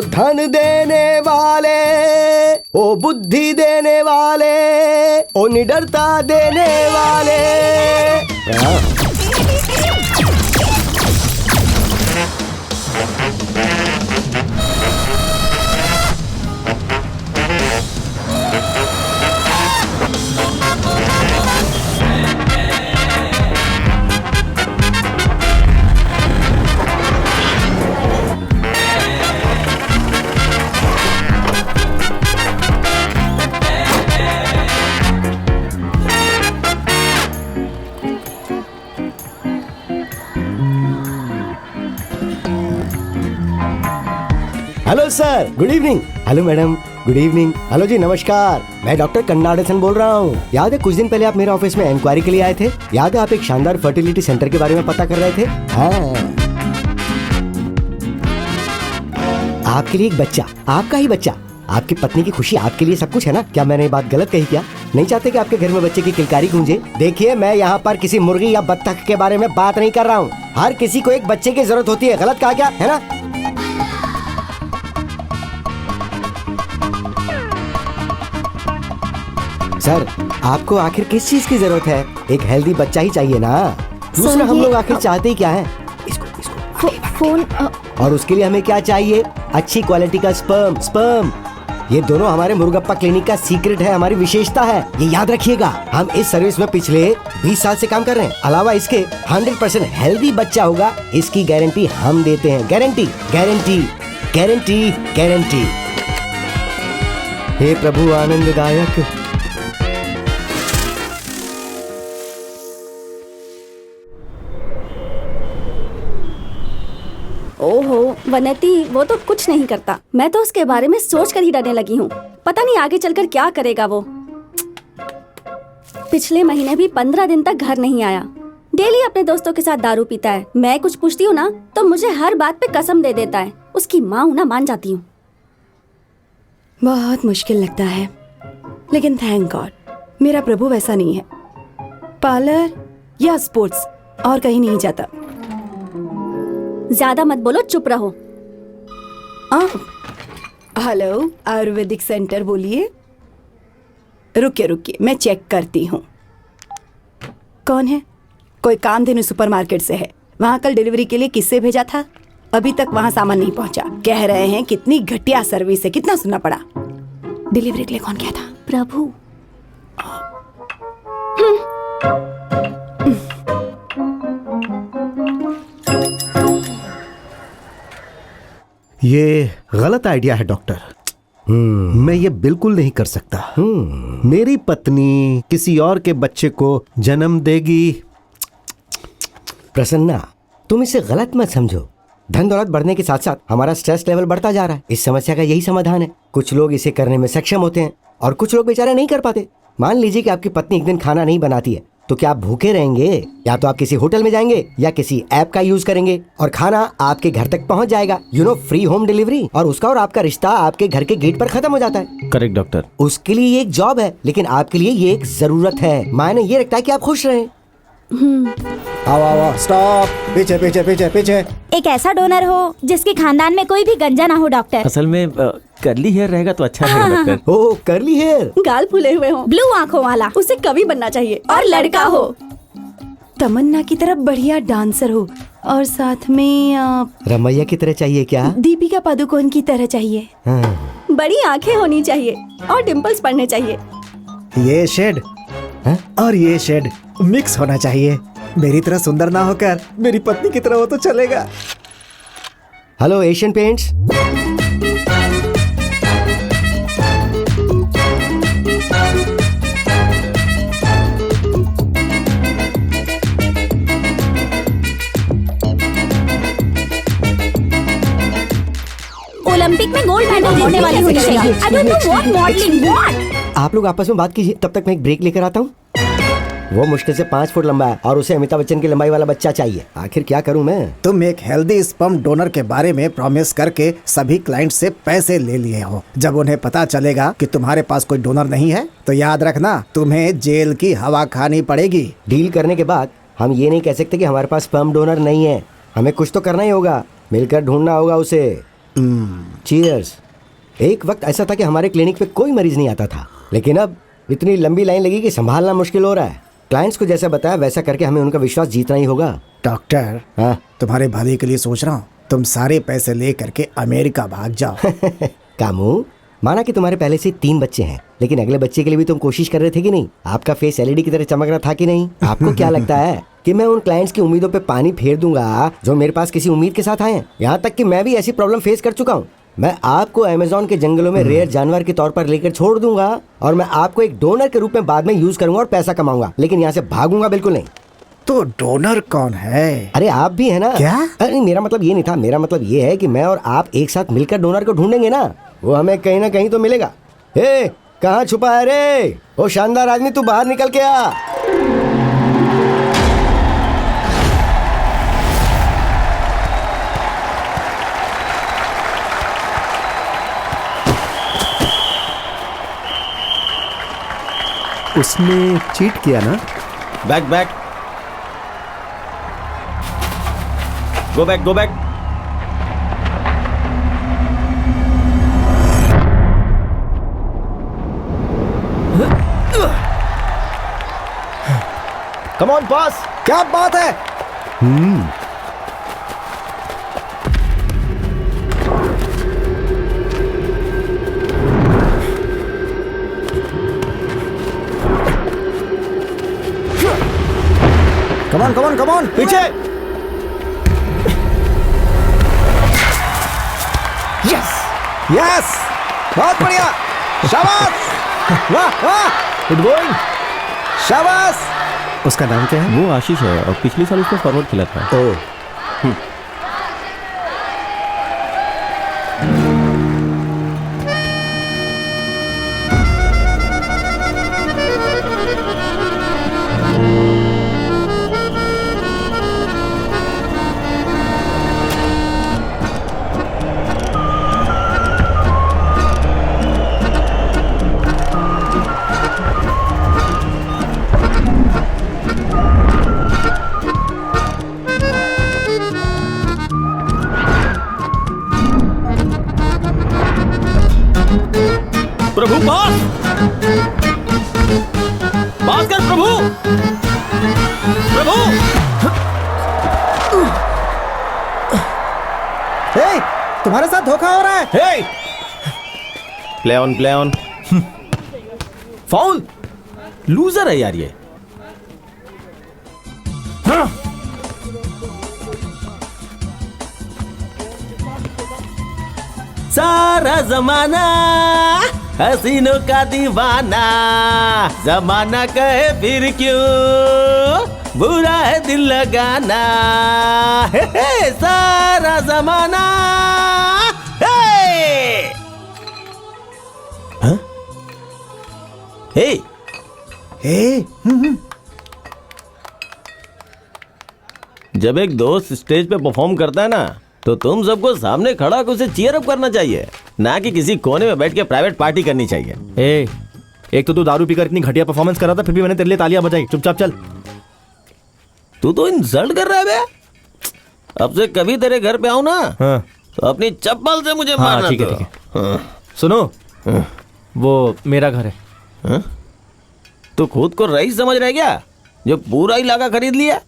धन देने वाले, ओ बुद्धि देने वाले, ओ निडरता देने वाले। Hello sir, good evening. Hello madam, good evening. Hello ji, नमस्कार। मैं डॉक्टर कन्नाडसन बोल रहा हूँ। याद है कुछ दिन पहले आप मेरे ऑफिस में इंक्वायरी के लिए आए थे? याद है आप एक शानदार फर्टिलिटी सेंटर के बारे में पता कर रहे थे? हाँ, आपके लिए एक बच्चा, आपका ही बच्चा, आपकी पत्नी की खुशी, आपके लिए सब कुछ है ना? क्या मैंने ये बात गलत कही क्या? नहीं चाहते कि आपके घर में बच्चे की किलकारी गूंजे? देखिए, मैं यहाँ पर किसी मुर्गी या बत्तख के बारे में बात नहीं कर रहा हूँ। हर किसी को एक बच्चे की जरूरत होती है। गलत कहा क्या, है ना? सर, आपको आखिर किस चीज की जरूरत है? एक हेल्दी बच्चा ही चाहिए ना। दूसरा, हम लोग आखिर चाहते ही क्या है? इसको फोन। और उसके लिए हमें क्या चाहिए? अच्छी क्वालिटी का स्पर्म। ये दोनों हमारे मुर्गप्पा क्लिनिक का सीक्रेट है, हमारी विशेषता है। ये याद रखिएगा। हम इस सर्विस में पिछले 20 साल से काम कर रहे हैं। अलावा इसके 100% हेल्दी बच्चा होगा, इसकी गारंटी हम देते हैं। Guarantee guarantee guarantee guarantee. हे प्रभु आनंददायक। ओहो वनती, वो तो कुछ नहीं करता। मैं तो उसके बारे में सोच कर ही डरने लगी हूँ। पता नहीं आगे चलकर क्या करेगा वो। पिछले महीने भी 15 दिन तक घर नहीं आया। डेली अपने दोस्तों के साथ दारू पीता है। मैं कुछ पूछती हूँ ना तो मुझे हर बात पे कसम दे देता है। उसकी माँ हूँ ना, मान जाती हूँ। बहुत मुश्किल लगता है, लेकिन थैंक गॉड मेरा प्रभु वैसा नहीं है। पार्लर या स्पोर्ट्स, और कहीं नहीं जाता। ज्यादा मत बोलो, चुप रहो। हेलो, आयुर्वेदिक सेंटर बोलिए। रुकिए, मैं चेक करती हूँ। कौन है? कोई कामधेनु सुपरमार्केट से है। वहाँ कल डिलीवरी के लिए किससे भेजा था? अभी तक वहाँ सामान नहीं पहुँचा। कह रहे हैं कितनी घटिया सर्विस है। कितना सुनना पड़ा। डिलीवरी के लिए कौन गया था? प्रभु। ये गलत आइडिया है डॉक्टर। मैं ये बिल्कुल नहीं कर सकता। मेरी पत्नी किसी और के बच्चे को जन्म देगी। प्रसन्ना, तुम इसे गलत मत समझो। धन दौलत बढ़ने के साथ साथ हमारा स्ट्रेस लेवल बढ़ता जा रहा है। इस समस्या का यही समाधान है। कुछ लोग इसे करने में सक्षम होते हैं और कुछ लोग बेचारे नहीं कर पाते। मान लीजिए कि आपकी पत्नी एक दिन खाना नहीं बनाती है, तो क्या आप भूखे रहेंगे? या तो आप किसी होटल में जाएंगे या किसी ऐप का यूज करेंगे और खाना आपके घर तक पहुंच जाएगा। Free home delivery. और उसका और आपका रिश्ता आपके घर के गेट पर खत्म हो जाता है। Correct doctor. उसके लिए ये एक जॉब है, लेकिन आपके लिए ये एक जरूरत है। मायने ये रखता है कि आप खुश रहें। आओ, स्टॉप। पीछे पीछे पीछे पीछे। एक ऐसा डोनर हो जिसके खानदान में कोई भी गंजा ना हो डॉक्टर। असल में करली हेयर रहेगा तो अच्छा रहेगा डॉक्टर। ओह, करली हेयर, गाल फूले हुए हो, ब्लू आंखों वाला। उसे कवि बनना चाहिए और लड़का हो। तमन्ना की तरह बढ़िया डांसर हो और साथ में रमैया की तरह चाहिए क्या? दीपिका पादुकोण की तरह चाहिए। बड़ी आंखें होनी चाहिए और डिम्पल्स पड़ने चाहिए। ये शेड और ये शेड मिक्स होना चाहिए। मेरी तरह सुंदर ना होकर मेरी पत्नी की तरह हो तो चलेगा। Hello Asian paints. ओलंपिक में गोल्ड मेडल जीतने वाली होनी चाहिए। I don't know what modelling what. आप लोग आपस में बात कीजिए, तब तक मैं एक ब्रेक लेकर आता हूँ। वो मुश्किल से 5 फुट लंबा है और उसे अमिताभ बच्चन की लंबाई वाला बच्चा चाहिए। आखिर क्या करूं मैं? तुम एक हेल्दी स्पर्म डोनर के बारे में प्रॉमिस करके सभी क्लाइंट से पैसे ले लिए हो। जब उन्हें पता चलेगा कि तुम्हारे पास कोई डोनर नहीं है तो याद रखना, तुम्हें जेल की हवा खानी पड़ेगी। डील करने के बाद हम ये नहीं कह सकते कि हमारे पास स्पर्म डोनर नहीं है। हमें कुछ तो करना ही होगा, मिलकर ढूंढना होगा उसे। चीयर्स। एक वक्त ऐसा था कि हमारे क्लिनिक पे कोई मरीज नहीं आता था, लेकिन अब इतनी लंबी लाइन लगी कि संभालना मुश्किल हो रहा है। क्लाइंट्स को जैसा बताया वैसा करके हमें उनका विश्वास जीतना ही होगा। डॉक्टर, हाँ तुम्हारे भले के लिए सोच रहा हूँ, तुम सारे पैसे ले करके अमेरिका भाग जाओ। कामू, माना कि तुम्हारे पहले से 3 बच्चे हैं, लेकिन अगले बच्चे के लिए भी तुम कोशिश कर रहे थे कि नहीं? आपका फेस एलईडी की तरह चमक रहा था कि नहीं? आपको क्या लगता है कि मैं उन क्लाइंट्स की उम्मीदों पे पानी फेर दूंगा जो मेरे पास किसी उम्मीद के साथ आए हैं? यहाँ तक कि मैं भी ऐसी प्रॉब्लम फेस कर चुका हूँ। मैं आपको अमेज़न के जंगलों में रेयर जानवर के तौर पर लेकर छोड़ दूंगा और मैं आपको एक डोनर के रूप में बाद में यूज करूंगा और पैसा कमाऊंगा, लेकिन यहाँ से भागूंगा बिल्कुल नहीं। तो डोनर कौन है? अरे आप भी है ना? क्या? अरे मेरा मतलब ये नहीं था, मेरा मतलब ये है कि मैं और आप एक साथ मिलकर डोनर को ढूंढेंगे ना, वो हमें कहीं ना कहीं तो मिलेगा। ए, कहाँ छुपा है रे? ओ शानदार आदमी, तू बाहर निकल के आ। उसने चीट किया ना? Back back, go back go back. Come on boss. क्या बात है? कमॉन कमॉन कमॉन, पीछे। यस यस, बहुत बढ़िया, शाबाश, वाह वाह, गुड गोइंग। शाबाश। उसका नाम क्या है? वो आशीष है और पिछले साल उसने फॉरवर्ड खेला था। ओ, प्रभु पास पास कर प्रभु, प्रभु। हे, तुम्हारे साथ धोखा हो रहा है। Hey, play on play on. Foul, loser है यार ये। हाँ। सारा जमाना हसीनों का दीवाना, जमाना कहे फिर क्यों बुरा है दिल लगाना। हे, सारा जमाना। हे, हाँ? हे, हे, जब एक दोस्त स्टेज पे परफॉर्म करता है ना, तो तुम सबको सामने खड़ा होकर उसे चीयर अप करना चाहिए, ना कि किसी कोने में बैठ के प्राइवेट पार्टी करनी चाहिए। ए, एक तो तू दारू पीकर इतनी घटिया परफॉर्मेंस कर रहा था, फिर भी मैंने तेरे लिए तालियां बजाई। चुपचाप चल। तू तो इंसल्ट कर रहा है बे। अब से कभी तेरे घर पे आऊं ना, हाँ तो अपनी चप्पल से मुझे हाँ, मारना। ठीक है तो। ठीक है। हाँ। सुनो, वो मेरा घर है। हाँ? तू खुद को रईस समझ रहा है क्या, जो पूरा इलाका खरीद लिया?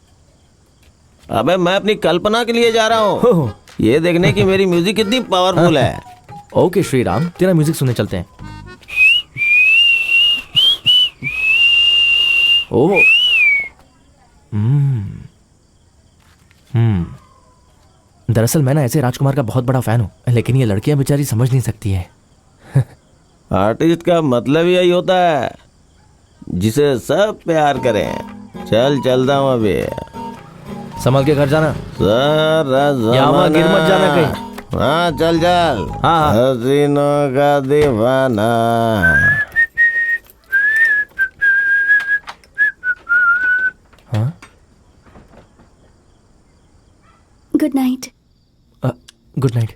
अबे मैं अपनी कल्पना के लिए जा रहा हूँ, ये देखने की मेरी म्यूजिक कितनी पावरफुल है। ओके श्रीराम, तेरा म्यूजिक सुनने चलते हैं। ओह, दरअसल मैं ना ऐसे राजकुमार का बहुत बड़ा फैन हूँ, लेकिन ये लड़कियां बेचारी समझ नहीं सकती है। आर्टिस्ट का मतलब यही होता है, जिसे सब प्यार करें। चल चलता हूँ अभी। संभल के घर जाना। सारा यहाँ वहाँ गिर मत जाना कहीं। हाँ चल चल। हाँ। हसीनों का दीवाना। हाँ, गुड नाइट। Good night.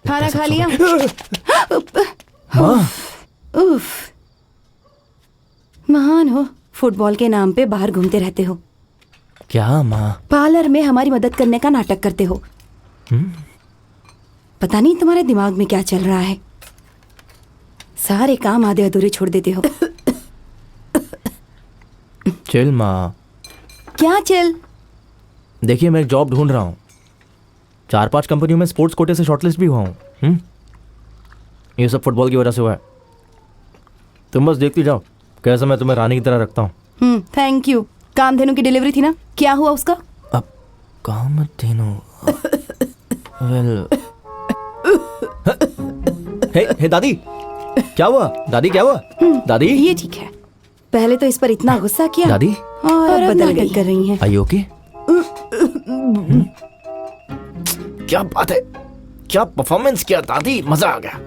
खाना खा लिया? माँ, उफ, महान हो, फुटबॉल के नाम पे बाहर घूमते रहते हो, क्या माँ? पार्लर में हमारी मदद करने का नाटक करते हो। पता नहीं तुम्हारे दिमाग में क्या चल रहा है, सारे काम आधे अधूरे छोड़ देते हो। चिल माँ। क्या चल? देखिए मैं एक जॉब ढूंढ रहा हूँ, 4-5 कंपनियों में स्पोर्ट्स कोटे से शॉर्टलिस्ट भी हुआ हूँ। ये सब फुटबॉल की वजह से हुआ है। तुम बस देखती जाओ कैसे मैं तुम्हें रानी की तरह रखता हूँ। Thank you. कामधेनु की डिलीवरी थी ना, क्या हुआ उसका? अब कामधेनु वेल हे दादी, क्या हुआ दादी, क्या हुआ दादी? ये ठीक है, पहले तो इस पर इतना गुस्सा किया दादी और अब बदल कर रही हैं। Are you okay? क्या बात है, क्या परफॉर्मेंस किया दादी, मजा आ गया।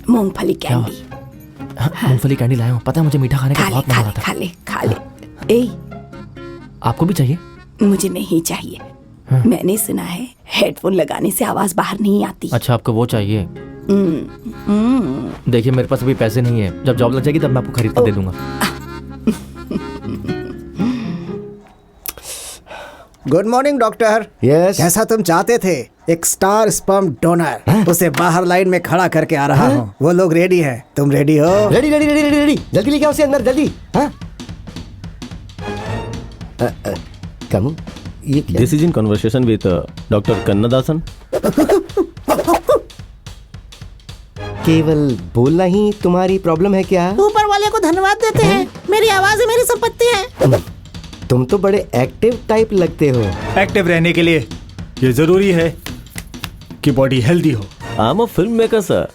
मूंगफली कैंडी मूंगफली कैंडी लाया हूँ, पता है मुझे मीठा खाने का बहुत मन हो रहा था। खा ले। ए, आपको भी चाहिए? मुझे नहीं चाहिए। मैंने सुना है हेडफोन लगाने से आवाज बाहर नहीं आती। अच्छा आपको वो चाहिए? देखिए मेरे पास अभी पैसे नहीं है, जब जॉब लग जाएगी तब मैं आपको खरीद कर दे दूंगा। Good morning doctor. यस। जैसा तुम चाहते थे, एक स्टार स्पर्म डोनर, उसे बाहर लाइन में खड़ा करके आ रहा हूँ। वो लोग रेडी हैं, तुम रेडी हो? Ready ready ready ready ready, जल्दी लेके आओ उसे अंदर, जल्दी। हाँ कमू, ये क्या? This is in conversation with doctor Kannadasan. केवल बोलना ही तुम्हारी प्रॉब्लम है क्या? ऊपर वाले को धन्यवाद देते हैं, मेरी आवाज ही मेरी संपत्ति है। तुम तो बड़े एक्टिव टाइप लगते हो। एक्टिव रहने के लिए ये जरूरी है कि बॉडी हेल्दी हो। आई am a film maker sir.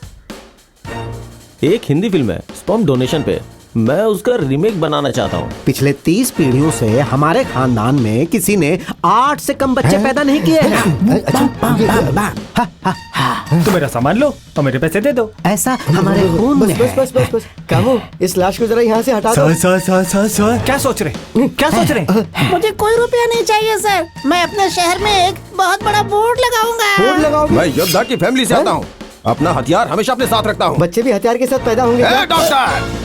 एक हिंदी फिल्म है स्पर्म डोनेशन पे, मैं उसका रीमेक बनाना चाहता हूँ। पिछले 30 पीढ़ियों से हमारे खानदान में किसी ने 8 से कम बच्चे पैदा नहीं किए हैं। तो मेरा सामान लो और मेरे पैसे दे दो। ऐसा हमारे खून में है। बस कामू, इस लाश को जरा यहाँ से हटा दो। सर क्या सोच रहे, क्या सोच रहे? मुझे कोई रुपया नहीं चाहिए सर, मैं अपने शहर में एक बहुत बड़ा बोर्ड लगाऊंगा। बोर्ड लगाओगे? मैं योद्धा की फैमिली से आता हूँ, अपना हथियार हमेशा अपने साथ रखता हूँ। बच्चे भी हथियार के साथ पैदा होंगे क्या? डॉक्टर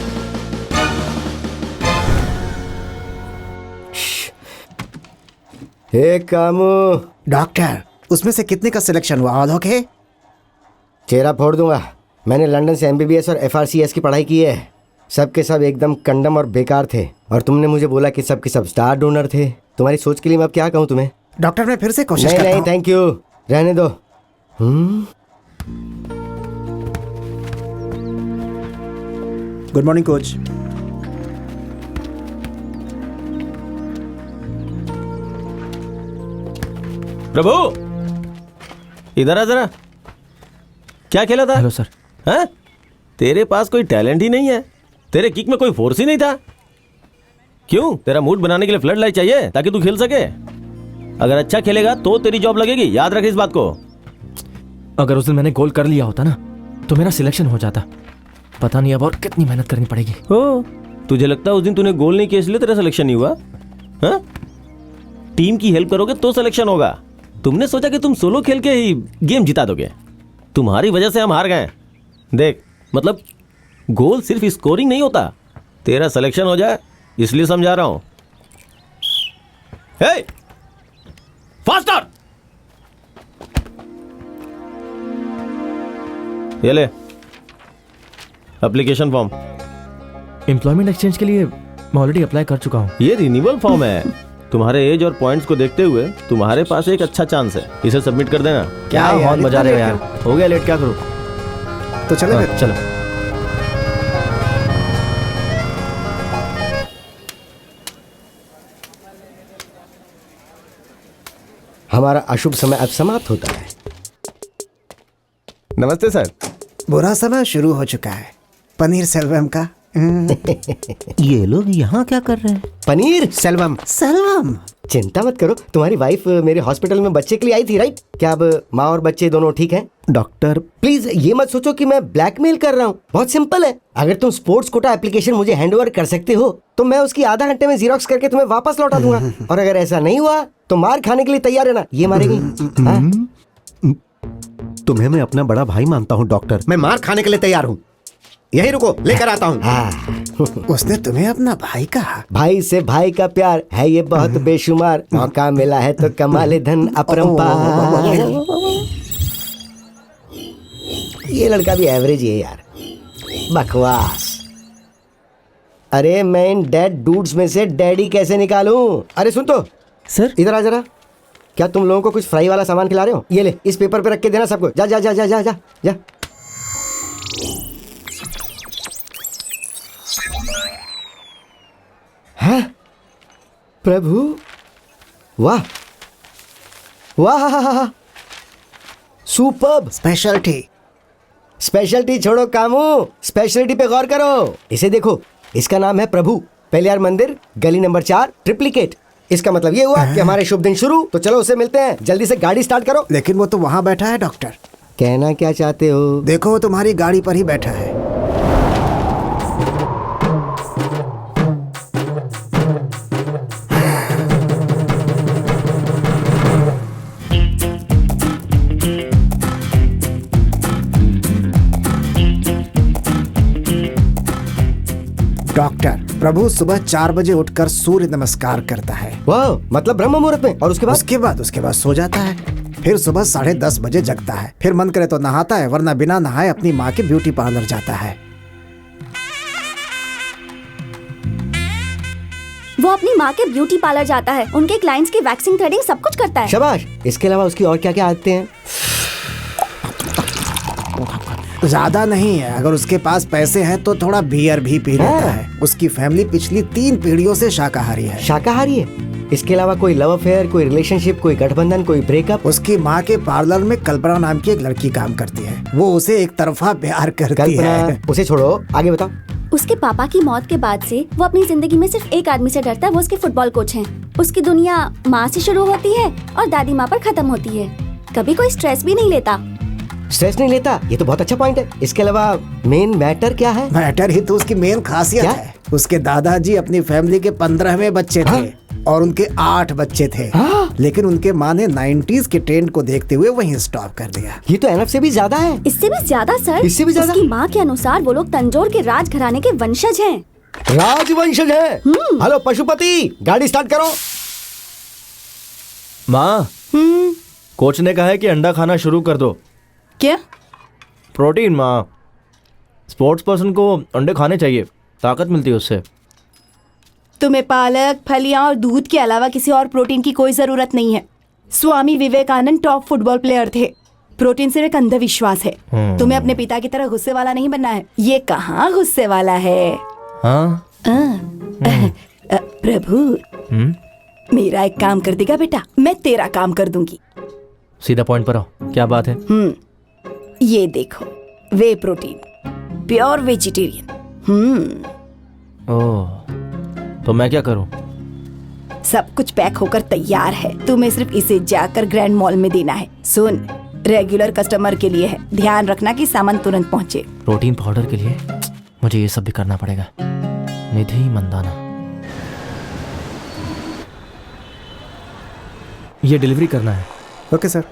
हे कामू। डॉक्टर, उसमें से कितने का सिलेक्शन हुआ? All okay? चेहरा फोड़ दूंगा। मैंने लंदन से MBBS और FRCS की पढ़ाई की है। सब के सब एकदम कंडम और बेकार थे, और तुमने मुझे बोला कि सब के सब स्टार डोनर थे। तुम्हारी सोच के लिए मैं अब क्या कहूँ तुम्हें? डॉक्टर, मैं फिर से कोशिश नहीं करता नहीं हूँ। थैंक यू, रहने दो। Good morning coach. प्रभु इधर आ जरा। क्या खेला था? Hello sir. हैं? तेरे पास कोई टैलेंट ही नहीं है, तेरे किक में कोई फोर्स ही नहीं था। क्यों? तेरा मूड बनाने के लिए फ्लड लाइट चाहिए ताकि तू खेल सके। अगर अच्छा खेलेगा तो तेरी जॉब लगेगी, याद रख इस बात को। अगर उस दिन मैंने गोल कर लिया होता ना तो मेरा सिलेक्शन हो जाता। पता नहीं अब और कितनी मेहनत करनी पड़ेगी। ओ, तुझे लगता है उस दिन तूने गोल नहीं किया इसलिए तेरा सिलेक्शन नहीं हुआ? हाँ? टीम की हेल्प करोगे तो सिलेक्शन होगा। तुमने सोचा कि तुम सोलो खेल के ही गेम जिता दोगे। तुम्हारी वजह से हम हार गए। देख, मतलब गोल सिर्फ स्कोरिंग नहीं होता, तेरा सिलेक्शन हो जाए इसलिए समझा रहा हूं। हे, फास्टर! ये ले एप्लीकेशन फॉर्म। एम्प्लॉयमेंट एक्सचेंज के लिए मैं ऑलरेडी अप्लाई कर चुका हूँ। ये रिन्यूअल फॉर्म है। तुम्हारे एज और पॉइंट्स को देखते हुए तुम्हारे पास एक अच्छा चांस है, इसे सबमिट कर देना। क्या बहुत मजा आ रहा है यार। हो गया लेट, क्या करूँ? तो चलो फिर। चलो। हमारा अशुभ समय अब समाप्त होता है। नमस्ते सर। बुरा समय शुरू हो चुका है। पनीर सेल्वम का। ये लोग यहाँ क्या कर रहे हैं? पनीर सेल्वम। सेल्वम, चिंता मत करो, तुम्हारी वाइफ मेरे हॉस्पिटल में बच्चे के लिए आई थी, राइट? क्या अब माँ और बच्चे दोनों ठीक हैं? डॉक्टर प्लीज ये मत सोचो कि मैं ब्लैकमेल कर रहा हूँ। बहुत सिंपल है। अगर तुम स्पोर्ट्स कोटा एप्लीकेशन मुझे हैंडओवर कर सकते हो तो मैं उसकी आधा घंटे में जीरोक्स करके तुम्हें वापस लौटा दूंगा। और अगर ऐसा नहीं हुआ तो मार खाने के लिए तैयार रहना। ये मारेगी। हाँ? तुम्हें मैं अपना बड़ा भाई मानता हूँ डॉक्टर, मैं मार खाने के लिए तैयार हूँ। यही रुको, लेकर आता हूँ। हाँ, उसने तुम्हें अपना भाई कहा? भाई से भाई का प्यार है ये बहुत बेशुमार, मौका मिला है तो कमाले धन अपरंपार। ये लड़का भी एवरेज ही है यार, बकवास। अरे मैं इन डेड डूड्स में से डैडी कैसे निकालूं? अरे सुन तो सर इधर आ जरा। क्या तुम लोगों को कुछ फ्राई वाला सामान खिला रहे हो? ये ले, इस पेपर पे रख के देना सबको। जा जा जा जा जा जा जा। हाँ प्रभु, वाह वाह, सुपर्ब। स्पेशलिटी। स्पेशलिटी छोड़ो कामू, स्पेशलिटी पे गौर करो। इसे देखो, इसका नाम है प्रभु पहलियार मंदिर, गली नंबर 4, ट्रिप्लिकेट। इसका मतलब ये हुआ कि हमारे शुभ दिन शुरू। तो चलो उसे मिलते हैं, जल्दी से गाड़ी स्टार्ट करो। लेकिन वो तो वहाँ बैठा है डॉक्टर। कहना क्या चाहते हो? देखो वो तुम्हारी गाड़ी पर ही बैठा है। डॉक्टर, प्रभु सुबह 4 बजे उठकर सूर्य नमस्कार करता है। वाह, मतलब ब्रह्म मुहूर्त में। और उसके बाद? उसके बाद सो जाता है। फिर सुबह 10:30 बजे जगता है। फिर मन करे तो नहाता है, वरना बिना नहाए अपनी माँ के ब्यूटी पार्लर जाता है। वो अपनी माँ के ब्यूटी पार्लर जाता है, उनके क्लाइंट्स की वैक्सिंग, थ्रेडिंग सब कुछ करता है। शाबाश। इसके अलावा उसकी और क्या क्या आदतें हैं? ज्यादा नहीं है, अगर उसके पास पैसे हैं तो थोड़ा बियर भी पी लेता है। उसकी फैमिली पिछली 3 पीढ़ियों से शाकाहारी है। शाकाहारी है? इसके अलावा कोई लव अफेयर, कोई रिलेशनशिप, कोई गठबंधन, कोई ब्रेकअप? उसकी माँ के पार्लर में कल्पना नाम की एक लड़की काम करती है। वो उसे एक तरफा प्यार करती है। कल्पना, उसे छोड़ो, आगे बताओ। उसके पापा की मौत के बाद से वो अपनी जिंदगी में सिर्फ एक आदमी से डरता है, वो उसके फुटबॉल कोच हैं। उसकी दुनिया माँ से शुरू होती है और दादी माँ पर खत्म होती है। कभी कोई स्ट्रेस भी नहीं लेता। स्ट्रेस नहीं लेता? ये तो बहुत अच्छा पॉइंट है। इसके अलावा मेन मैटर क्या है? मैटर ही तो उसकी मेन खासियत क्या? है। उसके दादाजी अपनी फैमिली के 15वें बच्चे थे और उनके 8 बच्चे थे। लेकिन उनके माँ ने 90s के ट्रेंड को देखते हुए वहीं स्टॉप कर दिया। ये तो एनएफ से भी ज्यादा है। इससे भी ज्यादा सर। इससे भी ज्यादा? उसकी माँ के अनुसार वो लोग तंजौर के राजघराने के वंशज हैं। राजवंशज है। हेलो पशुपति, गाड़ी स्टार्ट करो। माँ, कोच ने कहा है कि अंडा खाना शुरू कर दो। क्या? प्रोटीन माँ, स्पोर्ट्स पर्सन को अंडे खाने चाहिए, ताकत मिलती है उससे। तुम्हें पालक, फलियां और दूध के अलावा किसी और प्रोटीन की कोई जरूरत नहीं है। Swami Vivekananda top football player थे। प्रोटीन सिर्फ एक अंधविश्वास है। तुम्हें अपने पिता की तरह गुस्से वाला नहीं बनना है। ये कहाँ गुस्से वाला है? हाँ? प्रभु, मेरा एक काम कर देगा बेटा, मैं तेरा काम कर दूंगी। सीधा पॉइंट पर आओ, क्या बात है? ये देखो, वे प्रोटीन, प्योर वेजिटेरियन। ओह, तो मैं क्या करूं? सब कुछ पैक होकर तैयार है, तुम्हें सिर्फ इसे जाकर ग्रैंड मॉल में देना है। सुन, रेगुलर कस्टमर के लिए है, ध्यान रखना कि सामान तुरंत पहुंचे। प्रोटीन पाउडर के लिए मुझे ये सब भी करना पड़ेगा। निधि मंदाना, ये डिलीवरी करना है। Okay sir.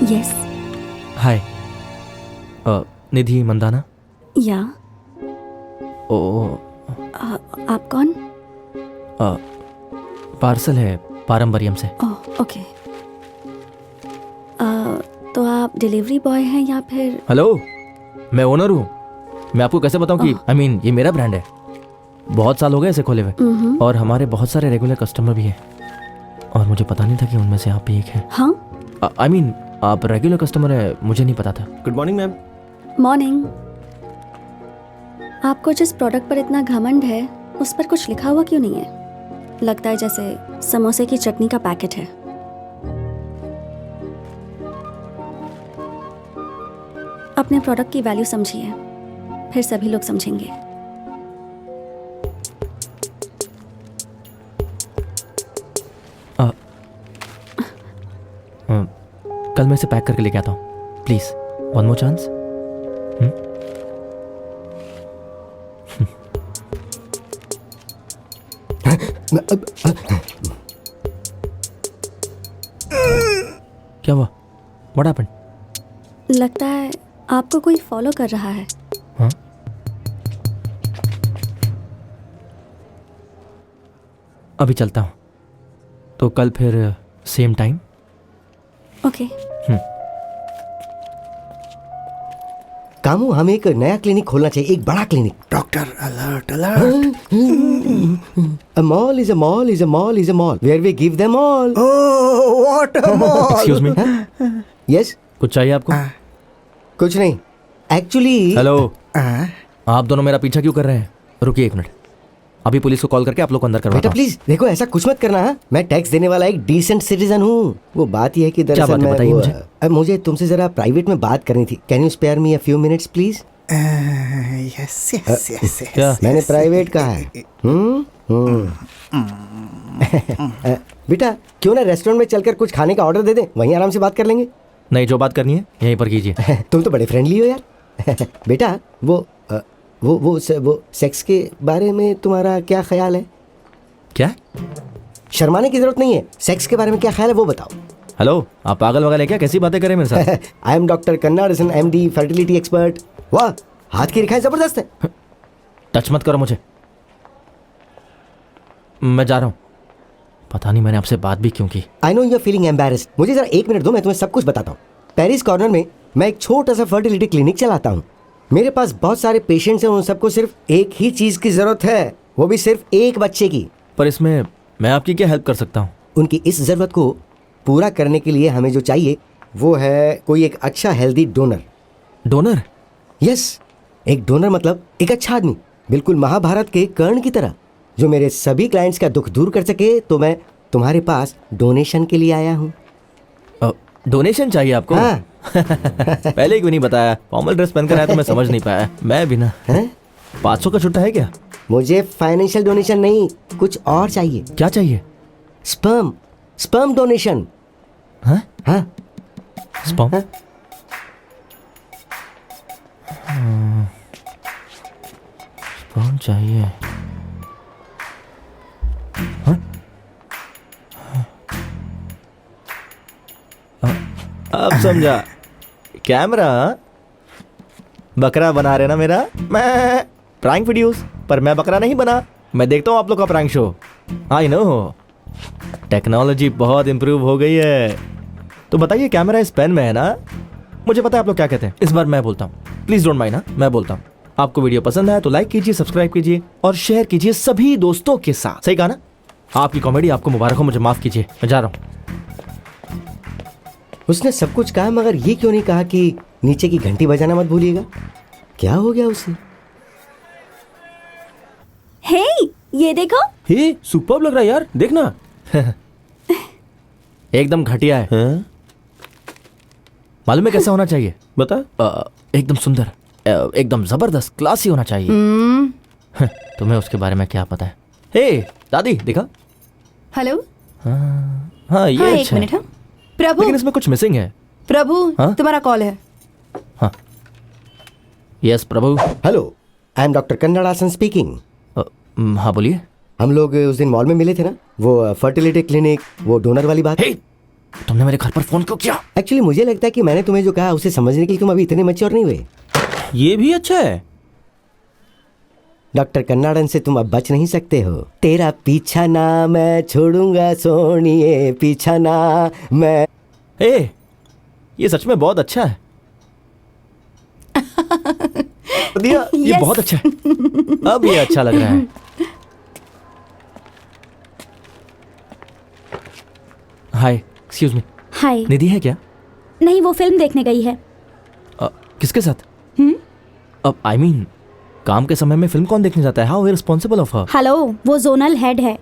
यस। हाय, निधि मंदाना। या ओ, आप कौन? पार्सल है पारंबरियम से। ओह, ओके। तो आप डिलीवरी बॉय हैं या फिर? हेलो, मैं ओनर हूँ। मैं आपको कैसे बताऊँ कि आई मीन ये मेरा ब्रांड है। बहुत साल हो गए इसे खोले हुए और हमारे बहुत सारे रेगुलर कस्टमर भी हैं और मुझे पता नहीं था कि उनमें से आप भी एक हैं। हाँ, आई मीन आप रेगुलर कस्टमर है, मुझे नहीं पता था। Good morning ma'am. मॉर्निंग। आपको जिस प्रोडक्ट पर इतना घमंड है उस पर कुछ लिखा हुआ क्यों नहीं है? लगता है जैसे समोसे की चटनी का पैकेट है। अपने प्रोडक्ट की वैल्यू समझिए, फिर सभी लोग समझेंगे। कल मैं इसे पैक करके लेके आता हूँ, प्लीज वन मोर चांस। क्या हुआ? What happened? लगता है आपको कोई फॉलो कर रहा है। हाँ? अभी चलता हूँ, तो कल फिर सेम टाइम। ओके। कामू, हमें एक नया क्लिनिक खोलना चाहिए, एक बड़ा clinic. Doctor alert alert. A mall is a mall is a mall is a mall where we give them all. Oh what a mall. Excuse me, Yes? कुछ चाहिए आपको? कुछ नहीं। Actually. हेलो, आप दोनों मेरा पीछा क्यों कर रहे हैं? रुकिए एक मिनट, अभी पुलिस को कॉल करके आप लोग को अंदर करवाता बेटा हूँ। प्लीज देखो, ऐसा कुछ मत करना। हाँ, मैं टैक्स देने वाला एक डिसेंट सिटीजन हूँ। वो बात यह है कि क्या दरअसल बात है, मैं बताइए मुझे। मुझे तुमसे जरा प्राइवेट में बात करनी थी। Can you spare me a few minutes please? Yes yes yes. क्या? मैंने प्राइवेट कहा है। बेटा क्यों ना रेस्टोरेंट में चलकर कुछ खाने का ऑर्डर दे दें, वहीं आराम से बात कर लेंगे। नहीं, जो बात करनी है यहीं पर कीजिए। तुम तो बड़े फ्रेंडली हो यार। बेटा वो सेक्स के बारे में तुम्हारा क्या ख्याल है? क्या? शर्माने की जरूरत नहीं है, सेक्स के बारे में क्या ख्याल है वो बताओ। हेलो, आप पागल वगैरह क्या? कैसी बातें करें मेरे साथ? I am doctor Kannadasan, MD, fertility expert. वाह, हाथ की रेखाएं जबरदस्त है। टच मत करो मुझे, मैं जा रहा हूँ। पता नहीं मैंने आपसे बात भी क्यों की। I know you are feeling embarrassed. मुझे जरा एक मिनट दो, मैं तुम्हें सब कुछ बताता हूँ। पेरिस कॉर्नर में मैं एक छोटा सा फर्टिलिटी क्लिनिक चलाता हूँ। मेरे पास बहुत सारे पेशेंट्स हैं, उन सबको सिर्फ एक ही चीज की जरूरत है, वो भी सिर्फ एक बच्चे की। पर इसमें मैं आपकी क्या हेल्प कर सकता हूँ? उनकी इस जरूरत को पूरा करने के लिए हमें जो चाहिए वो है कोई एक अच्छा हेल्दी डोनर। डोनर? यस, एक डोनर मतलब एक अच्छा आदमी, बिल्कुल महाभारत के कर्ण की तरह, जो मेरे सभी क्लाइंट्स का दुख दूर कर सके। तो मैं तुम्हारे पास डोनेशन के लिए आया हूँ। डोनेशन चाहिए आपको? हाँ। पहले क्यों नहीं बताया? फॉर्मल ड्रेस पहनकर आया तो मैं समझ नहीं पाया। मैं भी ना। 500 का छुट्टा है क्या? मुझे फाइनेंशियल डोनेशन नहीं, कुछ और चाहिए। क्या चाहिए? Sperm donation. हाँ? हाँ। स्पर्म? स्पर्म चाहिए। हाँ? अब समझा। कैमरा बकरा बना रहे ना मेरा। मैं प्रैंक वीडियोस, पर मैं बकरा नहीं बना। मैं देखता हूँ आप लोग का prank show. I know, technology बहुत इंप्रूव हो गई है। तो बताइए, कैमरा इस पेन में है ना? मुझे पता है आप लोग क्या कहते हैं। इस बार मैं बोलता हूँ, प्लीज डोंट माइंड ना, मैं बोलता हूँ। आपको वीडियो पसंद आया तो लाइक कीजिए, सब्सक्राइब कीजिए और शेयर कीजिए सभी दोस्तों के साथ। सही कहा ना? आपकी कॉमेडी आपको मुबारक हो, मुझे माफ कीजिए, मैं जा रहा हूँ। उसने सब कुछ कहा, मगर ये क्यों नहीं कहा कि नीचे की घंटी बजाना मत भूलिएगा? क्या हो गया उसे? हे, ये देखो। हे, सुपर्ब लग रहा है यार, देखना। एकदम घटिया है। मालूम है कैसा होना चाहिए? बता। एकदम सुंदर, एकदम जबरदस्त, क्लासी होना चाहिए। तुम्हें उसके बारे में क्या पता है? हे दादी, देखा? हेलो। हाँ, ये हाँ, अच्छा एक मिनट। है। हाँ प्रभु, लेकिन इसमें कुछ मिसिंग है। प्रभु, हाँ? तुम्हारा कॉल है। हाँ, yes Prabhu. Hello, I am doctor Kannadasan speaking. हाँ बोलिए। हम लोग उस दिन मॉल में मिले थे ना, वो फर्टिलिटी क्लिनिक, वो डोनर वाली बात। हे, तुमने मेरे घर पर फोन क्यों किया? एक्चुअली मुझे लगता है कि मैंने तुम्हें जो कहा उसे समझने के लिए तुम अभी इतने मैच्योर नहीं हुए। ये भी अच्छा है। डॉक्टर कन्नाडन से तुम अब बच नहीं सकते हो। तेरा पीछा ना मैं छोड़ूंगा सोनिए, पीछा ना मैं। ए, ये सच में बहुत अच्छा है। दिया, ये Yes. बहुत अच्छा है। अब ये अच्छा लग रहा है। हाय, एक्सक्यूज मी, हाय। निधि है क्या? नहीं, वो फिल्म देखने गई है। किसके साथ? अब आई मीन काम के समय में फिल्म कौन देखने जाता है? How irresponsible of her. Hello, वो जोनल हेड है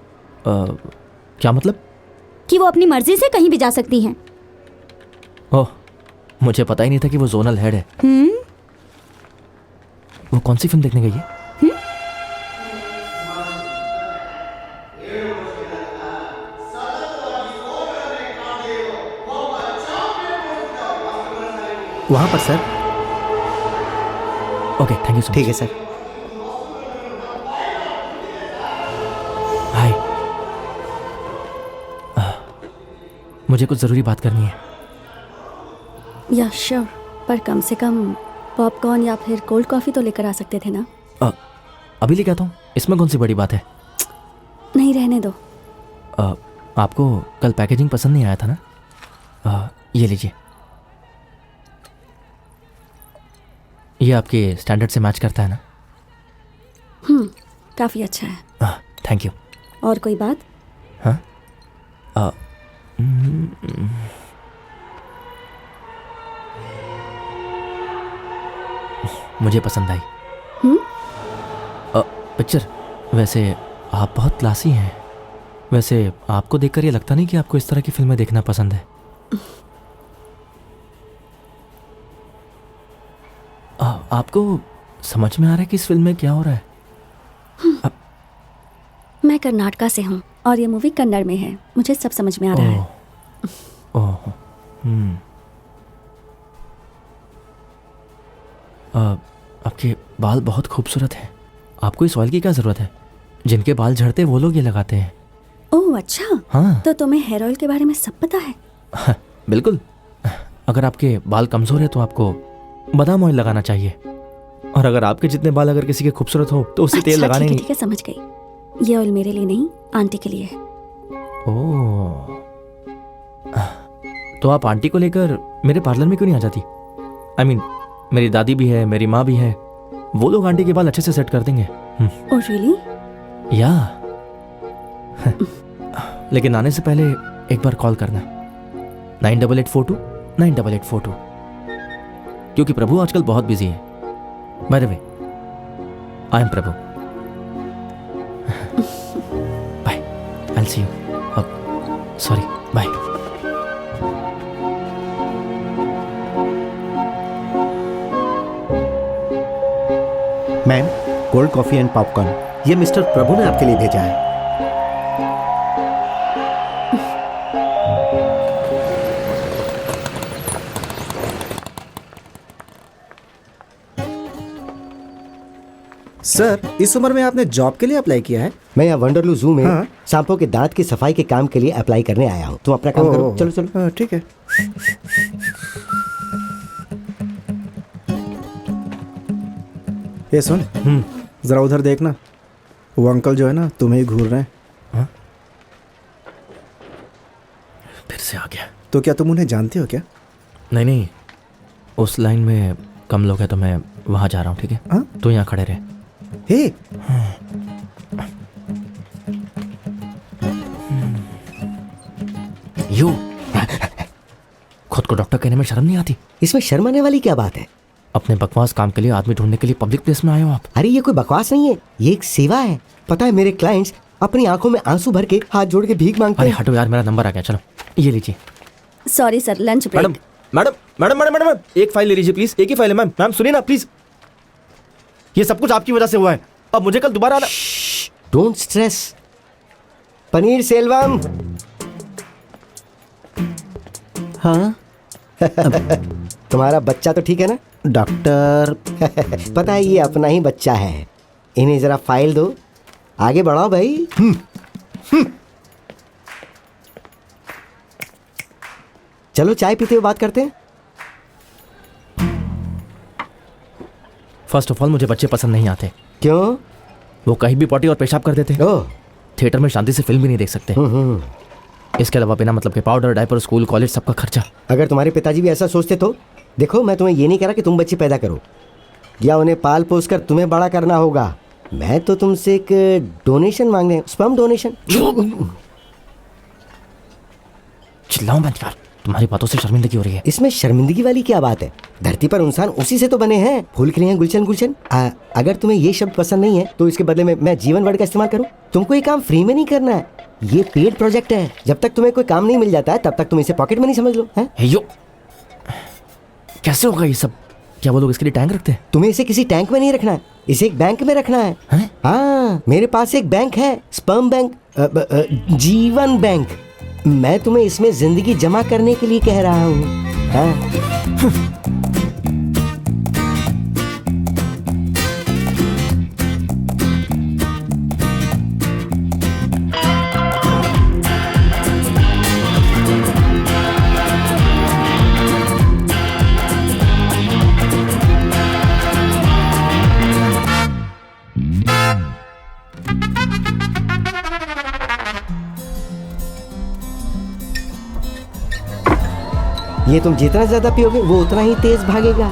क्या मतलब? कि वो अपनी मर्जी से कहीं भी जा सकती हैं। ओह, मुझे पता ही नहीं था कि वो जोनल हेड है। वो कौन सी फिल्म देखने गई है? वहां पर सर। ओके, थैंक यू सो ठीक है सर। हाय, मुझे कुछ जरूरी बात करनी है। या श्योर, पर कम से कम पॉपकॉर्न या फिर कोल्ड कॉफी तो लेकर आ सकते थे ना। अभी लेके आता हूँ, इसमें कौन सी बड़ी बात है? नहीं, रहने दो। आपको कल पैकेजिंग पसंद नहीं आया था ना? ये लीजिए, ये आपके स्टैंडर्ड से मैच करता है ना? काफी अच्छा है। Thank you. और कोई बात? हाँ, मुझे पसंद आई पिक्चर। वैसे आप बहुत क्लासी हैं। वैसे आपको देखकर ये लगता नहीं कि आपको इस तरह की फिल्में देखना पसंद है? आपको समझ में आ रहा है कि इस फिल्म में क्या हो रहा है? मैं कर्नाटका से हूँ और ये मूवी कन्नड़ में है। मुझे सब समझ में आ रहा है। ओह, आपके बाल बहुत खूबसूरत हैं। आपको इस ऑयल की क्या ज़रूरत है? जिनके बाल झड़ते वो लोग ये लगाते हैं। ओह अच्छा, हाँ। तो तुम्हें हेयर ऑयल के बारे में सब पता है? बिल्कुल। अगर आपके बाल कमज़ोर है तो आपको बादाम ऑयल लगाना चाहिए, और अगर आपके जितने बाल अगर किसी के खूबसूरत हो तो उसे तेल लगाने ठीक है, समझ गई। ये ऑयल मेरे लिए नहीं, आंटी के लिए है। ओह, तो आप आंटी को लेकर मेरे पार्लर में क्यों नहीं आ जाती? आई मीन, मेरी दादी भी है, मेरी माँ भी है, वो लोग आंटी के बाल अच्छे से सेट कर देंगे। Oh really? या लेकिन आने से पहले एक बार कॉल करना, 9884298842, क्योंकि प्रभु आजकल बहुत बिजी है। By the way, I am Prabhu. Bye, I will see you. Sorry, bye. Ma'am, cold coffee and popcorn, ये मिस्टर प्रभु ने आपके लिए भेजा है। सर, इस उम्र में आपने जॉब के लिए अप्लाई किया है? मैं यहाँ वंडरलू जू में हाँ। सांपों के दांत की सफाई के काम के लिए अप्लाई करने आया हूँ। तुम अपना काम करो, चलो चलो। हाँ, ठीक है। ये सुन, जरा उधर देखना, वो अंकल जो है ना तुम्हें ही घूर रहे हैं। फिर से आ गया। तो क्या तुम उन्हें जानते हो क्या? नहीं नहीं, उस लाइन में कम लोग हैं तो मैं वहां जा रहा हूँ, ठीक है? हाँ? तो यहाँ खड़े रहे। हे, यू खुद को डॉक्टर कहने में शर्म नहीं आती? इसमें शर्माने वाली क्या बात है? अपने बकवास काम के लिए आदमी ढूंढने के लिए पब्लिक प्लेस में आए हो आप? अरे ये कोई बकवास नहीं है, ये एक सेवा है। पता है, मेरे क्लाइंट्स अपनी आंखों में आंसू भर के हाथ जोड़ के भीख मांगते अरे हैं। हटो यार, मेरा नंबर आ गया। चलो ये लीजिए। Sorry sir, lunch madam break. Madam madam madam madam एक फाइल ले लीजिए प्लीज। एक ही फाइल है मैम। मैम सुनिए ना प्लीज, ये सब कुछ आपकी वजह से हुआ है। अब मुझे कल दोबारा आना। Don't stress. पनीर सेल्वम। हाँ तुम्हारा बच्चा तो ठीक है ना? डॉक्टर, पता है, ये अपना ही बच्चा है। इन्हें जरा फाइल दो, आगे बढ़ाओ भाई। चलो चाय पीते हुए बात करते हैं। फर्स्ट ऑफ ऑल मुझे बच्चे पसंद नहीं आते। क्यों? वो कहीं भी पॉटी और पेशाब कर देते हैं। ओह, थिएटर में शांति से फिल्म भी नहीं देख सकते। इसके अलावा बिना मतलब के पाउडर, डायपर, स्कूल, कॉलेज, सबका खर्चा। अगर तुम्हारे पिताजी भी ऐसा सोचते तो देखो, मैं तुम्हें ये नहीं कह रहा कि तुम बच्चे पैदा करो या उन्हें पाल पोस कर तुम्हें बड़ा करना होगा। मैं तो तुमसे एक डोनेशन मांगने, स्पर्म डोनेशन। चिल्लाओ मत यार, तुम्हारी बातों से शर्मिंदगी हो रही है। इसमें शर्मिंदगी वाली क्या बात है? धरती पर इंसान उसी से तो बने हैं, फूल खिले हैं गुलशन गुलशन। अगर तुम्हें ये शब्द पसंद नहीं है तो इसके बदले में मैं जीवन वर्ड का इस्तेमाल करूं? तुमको ये काम फ्री में नहीं करना है, ये पेड प्रोजेक्ट है। जब तक तुम्हें कोई काम नहीं मिल जाता है तब तक तुम इसे पॉकेट में नहीं समझ लो। है यो, कैसे होगा ये सब? क्या वो लोग इसके लिए टैंक रखते हैं? तुम्हें इसे किसी टैंक में नहीं रखना है, इसे एक बैंक में रखना है। हाँ, मेरे पास एक बैंक है, स्पर्म बैंक, जीवन बैंक। मैं तुम्हें इसमें जिंदगी जमा करने के लिए कह रहा हूँ। हाँ? ये तुम जितना ज्यादा पियोगे वो उतना ही तेज भागेगा।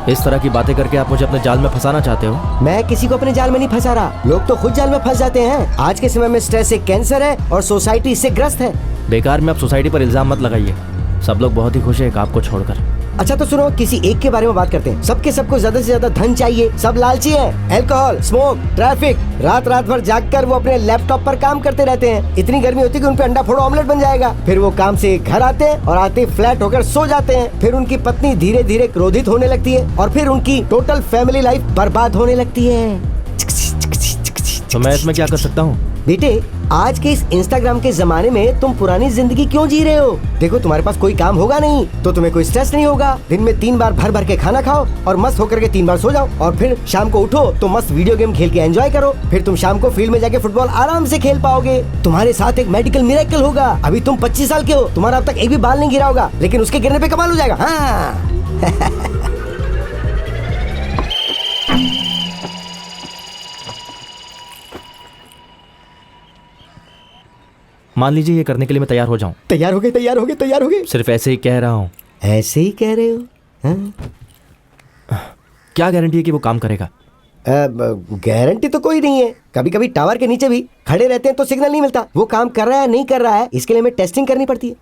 इस तरह की बातें करके आप मुझे अपने जाल में फंसाना चाहते हो? मैं किसी को अपने जाल में नहीं फंसा रहा, लोग तो खुद जाल में फंस जाते हैं। आज के समय में स्ट्रेस एक कैंसर है और सोसाइटी इससे ग्रस्त है। बेकार में आप सोसाइटी पर इल्जाम मत लगाइए, सब लोग बहुत ही खुश है एक आपको छोड़कर। अच्छा तो सुनो, किसी एक के बारे में बात करते हैं। सबको ज्यादा से ज्यादा धन चाहिए, सब लालची हैं। अल्कोहल, स्मोक, ट्रैफिक, रात भर जागकर वो अपने लैपटॉप पर काम करते रहते हैं। इतनी गर्मी होती है कि उन पे अंडा फोड़ो ऑमलेट बन जाएगा। फिर वो काम से घर आते हैं और आते फ्लैट होकर सो जाते हैं। फिर उनकी पत्नी धीरे धीरे क्रोधित होने लगती है और फिर उनकी टोटल फैमिली लाइफ बर्बाद होने लगती है। तो मैं इसमें क्या कर सकता हूँ? बेटे, आज के इस इंस्टाग्राम के जमाने में तुम पुरानी जिंदगी क्यों जी रहे हो? देखो, तुम्हारे पास कोई काम होगा नहीं तो तुम्हें कोई स्ट्रेस नहीं होगा। दिन में 3 बार भर के खाना खाओ और मस्त होकर के 3 बार सो जाओ और फिर शाम को उठो तो मस्त वीडियो गेम खेल के एंजॉय करो। फिर तुम शाम को फील्ड में जाके फुटबॉल आराम से खेल पाओगे। तुम्हारे साथ एक मेडिकल मिरेकल होगा। अभी तुम 25 साल के हो, तुम्हारा अब तक एक भी बाल नहीं गिरा होगा, लेकिन उसके गिरने पे कमाल हो जाएगा। हाँ। मान लीजिए ये करने के लिए मैं तैयार हो जाऊं। तैयार हो गए। सिर्फ ऐसे ही कह रहा हूँ। ऐसे ही कह रहे हो? हाँ? क्या गारंटी है कि वो काम करेगा? गारंटी तो कोई नहीं है। कभी कभी टावर के नीचे भी खड़े रहते हैं तो सिग्नल नहीं मिलता। वो काम कर रहा है नहीं कर रहा है, इसके लिए हमें टेस्टिंग करनी पड़ती है।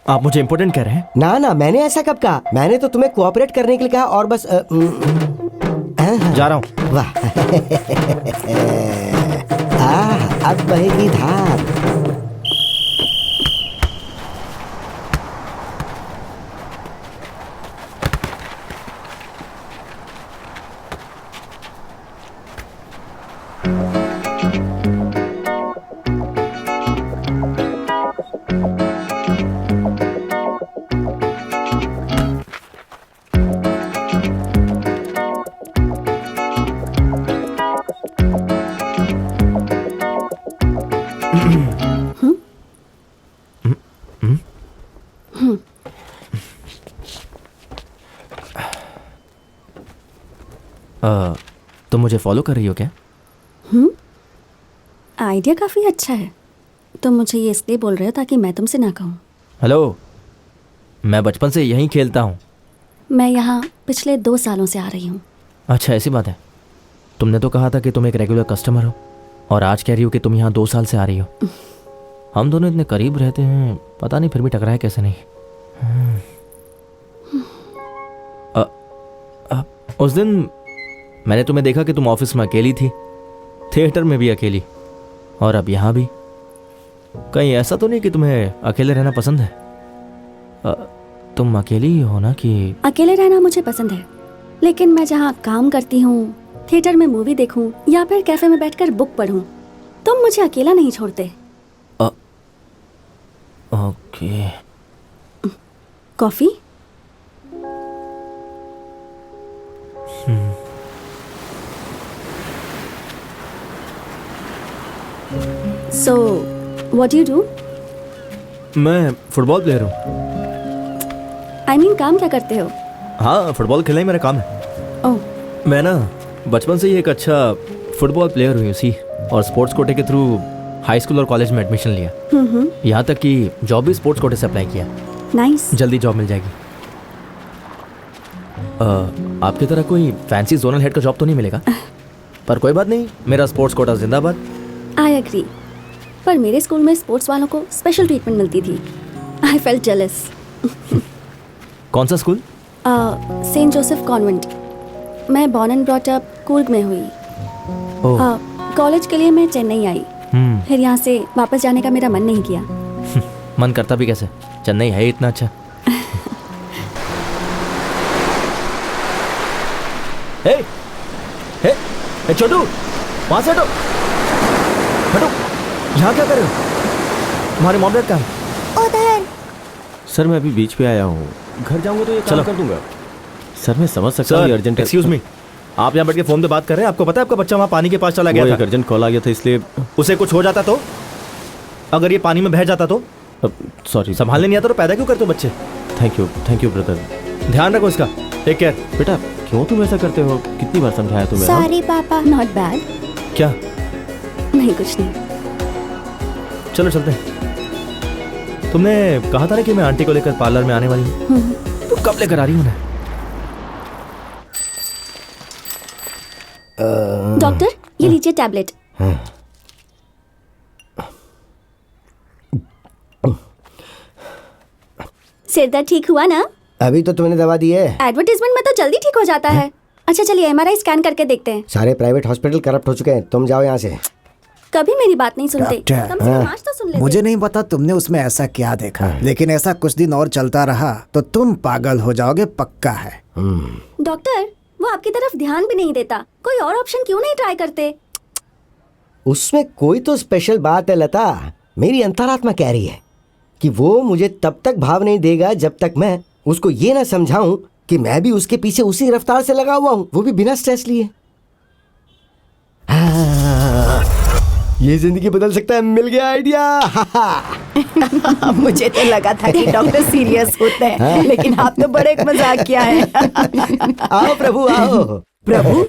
आप मुझे इम्पोर्टेंट कह रहे हैं? ना, मैंने ऐसा कब कहा? मैंने तो तुम्हें कोऑपरेट करने के लिए कहा और बस जा रहा हूँ। वाह। अब बहेगी धार। तुम मुझे फॉलो कर रही हो क्या? आइडिया काफी अच्छा है। तुम मुझे ये इसलिए बोल रहे हो ताकि मैं तुमसे ना कहूँ। हेलो, मैं बचपन से यहीं खेलता हूँ। मैं यहाँ पिछले 2 सालों से आ रही हूँ। अच्छा, ऐसी बात है। तुमने तो कहा था कि तुम एक रेगुलर कस्टमर हो और आज कह रही हो कि तुम यहाँ 2 साल से आ रही हो। हम दोनों इतने करीब रहते हैं, पता नहीं फिर भी टकराए कैसे नहीं। उस दिन मैंने तुम्हें देखा कि तुम ऑफिस में अकेली थी, थिएटर में भी अकेली, और अब यहाँ भी। कहीं ऐसा तो नहीं कि तुम्हें अकेले रहना पसंद है? तुम अकेली ही हो ना? कि अकेले रहना मुझे पसंद है, लेकिन मैं जहाँ काम करती हूँ, थिएटर में मूवी देखूँ या फिर कैफे में बैठकर बुक पढूं, तुम मुझे अकेला नहीं छोड़ते। Okay. Coffee? So, what do you do? मैं फुटबॉल प्लेयर हूँ। I mean, काम क्या करते हो? हाँ, फुटबॉल खेलना ही मेरा काम है। ओह, मैं ना बचपन से ही एक अच्छा फुटबॉल प्लेयर हुई। सी और स्पोर्ट्स कोटे के थ्रू हाई स्कूल और कॉलेज में एडमिशन लिया। यहाँ तक कि जॉब भी स्पोर्ट्स कोटे से अप्लाई किया। नाइस। जल्दी जॉब मिल जाएगी। आपकी तरह कोई फैंसी जोनल हेड का जॉब तो नहीं मिलेगा, पर कोई बात नहीं, मेरा स्पोर्ट्स कोटा जिंदाबाद। आई एग्री, पर मेरे स्कूल में स्पोर्ट्स वालों को स्पेशल ट्रीटमेंट मिलती थी। I felt jealous. कौन सा स्कूल? Saint Joseph convent. मैं born and brought up Coorg में हुई। कॉलेज के लिए मैं चेन्नई आई, फिर यहाँ से वापस जाने का मेरा मन नहीं किया। मन करता भी कैसे, चेन्नई है इतना अच्छा। हे, हे, हे छोटू, वहां से हटो, हटो, यहाँ क्या कर रहे हो? तुम्हारे मॉम डैड कहाँ है? उधर। सर मैं अभी बीच पे आया हूँ, घर जाऊंगा तो ये काम चलो। कर दूंगा। सर मैं समझ सकता हूँ, अर्जेंट। एक्सक्यूज मी, आप यहाँ बैठ के फोन पे बात कर रहे हैं, आपको पता है आपका बच्चा वहाँ पानी के पास चला गया था। अर्जेंट कॉल आ गया था इसलिए। उसे कुछ हो जाता तो, अगर ये पानी में बह जाता तो? सॉरी, संभालने नहीं आता तो पैदा क्यों करते हो बच्चे? Thank you brother. ध्यान रखो इसका, टेक केयर। बेटा क्यों तुम ऐसा करते हो? कितनी बार समझाया तुम्हें? सॉरी पापा। Not bad. क्या? नहीं, कुछ नहीं। चलो चलते हैं। तुमने कहा था ना कि मैं आंटी को लेकर पार्लर में आने वाली हूँ, तो कब लेकर आ रही हूँ उन्हें? डॉक्टर, ये लीजिए टैबलेट। सिर दर्द ठीक हुआ ना? अभी तो तुमने दवा दी है। एडवर्टाइजमेंट में तो जल्दी ठीक हो जाता है। अच्छा चलिए एमआरआई स्कैन करके देखते हैं। सारे प्राइवेट हॉस्पिटल करप्ट हो चुके हैं, तुम जाओ यहाँ से। कभी मेरी बात नहीं सुनते। डॉक्टर, कम से कम आज तो सुन लेते। मुझे नहीं पता तुमने उसमें ऐसा क्या देखा, लेकिन ऐसा कुछ दिन और चलता रहा तो तुम पागल हो जाओगे, पक्का है। डॉक्टर, वो आपकी तरफ ध्यान भी नहीं देता। कोई और ऑप्शन क्यों नहीं ट्राई करते? उसमें कोई तो स्पेशल बात है लता। मेरी अंतरात्मा कह रही है कि वो मुझे तब तक भाव नहीं देगा जब तक मैं उसको ये ना समझाऊं कि मैं भी उसके पीछे उसी रफ्तार से लगा हुआ हूं, वो भी बिना स्ट्रेस लिए। ये जिंदगी बदल सकता है, मिल गया आइडिया। मुझे तो लगा था कि डॉक्टर सीरियस होते हैं, लेकिन आप तो बड़े मजाक किया है। आओ प्रभु आओ। प्रभु,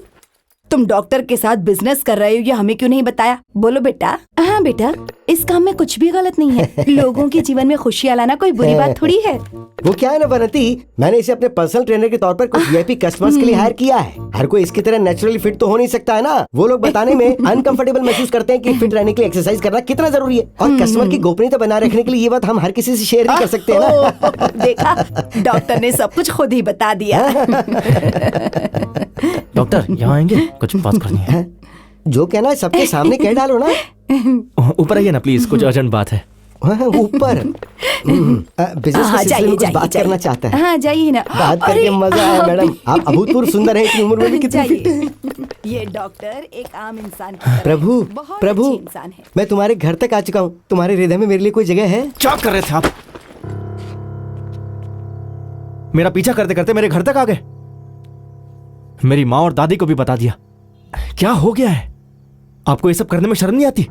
तुम डॉक्टर के साथ बिजनेस कर रहे हो, ये हमें क्यों नहीं बताया? बोलो बेटा। हाँ बेटा, इस काम में कुछ भी गलत नहीं है। लोगों के जीवन में खुशियाँ लाना कोई बुरी बात थोड़ी है। वो क्या है ना बनती, मैंने इसे अपने पर्सनल ट्रेनर के तौर पर कुछ वीआईपी कस्टमर्स के लिए हायर किया है। हर कोई इसकी तरह नेचुरली फिट तो हो नहीं सकता है ना। वो लोग बताने में अनकंफर्टेबल महसूस करते हैं कि फिट रहने के लिए एक्सरसाइज करना कितना जरूरी है, और कस्टमर की गोपनीयता बनाए रखने के लिए ये बात हम हर किसी से शेयर नहीं कर सकते हैं ना। देखा, डॉक्टर ने सब कुछ खुद ही बता दिया। डॉक्टर यहाँ आएंगे, कुछ बात करनी है। जो कहना है सबके सामने कह डालो ना। ऊपर आइए ना प्लीज, कुछ अर्जेंट बात है। ऊपर बिजनेस के सिलसिले में कुछ बात करना चाहता है। हाँ जाइए ना। बात करके मजा आया मैडम। आप अभूतपूर्व सुंदर हैं, इतनी उम्र में भी कितनी फिट। ये डॉक्टर एक आम इंसान की तरह प्रभु बहुत प्रभु, अच्छे इंसान है। मैं तुम्हारे घर तक आ चुका हूँ। तुम्हारे हृदय में मेरे लिए कोई जगह है? क्या कर रहे थे आप? मेरा पीछा करते करते मेरे घर तक आ गए। मेरी माँ और दादी को भी बता दिया। क्या हो गया है? आपको ये सब करने में शर्म नहीं आती?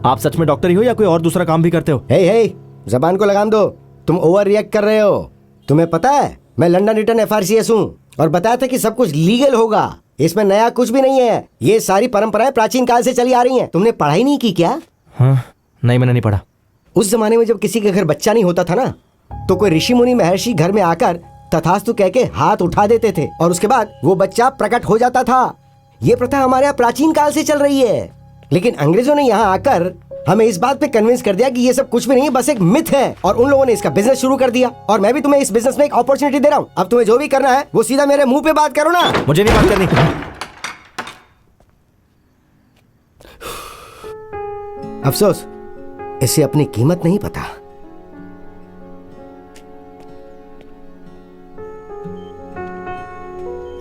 आप सच में डॉक्टर ही हो या कोई और दूसरा काम भी करते हो? हे जबान को लगाम दो, तुम ओवर रिएक्ट कर रहे हो। तुम्हें पता है मैं लंदन रिटर्न FRCS हूँ और बताया था कि सब कुछ लीगल होगा। इसमें नया कुछ भी नहीं है। ये सारी परंपराएं प्राचीन काल से चली आ रही हैं। तुमने पढ़ाई नहीं की क्या? हाँ, नहीं मैंने नहीं पढ़ा। उस जमाने में जब किसी के घर बच्चा नहीं होता था ना, तो कोई ऋषि मुनि महर्षि घर में आकर तथास्तु कह के हाथ उठा देते थे और उसके बाद वो बच्चा प्रकट हो जाता था। ये प्रथा हमारे यहाँ प्राचीन काल से चल रही है, लेकिन अंग्रेजों ने यहाँ आकर हमें इस बात पे कन्विंस कर दिया कि ये सब कुछ भी नहीं, बस एक मिथ है, और उन लोगों ने इसका बिजनेस शुरू कर दिया। और मैं भी तुम्हें इस बिजनेस में एक अपॉर्चुनिटी दे रहा हूँ। अब तुम्हें जो भी करना है वो सीधा मेरे मुंह पे बात करो ना। मुझे नहीं बात करनी। अफसोस, इसे अपनी कीमत नहीं पता।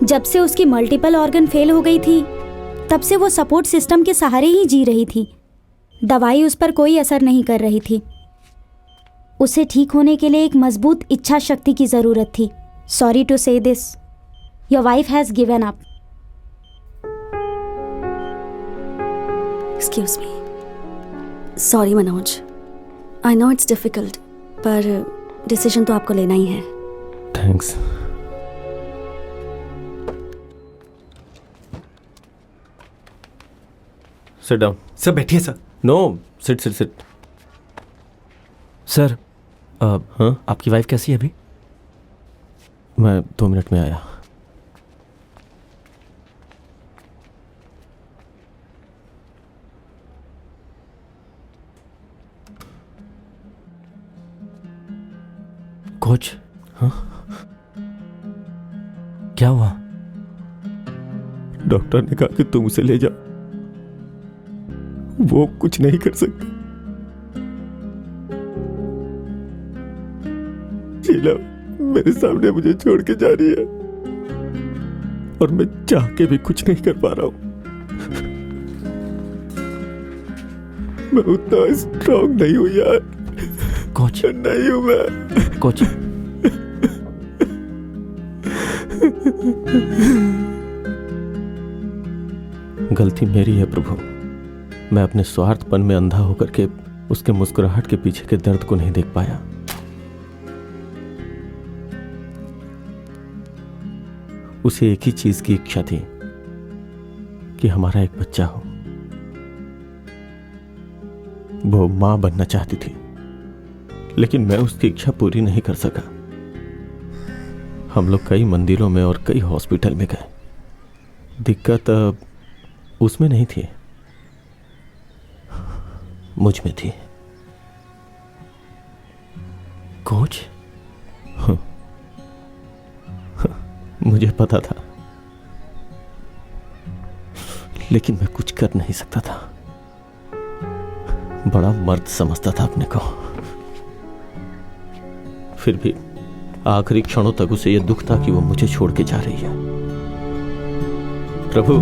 जब से उसकी मल्टीपल ऑर्गन फेल हो गई थी, तब से वो सपोर्ट सिस्टम के सहारे ही जी रही थी। दवाई उस पर कोई असर नहीं कर रही थी। उसे ठीक होने के लिए एक मजबूत इच्छा शक्ति की जरूरत थी। Sorry to say this, your wife has given up. Excuse me. Sorry Manoj, I know it's difficult, पर डिसीजन तो आपको लेना ही है। थैंक्स। Sit down. सर बैठिए sir. No, sit sit sit. Sir हाँ, आपकी वाइफ कैसी है अभी? मैं 2 मिनट में आया। कोच, हाँ? क्या हुआ? डॉक्टर ने कहा कि तुम उसे ले जाओ, वो कुछ नहीं कर सकता। शीला मेरे सामने मुझे छोड़ के जा रही है और मैं चाह के भी कुछ नहीं कर पा रहा हूं। मैं उतना स्ट्रांग नहीं हूं यार। कोच, नहीं हूं मैं। कोच, गलती मेरी है प्रभु। मैं अपने स्वार्थपन में अंधा होकर के उसके मुस्कुराहट के पीछे के दर्द को नहीं देख पाया। उसे एक ही चीज की इच्छा थी कि हमारा एक बच्चा हो। वो मां बनना चाहती थी, लेकिन मैं उसकी इच्छा पूरी नहीं कर सका। हम लोग कई मंदिरों में और कई हॉस्पिटल में गए। दिक्कत उसमें नहीं थी, मुझ में थी। कोच, मुझे पता था, लेकिन मैं कुछ कर नहीं सकता था। बड़ा मर्द समझता था अपने को। फिर भी आखिरी क्षणों तक उसे यह दुख था कि वो मुझे छोड़ के जा रही है। प्रभु,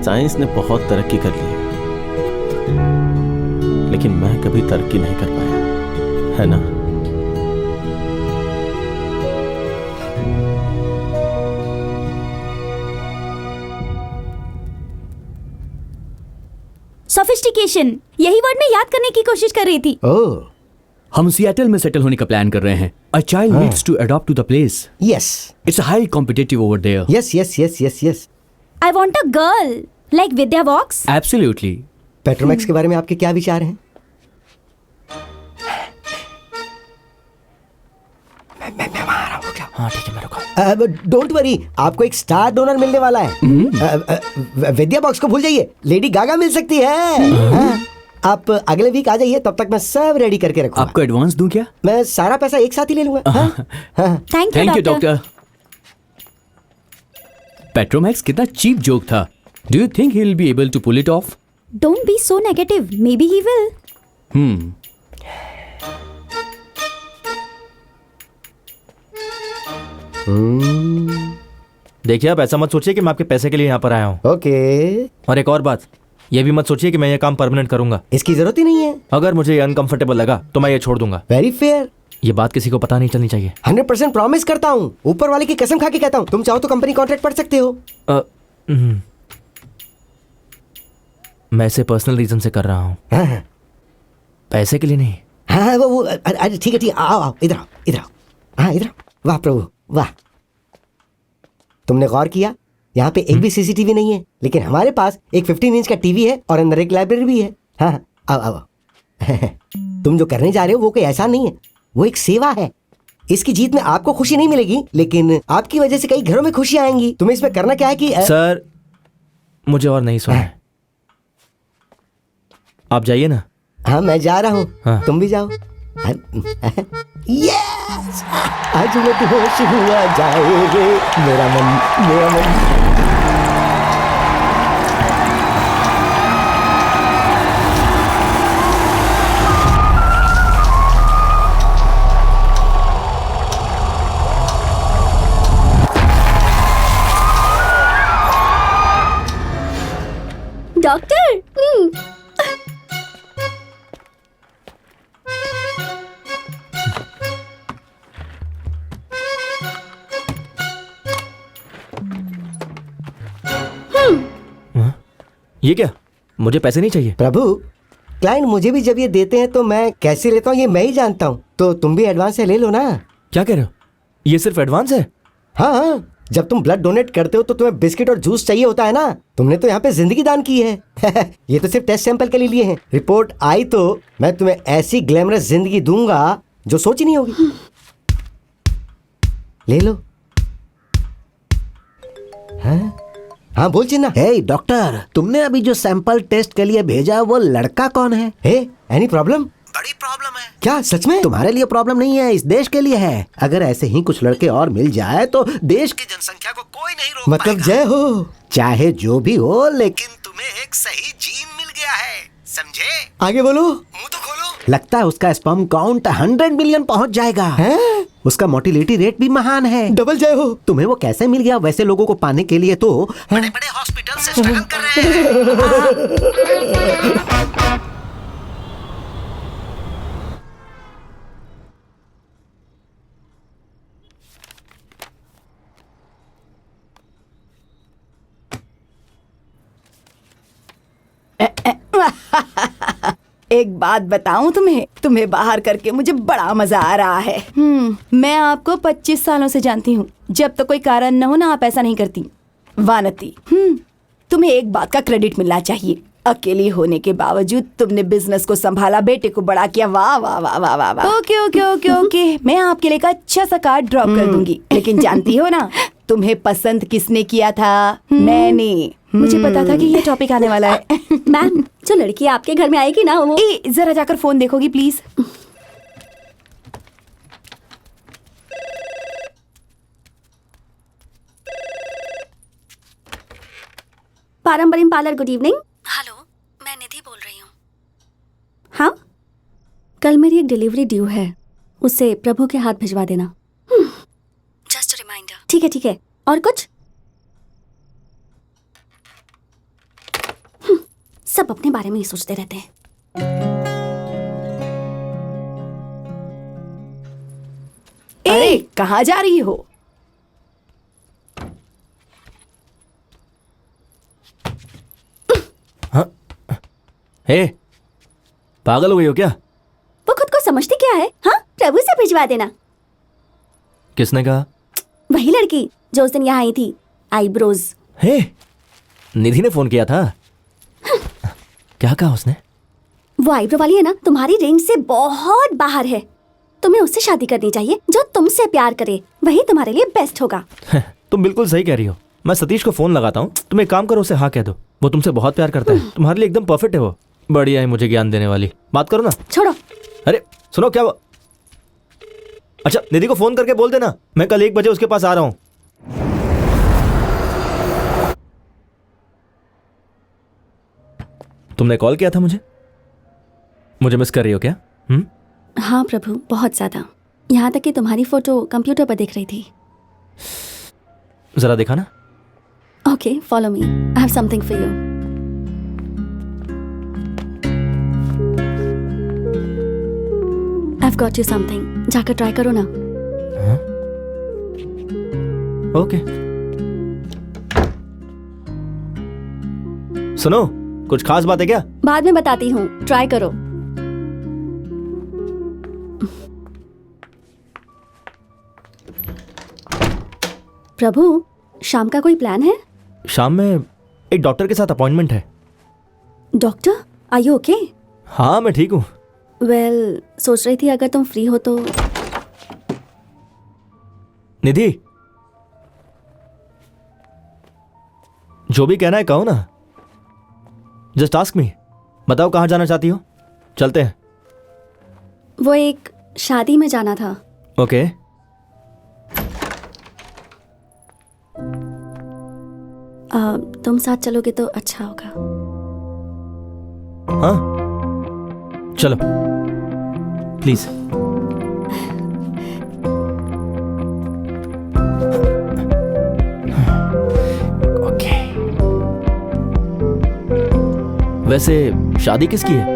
साइंस ने बहुत तरक्की कर ली है, लेकिन मैं कभी तरक्की नहीं कर पाया, है ना? सोफिस्टिकेशन, यही वर्ड मैं याद करने की कोशिश कर रही थी। ओह, हम सिएटल में सेटल होने का प्लान कर रहे हैं। A child needs to adopt to the place. Yes it's highly competitive over there. Yes yes yes yes yes. I want a girl like Vidya Vox. Absolutely. Petromax के बारे में आपके क्या विचार हैं? हाँ ठीक है, मैं रुका। डोंट वरी, आपको एक स्टार डोनर मिलने वाला है। विद्या बॉक्स को भूल जाइए, लेडी गागा मिल सकती है। हाँ, आप अगले वीक आ जाइए, तब तक मैं सब रेडी करके रखूंगा। आपको एडवांस दूं क्या? मैं सारा पैसा एक साथ ही ले लूंगा। हाँ? हाँ। Thank thank you you doctor. Doctor. Petromax कितना चीप जोक था। Do you think he will be able to pull it off? Don't be so negative, maybe he will. देखिए, आप ऐसा मत सोचिए कि मैं आपके पैसे के लिए यहाँ पर आया हूँ। ओके, और एक और बात, ये भी मत सोचिए कि मैं ये काम परमानेंट करूंगा। इसकी जरूरत ही नहीं है। अगर मुझे अनकंफर्टेबल लगा तो मैं ये छोड़ दूंगा। Very fair. ये बात किसी को पता नहीं चलनी चाहिए। 100% प्रॉमिस करता हूँ, ऊपर वाले की कसम खा के कहता हूँ। तुम चाहो तो कंपनी कॉन्ट्रैक्ट पढ़ सकते हो। मैं इसे पर्सनल रीजन से कर रहा हूँ, हाँ पैसे के लिए नहीं। हाँ, वो अरे ठीक है ठीक है, आओ आओ, इधर आओ इधर आओ। हाँ इधर आओ। वाह प्रभु वाह। तुमने गौर किया, यहाँ पे एक भी सीसीटीवी नहीं है, लेकिन हमारे पास एक 15 इंच का टीवी है और अंदर एक लाइब्रेरी भी है। हाँ आओ आओ आओ। तुम जो करने जा रहे हो वो कोई एहसान नहीं है, वो एक सेवा है। इसकी जीत में आपको खुशी नहीं मिलेगी, लेकिन आपकी वजह से कई घरों में खुशी आएंगी। तुम्हें इसमें करना क्या है कि सर, मुझे और नहीं सुना है। आप जाइए ना। हाँ मैं जा रहा हूँ। हाँ। तुम भी जाओ। यस, आज मैं बेहोश हुआ जाए रे मेरा मन मेरा मन। डॉक्टर ये क्या? मुझे पैसे नहीं चाहिए। प्रभु, क्लाइंट मुझे भी जब ये देते हैं तो मैं कैसे लेता हूँ ये मैं ही जानता हूँ, तो तुम भी एडवांस से ले लो ना। क्या कह रहे हो? ये सिर्फ एडवांस है? हाँ हाँ, जब तुम ब्लड डोनेट करते हो तो तुम्हें बिस्किट और जूस चाहिए होता है ना। तुमने तो यहाँ पे जिंदगी दान की है। ये तो सिर्फ टेस्ट सैंपल के लिए हैं। रिपोर्ट आई तो मैं तुम्हें ऐसी ग्लैमरस जिंदगी दूंगा जो सोची नहीं होगी। ले लो। हाँ बोल चिन्ना। हे डॉक्टर, तुमने अभी जो सैंपल टेस्ट के लिए भेजा वो लड़का कौन है? Any problem? बड़ी प्रॉब्लम है। क्या सच में? तुम्हारे लिए प्रॉब्लम नहीं है, इस देश के लिए है। अगर ऐसे ही कुछ लड़के और मिल जाए तो देश की जनसंख्या को कोई नहीं रोक मतलब जय हो। चाहे जो भी हो, लेकिन तुम्हें एक सही जीन मिल गया है, समझे? आगे बोलो। मुंह तो खोलो। लगता है उसका स्पर्म काउंट 100 मिलियन पहुंच जाएगा। है? उसका मोटिलिटी रेट भी महान है। डबल जय हो। तुम्हें वो कैसे मिल गया? वैसे लोगों को पाने के लिए तो बड़े बड़े हॉस्पिटल से स्ट्रगल कर रहे हैं। एक बात बताऊं तुम्हें बाहर करके मुझे बड़ा मजा आ रहा है। मैं आपको 25 सालों से जानती हूँ। जब तक कोई कारण न हो ना, आप ऐसा नहीं करती। वानती, तुम्हें एक बात का क्रेडिट मिलना चाहिए। अकेली होने के बावजूद तुमने बिजनेस को संभाला, बेटे को बड़ा किया। वाह वाह वाह वाह वाह वाह। ओके ओके ओके ओके, मैं आपके लिए एक अच्छा सा कार्ड ड्रॉप कर दूंगी। लेकिन जानती हो ना, तुम्हें पसंद किसने किया था? मैंने। मुझे पता था कि ये टॉपिक आने वाला है। मैम, जो लड़की आपके घर में आएगी ना, वो जरा जाकर फोन देखोगी प्लीज? पारंपरिक पार्लर, गुड इवनिंग। हेलो, मैं निधि बोल रही हूँ। हाँ, कल मेरी एक डिलीवरी ड्यू है, उसे प्रभु के हाथ भिजवा देना। Just reminder. ठीक है ठीक है। और कुछ? सब अपने बारे में ही सोचते रहते हैं। अरे कहाँ जा रही हो? हे, पागल हो गई हो क्या? वो खुद को समझती क्या है? हाँ, प्रभु से भिजवा देना। किसने कहा? वही लड़की जो उस दिन यहाँ आई थी, आईब्रोज। हे, निधि ने फोन किया था। क्या कहा उसने? वो आईब्रो वाली है ना, तुम्हारी रेंज से बहुत बाहर है। तुम्हें उससे शादी करनी चाहिए जो तुमसे प्यार करे, वही तुम्हारे लिए बेस्ट होगा। तुम बिल्कुल सही कह रही हो। मैं सतीश को फोन लगाता हूँ। तुम एक काम करो, उसे हाँ कह दो। वो तुमसे बहुत प्यार करता है, तुम्हारे लिए एकदम परफेक्ट है वो। बढ़िया है, मुझे ज्ञान देने वाली। बात करो ना। छोड़ो। अरे सुनो, क्या वो? अच्छा, निधि को फोन करके बोल देना मैं कल 1 बजे उसके पास आ रहा हूँ। तुमने कॉल किया था मुझे मिस कर रही हो क्या? हाँ प्रभु, बहुत ज्यादा। यहाँ तक कि तुम्हारी फोटो कंप्यूटर पर दिख रही थी। जरा दिखा ना। Okay, follow me, I have something for you. I have got you something. जाकर ट्राई करो ना। ओके। सुनो, कुछ खास बात है क्या? बाद में बताती हूँ, ट्राई करो। प्रभु, शाम का कोई प्लान है? शाम में एक डॉक्टर के साथ अपॉइंटमेंट है। Doctor, are you okay? हाँ, मैं ठीक हूँ। वेल, सोच रही थी अगर तुम फ्री हो तो। निधि, जो भी कहना है कहो ना। Just ask me. बताओ कहाँ जाना चाहती हो, चलते हैं। वो एक शादी में जाना था। ओके। तुम साथ चलोगे तो अच्छा होगा। हाँ, चलो प्लीज। ओके। वैसे शादी किसकी है?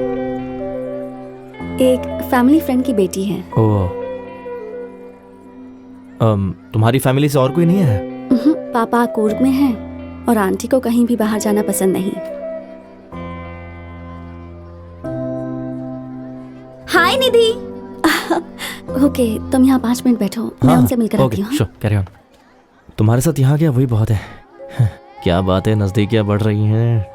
एक फैमिली फ्रेंड की बेटी है। ओह, तुम्हारी फैमिली से और कोई नहीं है? पापा कूर्ग में हैं और आंटी को कहीं भी बाहर जाना पसंद नहीं। हाय निधि। ओके, तुम यहाँ 5 मिनट बैठो, मैं उनसे मिलकर आती हूँ। Sure, carry on. तुम्हारे साथ यहाँ क्या वही बहुत है। क्या बात है, नजदीकियाँ बढ़ रही हैं।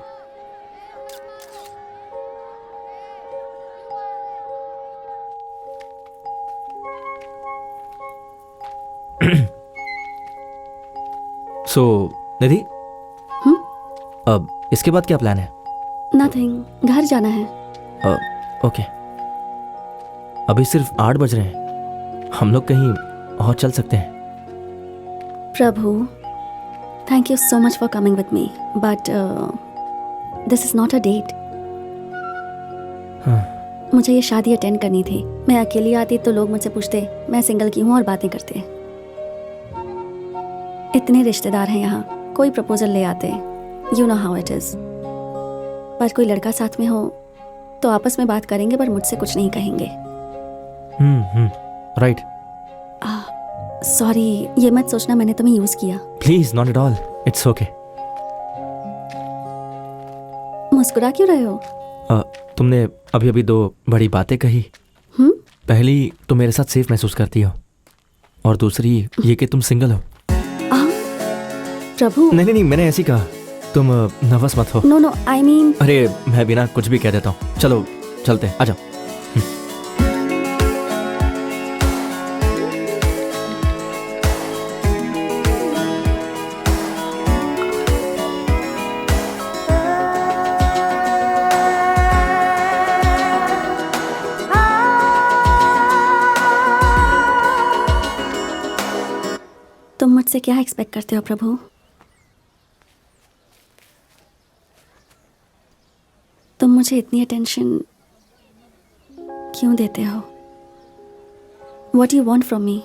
सो निधि, अब इसके बाद क्या प्लान है? नथिंग, घर जाना है। ओके, अभी सिर्फ 8 बज रहे हैं, हम लोग कहीं और चल सकते हैं। Prabhu, thank you so much for coming with me, but this is not a date. मुझे ये शादी अटेंड करनी थी। मैं अकेली आती तो लोग मुझसे पूछते मैं सिंगल की हूँ और बातें करते। इतने रिश्तेदार हैं यहाँ, कोई प्रपोजल ले आते, you know how it is. पर कोई लड़का साथ में हो तो आपस में बात करेंगे पर मुझसे कुछ नहीं कहेंगे। राइट। सॉरी, ये मत सोचना मैंने तुम्हें यूज किया। Please, not at all, it's okay. मुस्कुरा क्यों रहे हो? तुमने अभी अभी 2 बड़ी बातें कही। पहली, तुम मेरे साथ सेफ महसूस करती हो, और दूसरी ये कि तुम सिंगल हो। प्रभु, नहीं, मैंने ऐसी कहा, तुम नर्वस मत हो। No, I mean. अरे मैं बिना कुछ भी कह देता हूँ। चलो चलते हैं, आ जाओ। तुम मुझसे क्या एक्सपेक्ट करते हो प्रभु? तुम मुझे इतनी अटेंशन क्यों देते हो? What you want from me?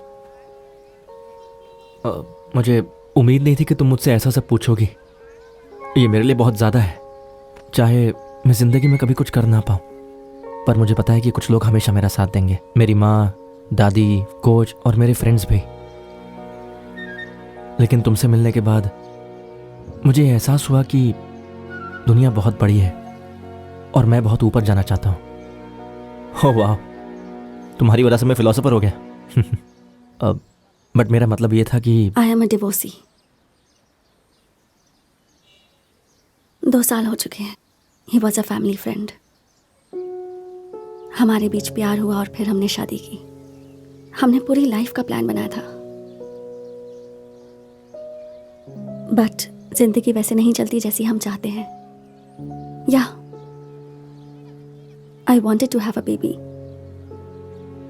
मुझे उम्मीद नहीं थी कि तुम मुझसे ऐसा सब पूछोगी। ये मेरे लिए बहुत ज़्यादा है। चाहे मैं ज़िंदगी में कभी कुछ कर ना पाऊँ, पर मुझे पता है कि कुछ लोग हमेशा मेरा साथ देंगे। मेरी माँ, दादी, कोच और मेरे फ्रेंड्स भी। लेकिन तुमसे मिलने के बाद मुझे एहसास हुआ कि दुनिया बहुत बड़ी है और मैं बहुत ऊपर जाना चाहता हूँ। ओह वाह, तुम्हारी वजह से मैं फिलोसोफर हो गया। बट मेरा मतलब ये था कि आई एम अ डिवोर्सी। 2 साल हो चुके हैं। He was a family friend. हमारे बीच प्यार हुआ और फिर हमने शादी की। हमने पूरी लाइफ का प्लान बनाया था, बट जिंदगी वैसे नहीं चलती जैसी हम चाहते हैं। या I wanted to have a baby,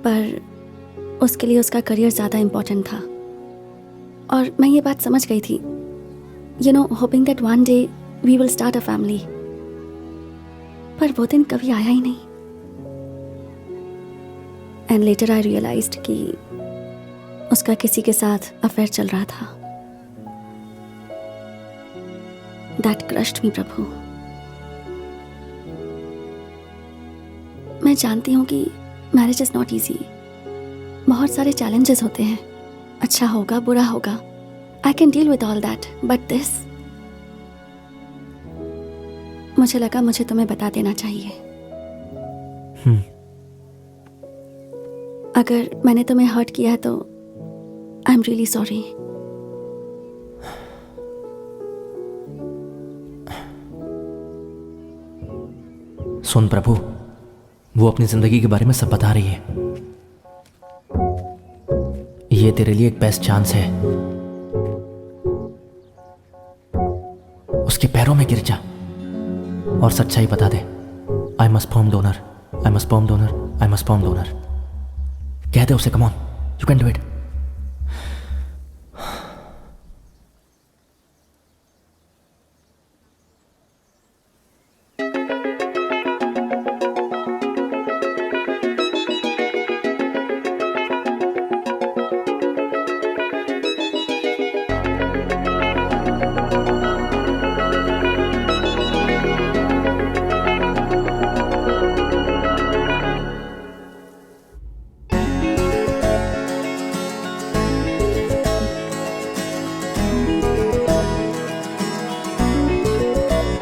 पर उसके लिए उसका करियर ज़्यादा इम्पोर्टेंट था। और मैं ये बात समझ गई थी, you know, hoping that one day we will start a family. पर वो दिन कभी आया ही नहीं। एंड लेटर आई रियलाइज्ड कि उसका किसी के साथ अफेयर चल रहा था। दैट क्रश्ड मी प्रभु। मैं जानती हूँ कि मैरिज इज नॉट ईजी। बहुत सारे चैलेंजेस होते हैं, अच्छा होगा बुरा होगा, I can deal with all that, but this, मुझे लगा मुझे तुम्हें बता देना चाहिए। अगर मैंने तुम्हें हर्ट किया है तो आई एम रियली सॉरी। सुन प्रभु, वो अपनी जिंदगी के बारे में सब बता रही है। ये तेरे लिए एक बेस्ट चांस है। उसके पैरों में गिर जा और सच्चाई बता दे। I am a sperm donor, I am a sperm donor, I am a sperm donor. कह दे उसे, come on, you can do it.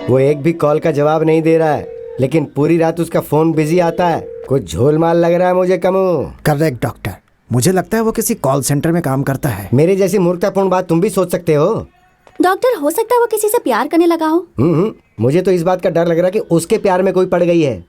वो एक भी कॉल का जवाब नहीं दे रहा है, लेकिन पूरी रात उसका फोन बिजी आता है। कुछ झोलमाल लग रहा है मुझे कमू। करेक्ट डॉक्टर, मुझे लगता है वो किसी कॉल सेंटर में काम करता है। मेरे जैसी मूर्खतापूर्ण बात तुम भी सोच सकते हो। डॉक्टर, हो सकता है वो किसी से प्यार करने लगा हो। मुझे तो इस बात का डर लग रहा है कि उसके प्यार में कोई पड़ गई है।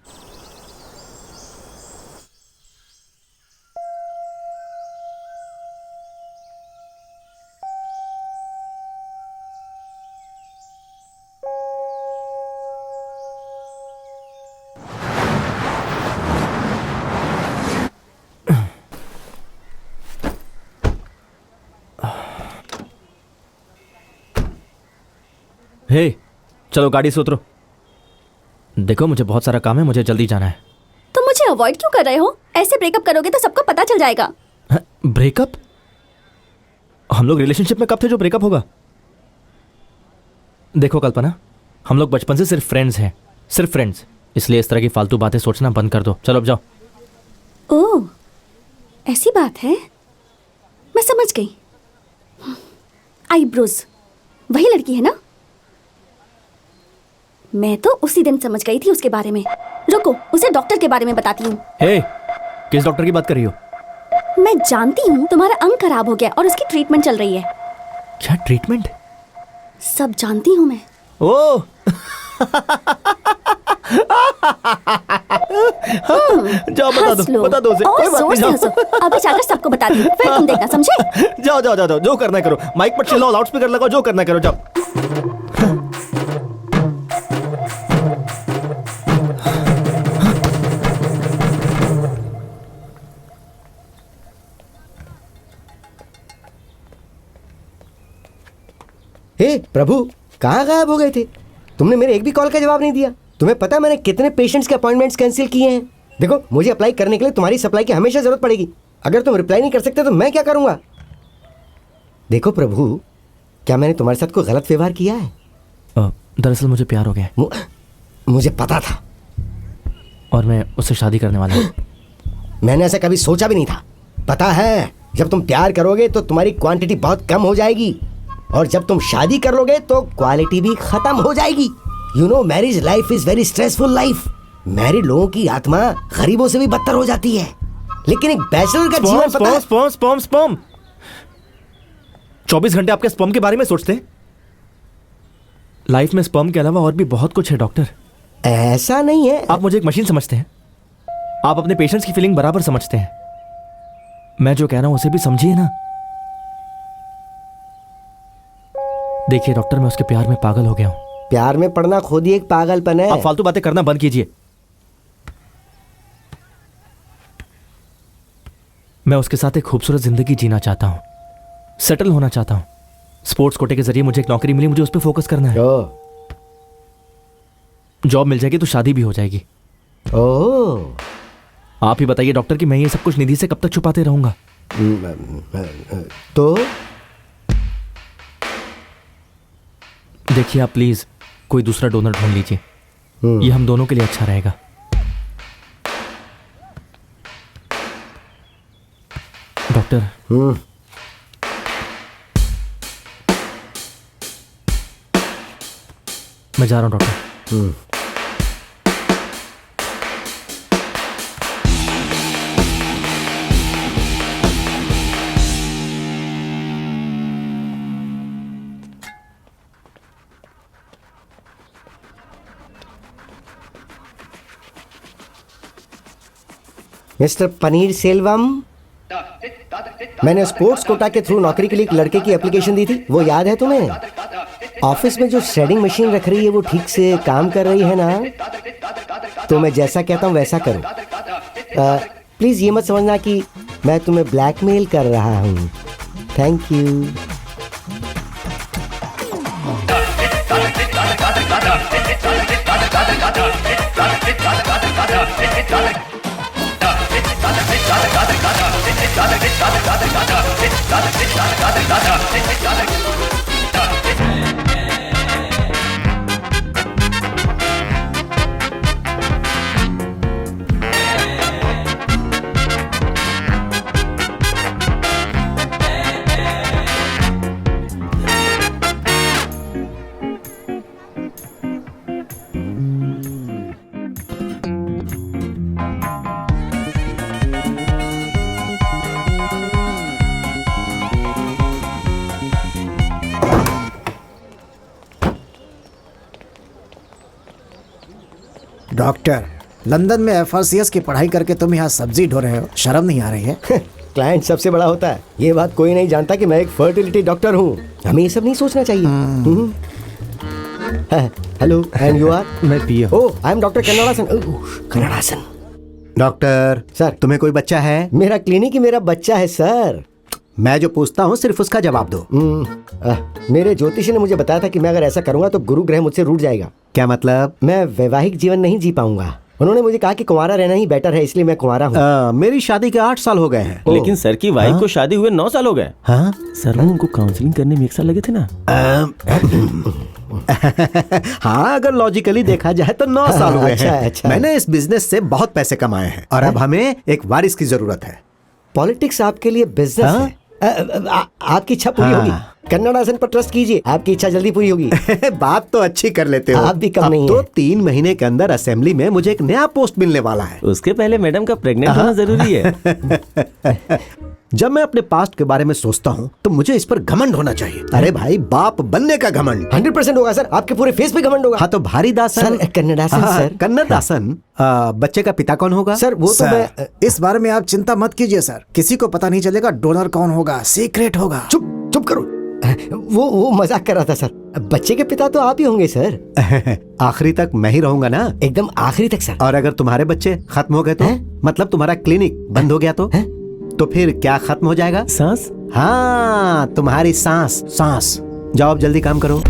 हे, चलो गाड़ी से उतरो। देखो मुझे बहुत सारा काम है, मुझे जल्दी जाना है। तुम मुझे अवॉइड क्यों कर रहे हो? ऐसे ब्रेकअप करोगे तो सबको पता चल जाएगा। ब्रेकअप? हम लोग रिलेशनशिप में कब थे जो ब्रेकअप होगा? देखो कल्पना, हम लोग बचपन से सिर्फ फ्रेंड्स हैं, सिर्फ फ्रेंड्स। इसलिए इस तरह की फालतू बातें सोचना बंद कर दो। चलो अब जाओ। ओह, ऐसी बात है, मैं समझ गई। आईब्रोज, वही लड़की है ना? मैं तो उसी दिन समझ गई थी उसके बारे में। रुको, उसे डॉक्टर के बारे में बताती हूँ। हे, किस डॉक्टर की बात कर रही हो? मैं जानती हूँ तुम्हारा अंग खराब हो गया और उसकी ट्रीटमेंट चल रही है। क्या ट्रीटमेंट? सब जानती हूँ मैं। ओह जाओ बता दो उसे। और कोई बात जोर नहीं, से जाओ। हंसो। अभी जाकर सबको बता दी, फिर तुम देखना, समझे? जाओ जाओ जाओ जाओ, जो करना है करो। माइक पर चिल्लाओ, लाउड स्पीकर लगाओ, जो करना है करो, जाओ। हे प्रभु, कहाँ गायब हो गए थे? तुमने मेरे एक भी कॉल का जवाब नहीं दिया। तुम्हें पता है मैंने कितने पेशेंट्स के अपॉइंटमेंट्स कैंसिल किए हैं? देखो, मुझे अप्लाई करने के लिए तुम्हारी सप्लाई की हमेशा जरूरत पड़ेगी। अगर तुम रिप्लाई नहीं कर सकते तो मैं क्या करूंगा? देखो प्रभु, क्या मैंने तुम्हारे साथ कोई गलत व्यवहार किया है? दरअसल मुझे प्यार हो गया। मुझे पता था और मैं उससे शादी करने वाला हूँ। मैंने ऐसा कभी सोचा भी नहीं था। पता है, जब तुम प्यार करोगे तो तुम्हारी क्वांटिटी बहुत कम हो जाएगी, और जब तुम शादी कर लोगे तो क्वालिटी भी खत्म हो जाएगी। You know, marriage life is very stressful life. Married लोगों की आत्मा गरीबों से भी बदतर हो जाती है, लेकिन एक बैचलर का जीवन पता है? स्पर्म 24 घंटे आपके स्पर्म के बारे में सोचते हैं? लाइफ में स्पर्म के अलावा और भी बहुत कुछ है डॉक्टर। ऐसा नहीं है। आप मुझे एक मशीन समझते हैं। आप अपने पेशेंट्स की फीलिंग बराबर समझते हैं। मैं जो कह रहा हूं उसे भी समझिए ना। देखिए डॉक्टर, मैं उसके प्यार में पागल हो गया हूं। प्यार में पड़ना खुद ही एक पागलपन है। आप फालतू बातें करना बंद कीजिए। मैं उसके साथ एक खूबसूरत जिंदगी जीना चाहता हूं, सेटल होना चाहता हूं। स्पोर्ट्स कोटे के जरिए मुझे एक नौकरी मिली, मुझे उस पर फोकस करना है। जॉब मिल जाएगी तो शादी भी हो जाएगी। आप ही बताइए डॉक्टर कि मैं ये सब कुछ निधि से कब तक छुपाते रहूंगा? तो देखिए आप प्लीज कोई दूसरा डोनर ढूंढ लीजिए। ये हम दोनों के लिए अच्छा रहेगा। डॉक्टर, मैं जा रहा हूं डॉक्टर। मिस्टर पनीर सेल्वम, मैंने स्पोर्ट्स कोटा के थ्रू नौकरी के लिए एक लड़के की एप्लीकेशन दी थी, वो याद है तुम्हें? ऑफिस में जो श्रेडिंग मशीन रख रही है वो ठीक से काम कर रही है ना? तो मैं जैसा कहता हूँ वैसा करो। प्लीज ये मत समझना कि मैं तुम्हें ब्लैकमेल कर रहा हूँ। Thank you. डॉक्टर, लंदन में FRCS की पढ़ाई करके तुम यहाँ सब्जी ढो रहे हो, शर्म नहीं आ रही है? क्लाइंट सबसे बड़ा होता है, ये बात कोई नहीं जानता कि मैं एक फर्टिलिटी डॉक्टर हूँ। हमें ये सब नहीं सोचना चाहिए। Hello, and you are? मैं Piya. Oh, I am doctor Kannadasan. Kannadasan. Doctor sir, तुम्हें कोई बच्चा है? मेरा क्लिनिक ही मेरा बच्चा है सर। मैं जो पूछता हूँ सिर्फ उसका जवाब दो। मेरे ज्योतिषी ने मुझे बताया था कि मैं अगर ऐसा करूंगा तो गुरु ग्रह मुझसे रूठ जाएगा। क्या मतलब? मैं वैवाहिक जीवन नहीं जी पाऊंगा। उन्होंने मुझे कहा कि कुंवारा रहना ही बेटर है, इसलिए मैं कुंवारा हूँ। मेरी शादी के 8 साल हो गए हैं। लेकिन सर की वाइफ को शादी हुए 9 साल हो गए। हाँ सर, वो उनको काउंसलिंग करने में 1 साल लगे थे ना। हाँ, अगर लॉजिकली देखा जाए तो 9 साल हुए अच्छा, हैं। अच्छा। मैंने इस बिजनेस से बहुत पैसे कमाए हैं और अब हमें एक वारिस की जरूरत है। पॉलिटिक्स आपके लिए बिजनेस है। आपकी इच्छा पूरी होगी। कन्नड़ासन पर ट्रस्ट कीजिए, आपकी इच्छा जल्दी पूरी होगी। बात तो अच्छी कर लेते हो। आप भी कम नहीं तो है। 3 महीने के अंदर असेंबली में मुझे एक नया पोस्ट मिलने वाला है। उसके पहले मैडम का प्रेग्नेंट होना जरूरी है। जब मैं अपने पास्ट के बारे में सोचता हूँ तो मुझे इस पर घमंड होना चाहिए। अरे भाई, बाप बनने का घमंड 100% होगा सर, आपके पूरे फेस पे घमंड होगा। हाँ, तो भारी दासन सर, कन्नड़ासन सर। कन्नड़ासन। बच्चे का पिता कौन होगा? सर, वो तो सर, मैं इस बारे में आप चिंता मत कीजिए सर, किसी को पता नहीं चलेगा डोनर कौन होगा, सीक्रेट होगा। चुप करो। वो मजाक कर रहा था सर। बच्चे के पिता तो आप ही होंगे सर। आखिरी तक मैं ही रहूंगा ना? एकदम आखिरी तक सर। और अगर तुम्हारे बच्चे खत्म हो गए तो? मतलब तुम्हारा क्लिनिक बंद हो गया तो फिर क्या खत्म हो जाएगा? सांस। हाँ, तुम्हारी सांस। जाओ, अब जल्दी काम करो।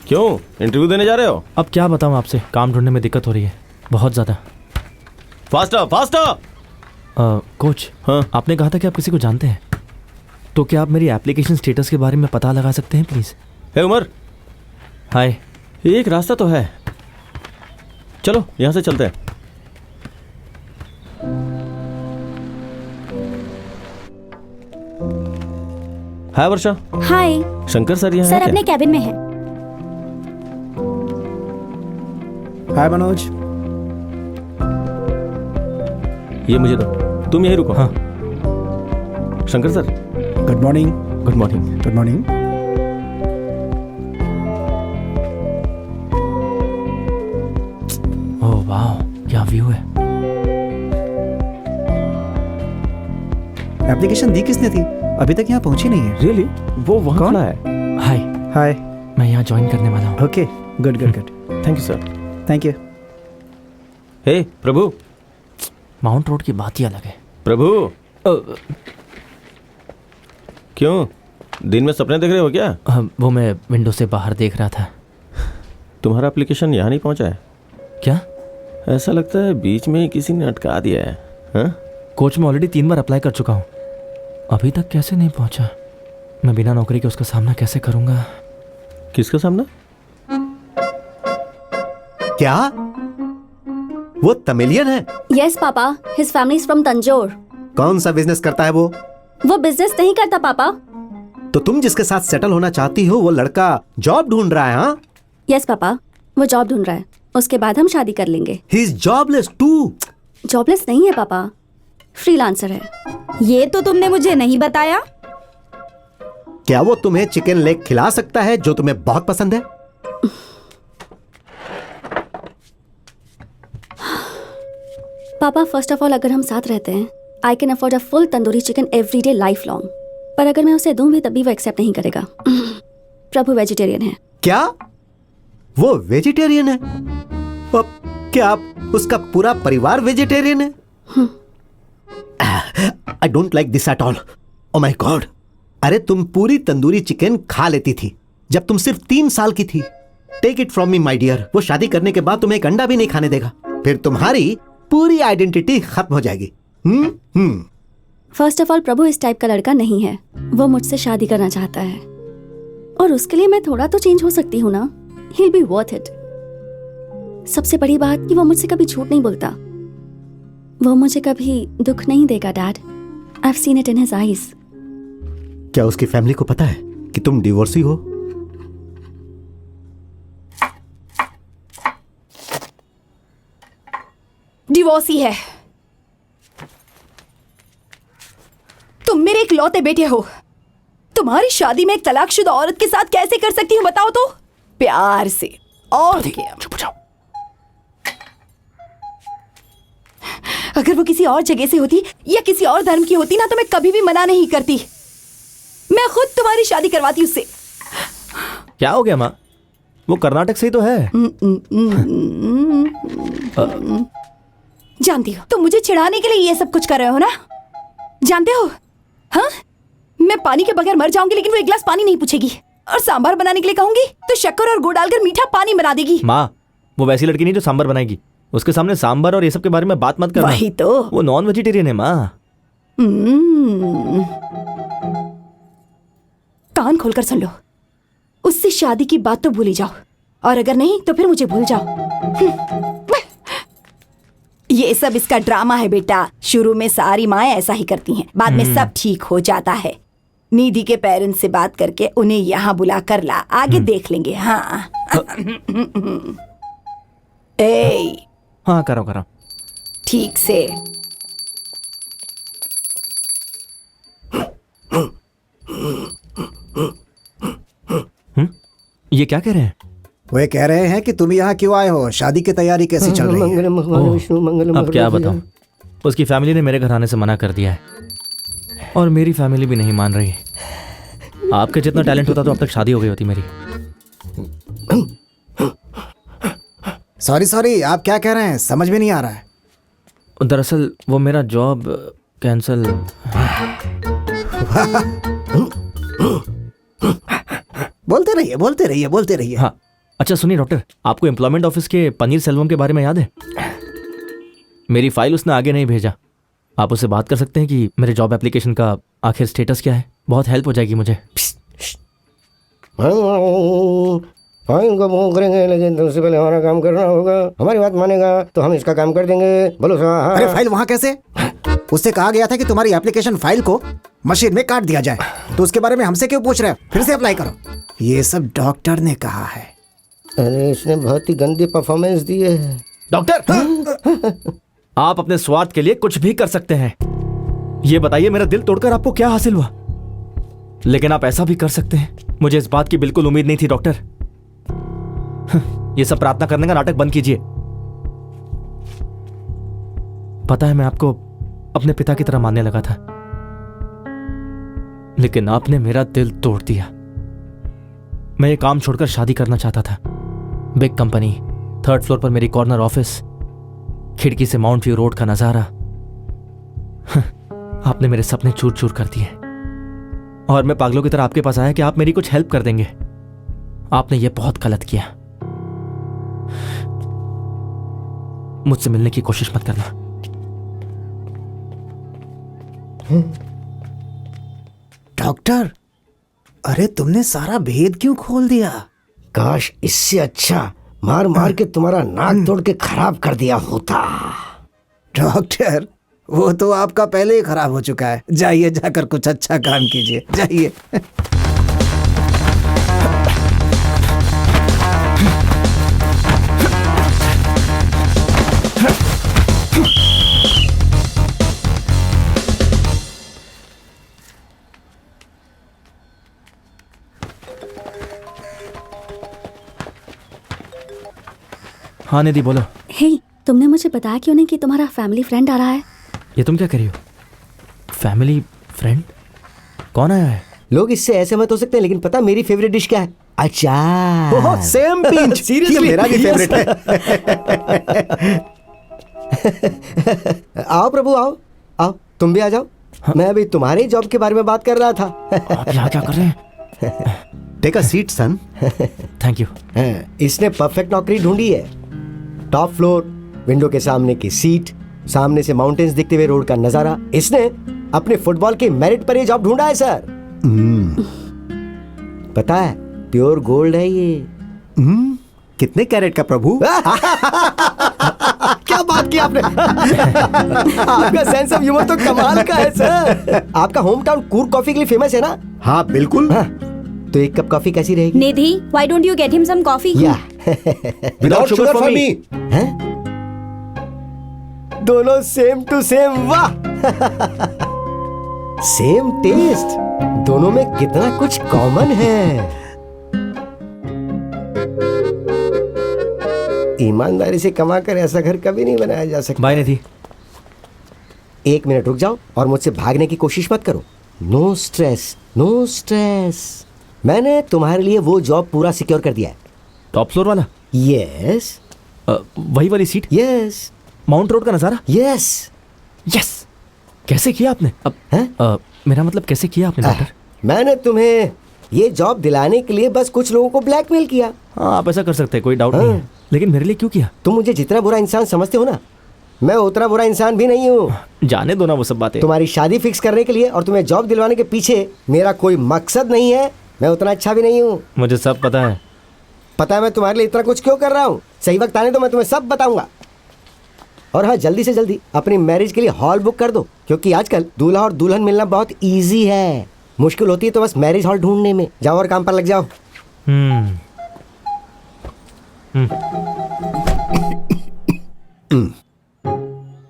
क्यों, इंटरव्यू देने जा रहे हो? अब क्या बताऊं आपसे, काम ढूंढने में दिक्कत हो रही है बहुत ज्यादा। फास्टर। कोच, हाँ? आपने कहा था कि आप किसी को जानते हैं, तो क्या आप मेरी एप्लीकेशन स्टेटस के बारे में पता लगा सकते हैं प्लीज? हे उमर। हाय। एक रास्ता तो है, चलो यहाँ से चलते हैं। हाय वर्षा। हाय शंकर सर यहाँ सर, हैं अपने कैबिन में है। हाय मनोज। ये मुझे दो, तुम यहीं रुको। हाँ। Shankar sir, good morning. Good morning. Good morning. ओह वाह, क्या व्यू है। एप्लीकेशन दी किसने थी? अभी तक यहाँ पहुंची नहीं है। रियली? वो वहाँ कौन? खड़ा है। हाय, हाय। मैं यहाँ ज्वाइन करने वाला हूँ। Okay, good good good. Thank you sir. Thank you. हे प्रभु। माउंट रोड की बात ही अलग है। प्रभु। क्यों, दिन में सपने देख रहे हो क्या? वो मैं विंडो से बाहर देख रहा था। तुम्हारा एप्लीकेशन यहाँ नहीं पहुँचा है क्या? ऐसा लगता है बीच में ही किसी ने अटका दिया है। हाँ? कोच, मैं ऑलरेडी 3 बार अप्लाई कर चुका हूँ, अभी तक कैसे नहीं पहुँचा? मैं बिना नौकरी के उसका सामना कैसे करूँगा? किसका सामना? क्या वो तमिलियन है? Yes papa, his family is from Tanjore. कौन सा बिजनेस करता है वो? वो बिजनेस नहीं करता पापा। तो तुम जिसके साथ सेटल होना चाहती हो वो लड़का जॉब ढूंढ रहा है? हाँ, यस पापा, वो जॉब ढूंढ रहा है, उसके बाद हम शादी कर लेंगे। He is jobless too. Jobless नहीं है पापा, फ्रीलांसर है। ये तो तुमने मुझे नहीं बताया। क्या वो तुम्हें चिकन लेग खिला सकता है जो तुम्हें बहुत पसंद है? पापा, फर्स्ट ऑफ ऑल अगर हम साथ रहते हैं, I can afford a full tandoori chicken every day life long. पर अगर मैं उसे दूं भी तब भी वो एक्सेप्ट नहीं करेगा। प्रभु वेजिटेरियन है। क्या वो वेजिटेरियन है? क्या उसका पूरा परिवार वेजिटेरियन है? I don't like this at all. Oh my God. अरे तुम पूरी तंदूरी चिकन खा लेती थी जब तुम सिर्फ 3 साल की थी। Take it from me my dear, वो शादी करने के बाद तुम्हें एक अंडा भी नहीं खाने देगा। फिर तुम्हारी पूरी आइडेंटिटी खत्म हो जाएगी। फर्स्ट ऑफ ऑल, प्रभु इस टाइप का लड़का नहीं है। वो मुझसे शादी करना चाहता है और उसके लिए मैं थोड़ा तो चेंज हो सकती हूँ ना। He'll be worth it। सबसे बड़ी बात कि वो मुझसे कभी झूठ नहीं बोलता। वो मुझे कभी दुख नहीं देगा dad. I've seen it in his eyes। क्या उसकी फैमिली को पता है कि तुम डिवोर्सी हो? डिवोर्सी है। तुम मेरे इकलौते बेटे हो। तुम्हारी शादी में एक तलाकशुदा औरत के साथ कैसे कर सकती हूँ बताओ तो? प्यार से। और क्या? चुप जाओ। अगर वो किसी और जगह से होती या किसी और धर्म की होती ना तो मैं कभी भी मना नहीं करती। मैं खुद तुम्हारी शादी करवाती उससे। क्या हो गया माँ? वो कर्नाटक से ही तो है। जानती हो तुम मुझे चिढ़ाने के लिए ये सब कुछ कर रहे हो ना? जानते हो, हाँ, मैं पानी के बगैर मर जाऊंगी लेकिन वो एक गिलास पानी नहीं पूछेगी। और सांभर बनाने के लिए कहूंगी तो शक्कर और गुड़ डालकर मीठा पानी बना देगी। माँ, वो वैसी लड़की नहीं जो सांभर बनाएगी। उसके सामने सांभर और ये सब के बारे में बात मत करना। वही तो, वो नॉन वेजिटेरियन है माँ। कान खोलकर सुन लो, उससे शादी की बात तो भूल ही जाओ, और अगर नहीं तो फिर मुझे भूल जाओ। ये सब इसका ड्रामा है बेटा। शुरू में सारी माएं ऐसा ही करती हैं, बाद में सब ठीक हो जाता है। निधि के पेरेंट्स से बात करके उन्हें यहाँ बुला कर ला, आगे देख लेंगे। हाँ ए, हाँ करो ठीक से। ये क्या कह रहे हैं? वे कह रहे हैं कि तुम यहाँ क्यों आए हो, शादी की तैयारी कैसी चल रही है? मंगलम भगवान विष्णु मंगलम अब क्या भगवती बताऊं, उसकी फैमिली ने मेरे घर आने से मना कर दिया है और मेरी फैमिली भी नहीं मान रही। आपके जितना टैलेंट होता तो अब तक शादी हो गई होती मेरी। सॉरी, आप क्या कह रहे हैं? समझ में नहीं आ रहा है। दरअसल वो मेरा जॉब कैंसिल। बोलते रहिए। हाँ, अच्छा सुनिए डॉक्टर, आपको एम्प्लॉयमेंट ऑफिस के पनीर सेल्वम के बारे में याद है? मेरी फाइल उसने आगे नहीं भेजा। आप उससे बात कर सकते हैं कि मेरे जॉब एप्लीकेशन का आखिर स्टेटस क्या है? बहुत हेल्प हो जाएगी मुझे। फाइल को मूव करेंगे लेकिन उससे पहले हमारा काम करना होगा। हमारी बात मानेगा तो हम इसका काम कर देंगे। बोलो साहब। अरे फाइल वहाँ कैसे? उससे कहा गया था कि तुम्हारी एप्लीकेशन फाइल को मशीन में काट दिया जाए, तो उसके बारे में हमसे क्यों पूछ रहे हो? फिर से अप्लाई करो। ये सब डॉक्टर ने कहा है। अरे इसने बहुत ही गंदी परफॉर्मेंस दी है। डॉक्टर, आप अपने स्वार्थ के लिए कुछ भी कर सकते हैं। ये बताइए मेरा दिल तोड़कर आपको क्या हासिल हुआ? लेकिन आप ऐसा भी कर सकते हैं। मुझे इस बात की बिल्कुल उम्मीद नहीं थी डॉक्टर। ये सब प्रार्थना करने का नाटक बंद कीजिए। पता है मैं आपको अपने पिता की तरह मानने लगा था, लेकिन आपने मेरा दिल तोड़ दिया। मैं ये काम छोड़कर शादी करना चाहता था। बिग कंपनी, 3rd फ्लोर पर मेरी कॉर्नर ऑफिस, खिड़की से माउंट व्यू रोड का नजारा। आपने मेरे सपने चूर चूर कर दिए और मैं पागलों की तरह आपके पास आया कि आप मेरी कुछ हेल्प कर देंगे। आपने ये बहुत गलत किया। मुझसे मिलने की कोशिश मत करना। डॉक्टर, अरे तुमने सारा भेद क्यों खोल दिया? काश इससे अच्छा मार मार के तुम्हारा नाक तोड़ के खराब कर दिया होता। डॉक्टर, वो तो आपका पहले ही खराब हो चुका है। जाइए, जाकर कुछ अच्छा काम कीजिए, जाइए। हाँ निधि बोलो। हे, तुमने मुझे बताया क्यों नहीं कि तुम्हारा फैमिली फ्रेंड आ रहा है? ये तुम क्या कर रही हो? Family friend? कौन आया है? लोग इससे ऐसे मत हो सकते हैं, लेकिन पता मेरी फेवरेट डिश क्या है? अचार। ओह, सेम पिंच। Seriously? ये मेरा भी फेवरेट है। आओ प्रभु, आओ आओ, तुम भी आ जाओ। मैं अभी तुम्हारे जॉब के बारे में बात कर रहा था। आप यहाँ क्या कर रहे हैं? Take a seat son. Thank you. इसने परफेक्ट नौकरी ढूंढी है। टॉप फ्लोर, विंडो के सामने की सीट, सामने से माउंटेन्स दिखते हुए रोड का नजारा। इसने अपने फुटबॉल के मेरिट पर ये जॉब ढूंढा है सर। पता है, प्योर गोल्ड है ये। कितने कैरेट का प्रभु? क्या बात की आपने। आपका सेंस ऑफ ह्यूमर तो कमाल का है सर। आपका होम टाउन कूर कॉफी के लिए फेमस है ना? हाँ बिल्कुल। हाँ, तो एक कप कॉफी कैसी रहेगी? निधि, why don't you get him some coffee? या विदाउट शुगर फॉर मी। हैं? दोनों सेम टू सेम। वाह। सेम टेस्ट, दोनों में कितना कुछ कॉमन है। ईमानदारी से कमा कर ऐसा घर कभी नहीं बनाया जा सकता। बाय निधि। 1 मिनट रुक जाओ और मुझसे भागने की कोशिश मत करो। No stress, no stress. मैंने तुम्हारे लिए वो जॉब पूरा सिक्योर कर दिया है। टॉप फ्लोर वाला? यस वही वाली सीट? यस। माउंट रोड का नजारा? Yes yes. कैसे किया आपने? अब हैं? मेरा मतलब कैसे किया आपने डॉक्टर? मैंने तुम्हें ये जॉब दिलाने के लिए बस कुछ लोगों को ब्लैकमेल किया। हाँ, आप ऐसा कर सकते हैं, कोई डाउट नहीं है, लेकिन मेरे लिए क्यों किया? तुम मुझे जितना बुरा इंसान समझते हो ना, मैं उतना बुरा इंसान भी नहीं हूँ। जाने दो ना वो सब बातें। तुम्हारी शादी फिक्स करने के लिए और तुम्हें जॉब दिलवाने के पीछे मेरा कोई मकसद नहीं है। मैं उतना अच्छा भी नहीं हूँ। मुझे सब पता है। पता है मैं तुम्हारे लिए इतना कुछ क्यों कर रहा हूँ। सही वक्त आने तो मैं तुम्हें सब बताऊंगा। और हाँ, जल्दी से जल्दी अपनी मैरिज के लिए हॉल बुक कर दो, क्योंकि आजकल दूल्हा और दुल्हन मिलना बहुत इजी है। मुश्किल होती है तो बस मैरिज हॉल ढूंढने में। जाओ और काम पर लग जाओ।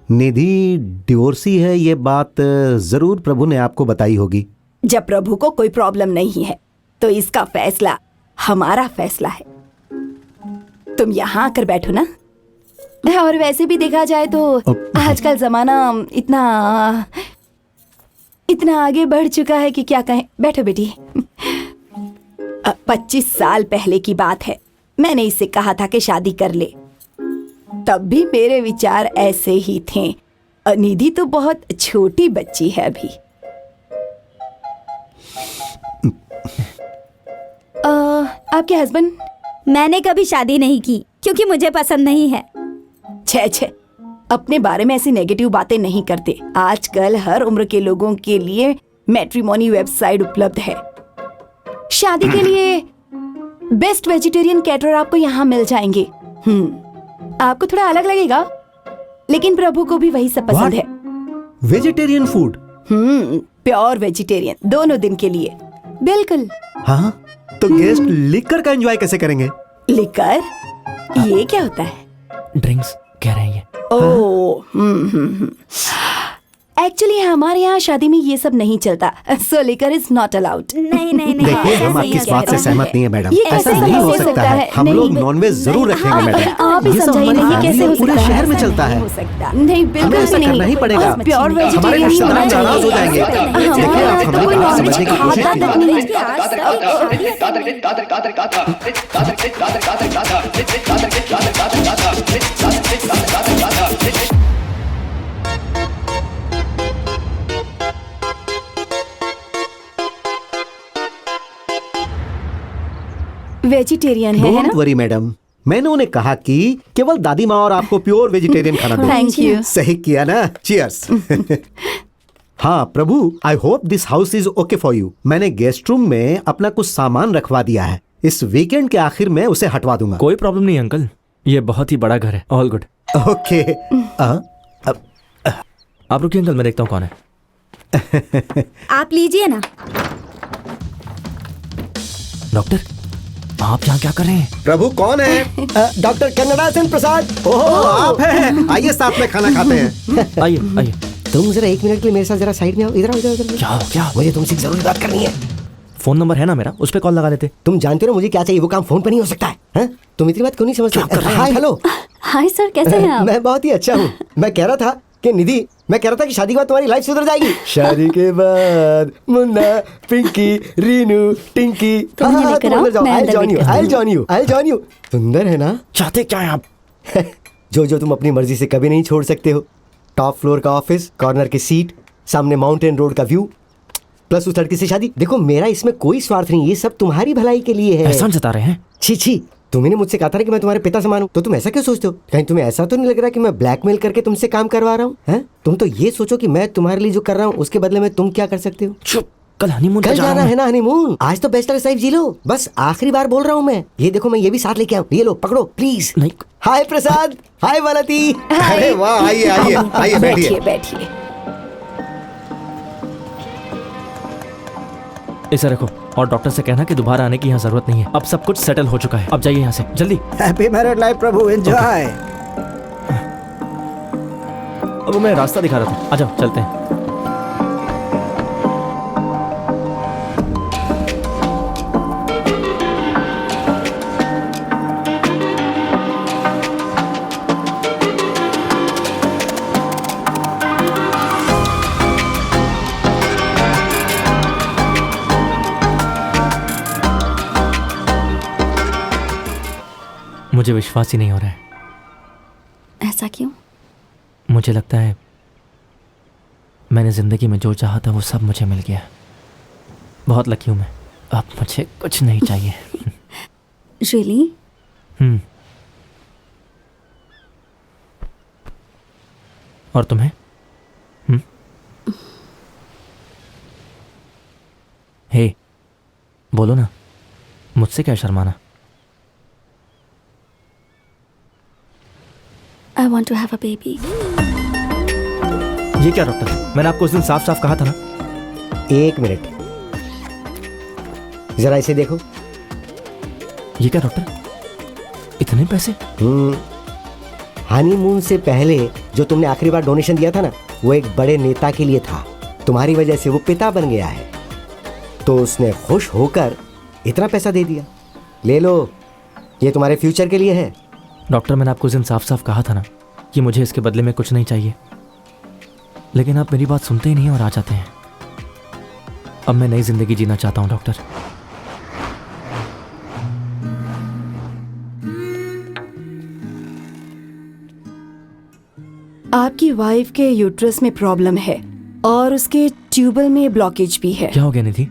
निधि डिवोर्सी है, ये बात जरूर प्रभु ने आपको बताई होगी। जब प्रभु को कोई प्रॉब्लम नहीं है तो इसका फैसला हमारा फैसला है। तुम यहाँ आकर बैठो ना। और वैसे भी देखा जाए तो आजकल जमाना इतना आगे बढ़ चुका है कि क्या कहें। बैठो बेटी। 25 साल पहले की बात है, मैंने इससे कहा था कि शादी कर ले। तब भी मेरे विचार ऐसे ही थे। निधि तो बहुत छोटी बच्ची है अभी। आपके हस्बैंड? मैंने कभी शादी नहीं की क्योंकि मुझे पसंद नहीं है। छे, अपने बारे में ऐसी नेगेटिव बातें नहीं करते। आजकल हर उम्र के लोगों के लिए मैट्रिमोनी वेबसाइट उपलब्ध है। शादी के लिए बेस्ट वेजिटेरियन कैटरर आपको यहाँ मिल जाएंगे। आपको थोड़ा अलग लगेगा, लेकिन प्रभु को भी वही सब पसंद है। Vegetarian food? प्योर वेजिटेरियन, दोनों दिन के लिए। बिल्कुल। हाँ, तो गेस्ट लिकर का एंजॉय कैसे करेंगे? लिकर? ये क्या होता है? ड्रिंक्स कह रहे हैं ये। एक्चुअली हमारे यहाँ शादी में ये सब नहीं चलता। सो लिकर इज नॉट अलाउड। नहीं देखिए, हम आपकी इस बात से सहमत नहीं है मैडम। ये ऐसा कैसे नहीं हो हो सकता सकता है। है? हम नहीं, लोग नॉनवेज जरूर रखेंगे मैडम। आप ही ये सब समझाइए, हमारी ये कैसे फैमिली हो पूरे सकता है? शहर में चलता है। नहीं हो सकता। नहीं, बिल्कुल हमें ऐसा भी नहीं। करना ही पड़ेगा। प्योर हमारे वेजिटेरियन रिश्तेदार नाराज हो जाएंगे। देखिए, आप हमारी बात समझने की कोशिश कीजिए। वेजिटेरियन है ना? डोंट वरी मैडम, मैंने उन्हें कहा कि केवल दादी माँ और आपको प्योर वेजिटेरियन खाना दो। Thank you. सही किया ना? चीयर्स। हाँ Prabhu, I hope this house is okay for you. मैंने गेस्ट रूम में अपना कुछ सामान रखवा दिया है। इस वीकेंड के आखिर में उसे हटवा दूंगा। कोई प्रॉब्लम नहीं अंकल, ये बहुत ही बड़ा घर है। All good. ओके। आप रुकिए अंकल, मैं देखता हूँ कौन है। आप लीजिए ना। डॉक्टर, आप यहाँ क्या कर रहे हैं? प्रभु कौन है? डॉक्टर कन्नड़ा सेन प्रसाद। ओह, आप हैं। आइए साथ में खाना खाते हैं। आइए आइए। तुम जरा 1 मिनट के लिए मेरे साथ जरा साइड में आओ। इधर आओ, इधर। क्या? मुझे तुमसे एक जरूरी बात करनी है। फोन नंबर है ना मेरा, उस पे कॉल लगा लेते। तुम जानते हो मुझे क्या चाहिए, वो काम फोन पर नहीं हो सकता है। हैं? तुम इतनी बात क्यों नहीं समझते? Hi hello. हाय सर, कैसे हैं आप? मैं बहुत ही अच्छा हूँ। मैं कह रहा था कि निधि, मैं कह रहा था कि शादी के बाद तुम्हारी लाइफ सुधर जाएगी। शादी के बाद मुन्ना, पिंकी, रीनू, टिंकी। तुम मुझे लेकर आओ, मैं अंदर वेट करती हूँ। I'll join you। सुंदर है ना? चाहते क्या है आप? जो तुम अपनी मर्जी से कभी नहीं छोड़ सकते हो। टॉप फ्लोर का ऑफिस, कॉर्नर की सीट, सामने माउंटेन रोड का व्यू, प्लस उस लड़की से शादी। देखो मेरा इसमें कोई स्वार्थ नहीं, ये सब तुम्हारी भलाई के लिए है। एहसान जता रहे हैं? छी, तुमने मुझसे कहा था कि मैं तुम्हारे पिता समान हूँ, तो तुम ऐसा क्यों सोचते हो? कहीं तुम्हें ऐसा तो नहीं लग रहा कि मैं ब्लैकमेल करके तुमसे काम करवा रहा हूँ? हैं? तुम तो ये सोचो कि मैं तुम्हारे लिए जो कर रहा हूँ उसके बदले में तुम क्या कर सकते हो। चुप, कल हनीमून कल जाना है ना हनीमून। आज तो बैचलर लाइफ जी लो। बस आखिरी बार बोल रहा हूँ मैं। ये देखो मैं ये भी साथ लेके आऊँ। ये लो पकड़ो प्लीज। नहीं। हाय प्रसाद, हाय मालती। अरे वाह, आइए आइए आइए, बैठिए। बैठिए। इसे रखो और डॉक्टर से कहना कि दोबारा आने की यहाँ जरूरत नहीं है। अब सब कुछ सेटल हो चुका है। अब जाइए यहाँ से जल्दी। हैप्पी मैरिड लाइफ प्रभु, एंजॉय। अब मैं रास्ता दिखा रहा था, आ जाओ चलते हैं। मुझे विश्वास ही नहीं हो रहा है। ऐसा क्यों? मुझे लगता है मैंने ज़िंदगी में जो चाहा था वो सब मुझे मिल गया। बहुत लकी हूँ मैं। अब मुझे कुछ नहीं चाहिए। रियली? और तुम्हें? हे, बोलो ना, मुझसे क्या शर्माना? I want to have a baby. ये क्या डॉक्टर, मैंने आपको उस दिन साफ साफ कहा था ना। 1 मिनट, जरा इसे देखो। ये क्या डॉक्टर, इतने पैसे? हनीमून से पहले जो तुमने आखिरी बार डोनेशन दिया था ना, वो एक बड़े नेता के लिए था। तुम्हारी वजह से वो पिता बन गया है, तो उसने खुश होकर इतना पैसा दे दिया। ले लो, ये तुम्हारे फ्यूचर के लिए है। डॉक्टर, मैंने आपको उस दिन साफ साफ कहा था ना कि मुझे इसके बदले में कुछ नहीं चाहिए, लेकिन आप मेरी बात सुनते ही नहीं और आ जाते हैं। अब मैं नई जिंदगी जीना चाहता हूं डॉक्टर। आपकी वाइफ के यूट्रस में प्रॉब्लम है और उसके ट्यूबल में ब्लॉकेज भी है। क्या हो गया निधि?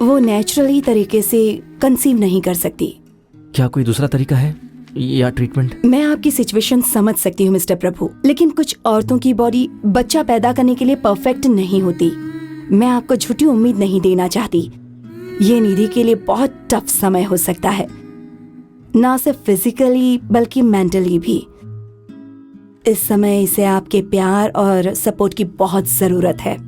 वो नेचुरली तरीके से कंसीव नहीं कर सकती। क्या कोई दूसरा तरीका है या ट्रीटमेंट? मैं आपकी सिचुएशन समझ सकती हूँ मिस्टर प्रभु, लेकिन कुछ औरतों की बॉडी बच्चा पैदा करने के लिए परफेक्ट नहीं होती। मैं आपको झूठी उम्मीद नहीं देना चाहती। ये निधि के लिए बहुत टफ समय हो सकता है, ना सिर्फ फिजिकली बल्कि मेंटली भी। इस समय इसे आपके प्यार और सपोर्ट की बहुत जरूरत है।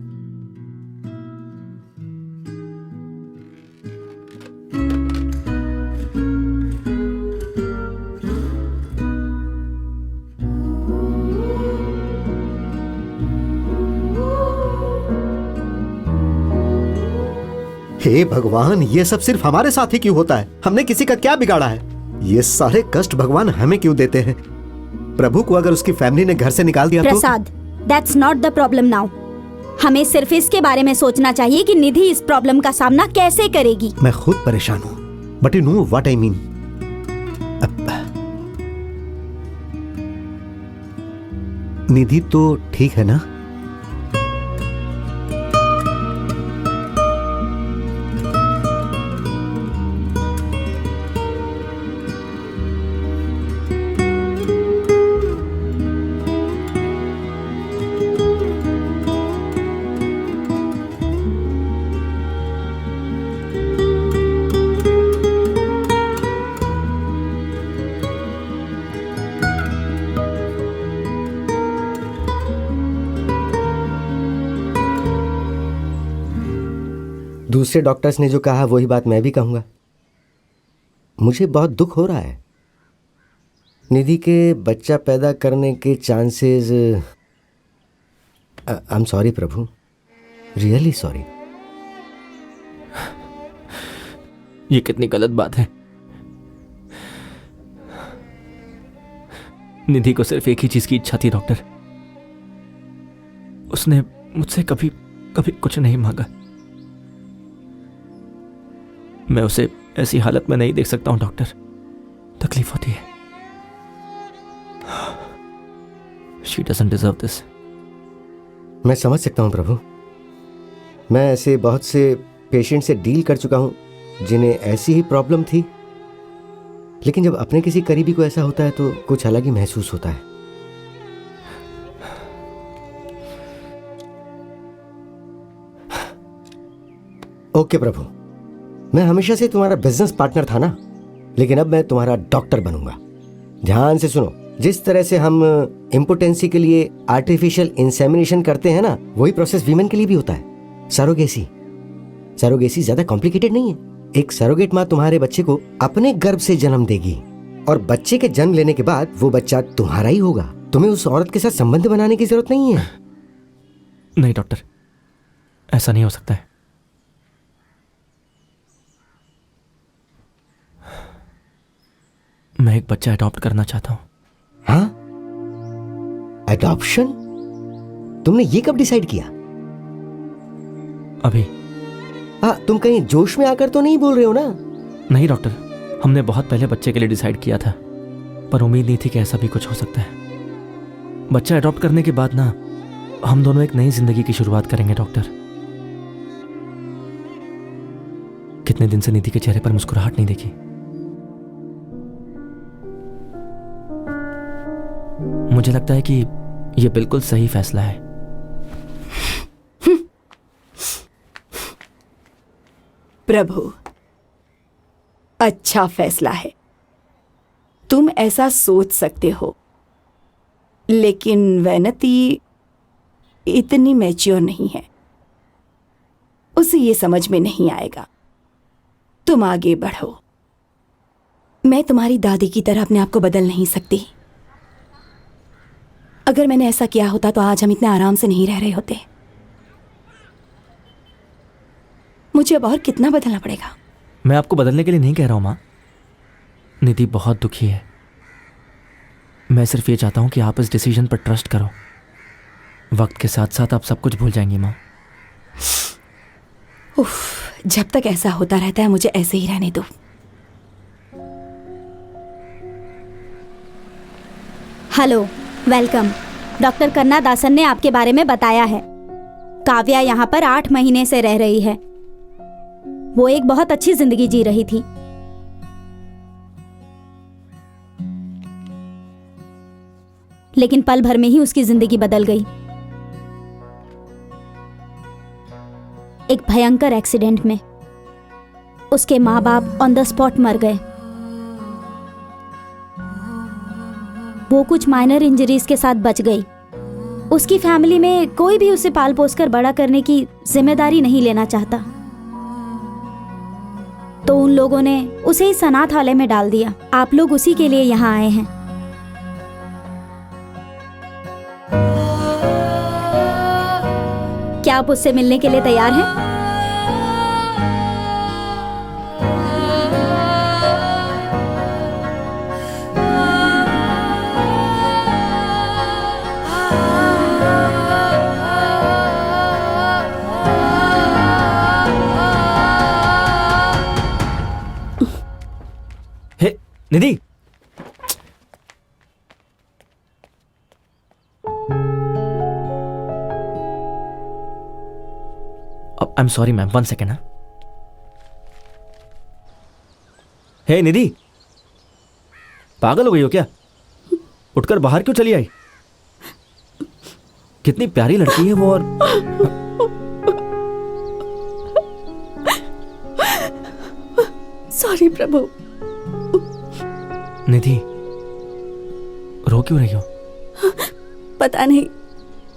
हे भगवान, ये सब सिर्फ हमारे साथ ही क्यों होता है? हमने किसी का क्या बिगाड़ा है? ये सारे कष्ट भगवान हमें क्यों देते हैं? प्रभु को अगर उसकी फैमिली ने घर से निकाल दिया Prasad, that's not the problem now. हमें सिर्फ इसके बारे में सोचना चाहिए कि निधि इस प्रॉब्लम का सामना कैसे करेगी। मैं खुद परेशान हूँ, but you know what I mean. Nidhi तो ठीक है ना? दूसरे डॉक्टर्स ने जो कहा वही बात मैं भी कहूंगा। मुझे बहुत दुख हो रहा है। निधि के बच्चा पैदा करने के chances, I am sorry Prabhu, really sorry. ये कितनी गलत बात है। निधि को सिर्फ एक ही चीज की इच्छा थी डॉक्टर। उसने मुझसे कभी कभी कुछ नहीं मांगा। मैं उसे ऐसी हालत में नहीं देख सकता हूं डॉक्टर, तकलीफ होती है। She doesn't deserve this. मैं समझ सकता हूं प्रभु। मैं ऐसे बहुत से पेशेंट से डील कर चुका हूं जिन्हें ऐसी ही प्रॉब्लम थी, लेकिन जब अपने किसी करीबी को ऐसा होता है तो कुछ अलग ही महसूस होता है। ओके प्रभु, मैं हमेशा से तुम्हारा बिजनेस पार्टनर था ना, लेकिन अब मैं तुम्हारा डॉक्टर बनूंगा। ध्यान से सुनो, जिस तरह से हम इम्पोटेंसी के लिए आर्टिफिशियल इंसेमिनेशन करते हैं ना, वही प्रोसेस वीमेन के लिए भी होता है। सरोगेसी ज्यादा कॉम्प्लिकेटेड नहीं है। एक सरोगेट माँ तुम्हारे बच्चे को अपने गर्भ से जन्म देगी और बच्चे के जन्म लेने के बाद वो बच्चा तुम्हारा ही होगा। तुम्हें उस औरत के साथ संबंध बनाने की जरूरत नहीं है। नहीं डॉक्टर, ऐसा नहीं हो सकता है। मैं एक बच्चा अडॉप्ट करना चाहता हूं। हाँ, अडॉप्शन? तुमने ये कब डिसाइड किया? अभी। तुम कहीं जोश में आकर तो नहीं बोल रहे हो ना? नहीं डॉक्टर, हमने बहुत पहले बच्चे के लिए डिसाइड किया था, पर उम्मीद नहीं थी कि ऐसा भी कुछ हो सकता है। बच्चा अडॉप्ट करने के बाद ना हम दोनों एक नई जिंदगी की शुरुआत करेंगे डॉक्टर। कितने दिन से निधि के चेहरे पर मुस्कुराहट नहीं देखी। मुझे लगता है कि यह बिल्कुल सही फैसला है। प्रभु, अच्छा फैसला है। तुम ऐसा सोच सकते हो, लेकिन वैनती इतनी मैच्योर नहीं है। उसे ये समझ में नहीं आएगा। तुम आगे बढ़ो। मैं तुम्हारी दादी की तरह अपने आप को बदल नहीं सकती। अगर मैंने ऐसा किया होता तो आज हम इतने आराम से नहीं रह रहे होते। मुझे अब और कितना बदलना पड़ेगा? मैं आपको बदलने के लिए नहीं कह रहा हूं माँ। निधि बहुत दुखी है। मैं सिर्फ ये चाहता हूं कि आप इस डिसीजन पर ट्रस्ट करो। वक्त के साथ साथ आप सब कुछ भूल जाएंगी माँ। उफ, जब तक ऐसा होता रहता है मुझे ऐसे ही रहने दो। Hello, welcome. डॉक्टर कन्ना दासन ने आपके बारे में बताया है। काव्या यहाँ पर 8 महीने से रह रही है। वो एक बहुत अच्छी जिंदगी जी रही थी। लेकिन पल भर में ही उसकी जिंदगी बदल गई। एक भयंकर एक्सीडेंट में उसके माँ बाप ऑन द स्पॉट मर गए। वो कुछ माइनर इंजरीज के साथ बच गई। उसकी फैमिली में कोई भी उसे पाल पोस कर बड़ा करने की जिम्मेदारी नहीं लेना चाहता, तो उन लोगों ने उसे इस अनाथालय में डाल दिया। आप लोग उसी के लिए यहाँ आए हैं। क्या आप उससे मिलने के लिए तैयार हैं? Hey Nidhi, I am sorry ma'am, 1 second. Hey Nidhi, पागल हो गई हो क्या? उठकर बाहर क्यों चली आई? कितनी प्यारी लड़की है वो। और सॉरी प्रभु। निधि, रो क्यों रही हो? पता नहीं,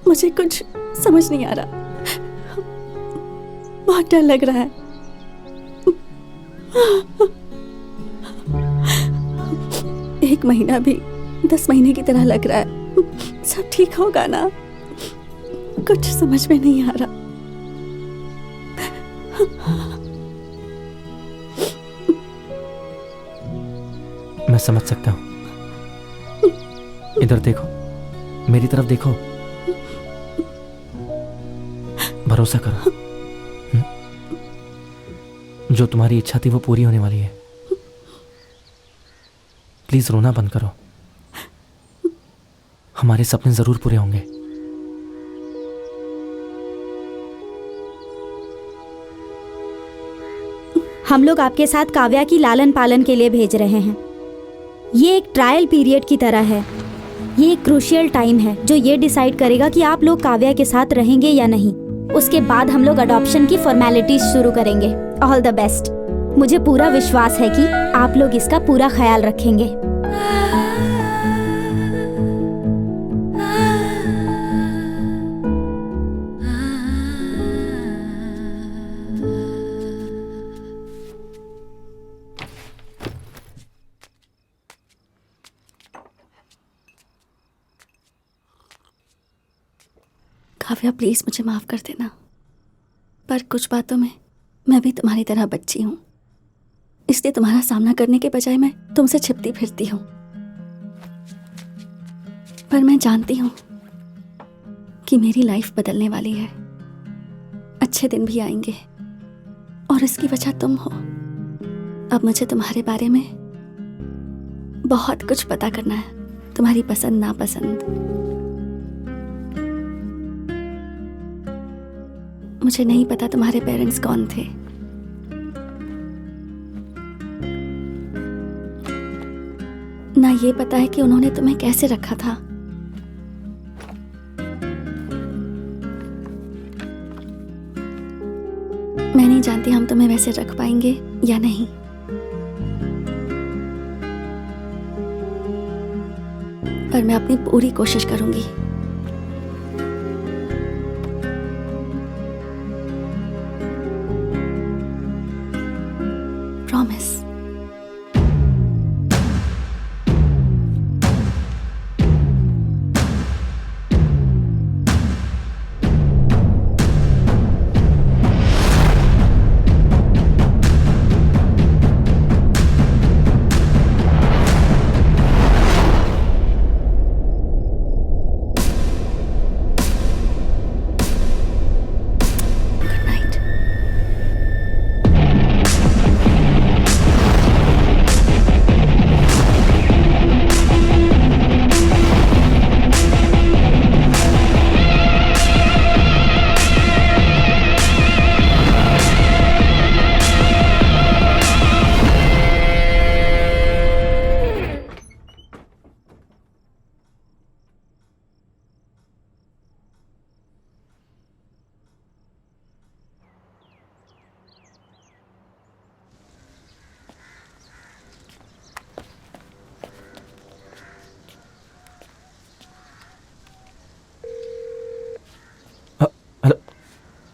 मुझे कुछ समझ नहीं आ रहा। बहुत डर लग रहा है। एक महीना भी 10 महीने की तरह लग रहा है। सब ठीक होगा ना? कुछ समझ में नहीं आ रहा। मैं समझ सकता हूं। इधर देखो, मेरी तरफ देखो, भरोसा करो। जो तुम्हारी इच्छा थी वो पूरी होने वाली है। प्लीज रोना बंद करो। हमारे सपने जरूर पूरे होंगे। हम लोग आपके साथ काव्या की लालन पालन के लिए भेज रहे हैं। ये एक ट्रायल पीरियड की तरह है। ये एक क्रूशियल टाइम है जो ये डिसाइड करेगा कि आप लोग काव्या के साथ रहेंगे या नहीं। उसके बाद हम लोग अडॉप्शन की फॉर्मेलिटीज शुरू करेंगे। All the best. मुझे पूरा विश्वास है कि आप लोग इसका पूरा ख्याल रखेंगे। काव्या प्लीज मुझे माफ कर देना, पर कुछ बातों में मैं भी तुम्हारी तरह बच्ची हूं, इसलिए तुम्हारा सामना करने के बजाय मैं तुमसे छिपती फिरती हूं। पर मैं जानती हूं कि मेरी लाइफ बदलने वाली है। अच्छे दिन भी आएंगे और इसकी वजह तुम हो। अब मुझे तुम्हारे बारे में बहुत कुछ पता करना है, तुम्हारी पसंद नापसंद। मुझे नहीं पता तुम्हारे पेरेंट्स कौन थे, ना ये पता है कि उन्होंने तुम्हें कैसे रखा था। मैं नहीं जानती हम तुम्हें वैसे रख पाएंगे या नहीं। पर मैं अपनी पूरी कोशिश करूंगी। Promise.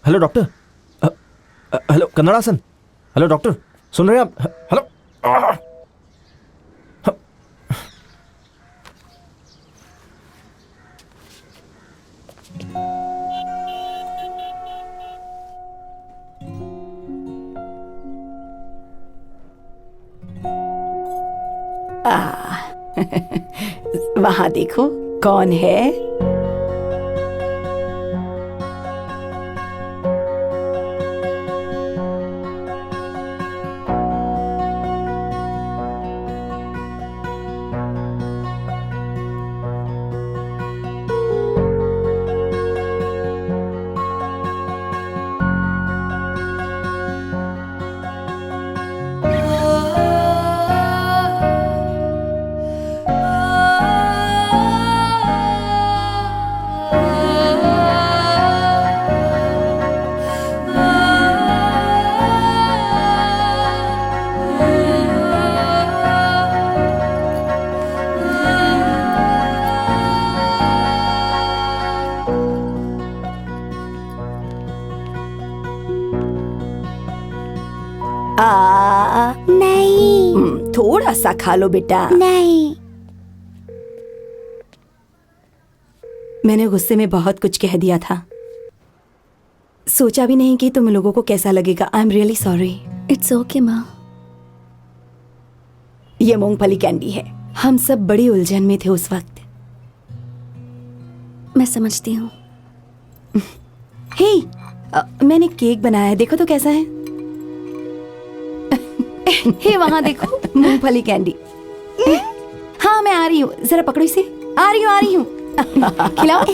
Hello doctor. Hello Kannadasan. Hello doctor, सुन रहे हैं आप? हेलो। वहां देखो कौन है। नहीं। थोड़ा सा खा लो बेटा। नहीं। मैंने गुस्से में बहुत कुछ कह दिया था, सोचा भी नहीं कि तुम लोगों को कैसा लगेगा। I am really sorry. It's okay माँ। ये मूंगफली कैंडी है। हम सब बड़ी उलझन में थे उस वक्त। मैं समझती हूँ। हे, मैंने केक बनाया है, देखो तो कैसा है। हे वहां देखो, मूंगफली कैंडी। हाँ मैं आ रही हूँ, जरा पकड़ो इसे। आ रही हूँ खिलाओ।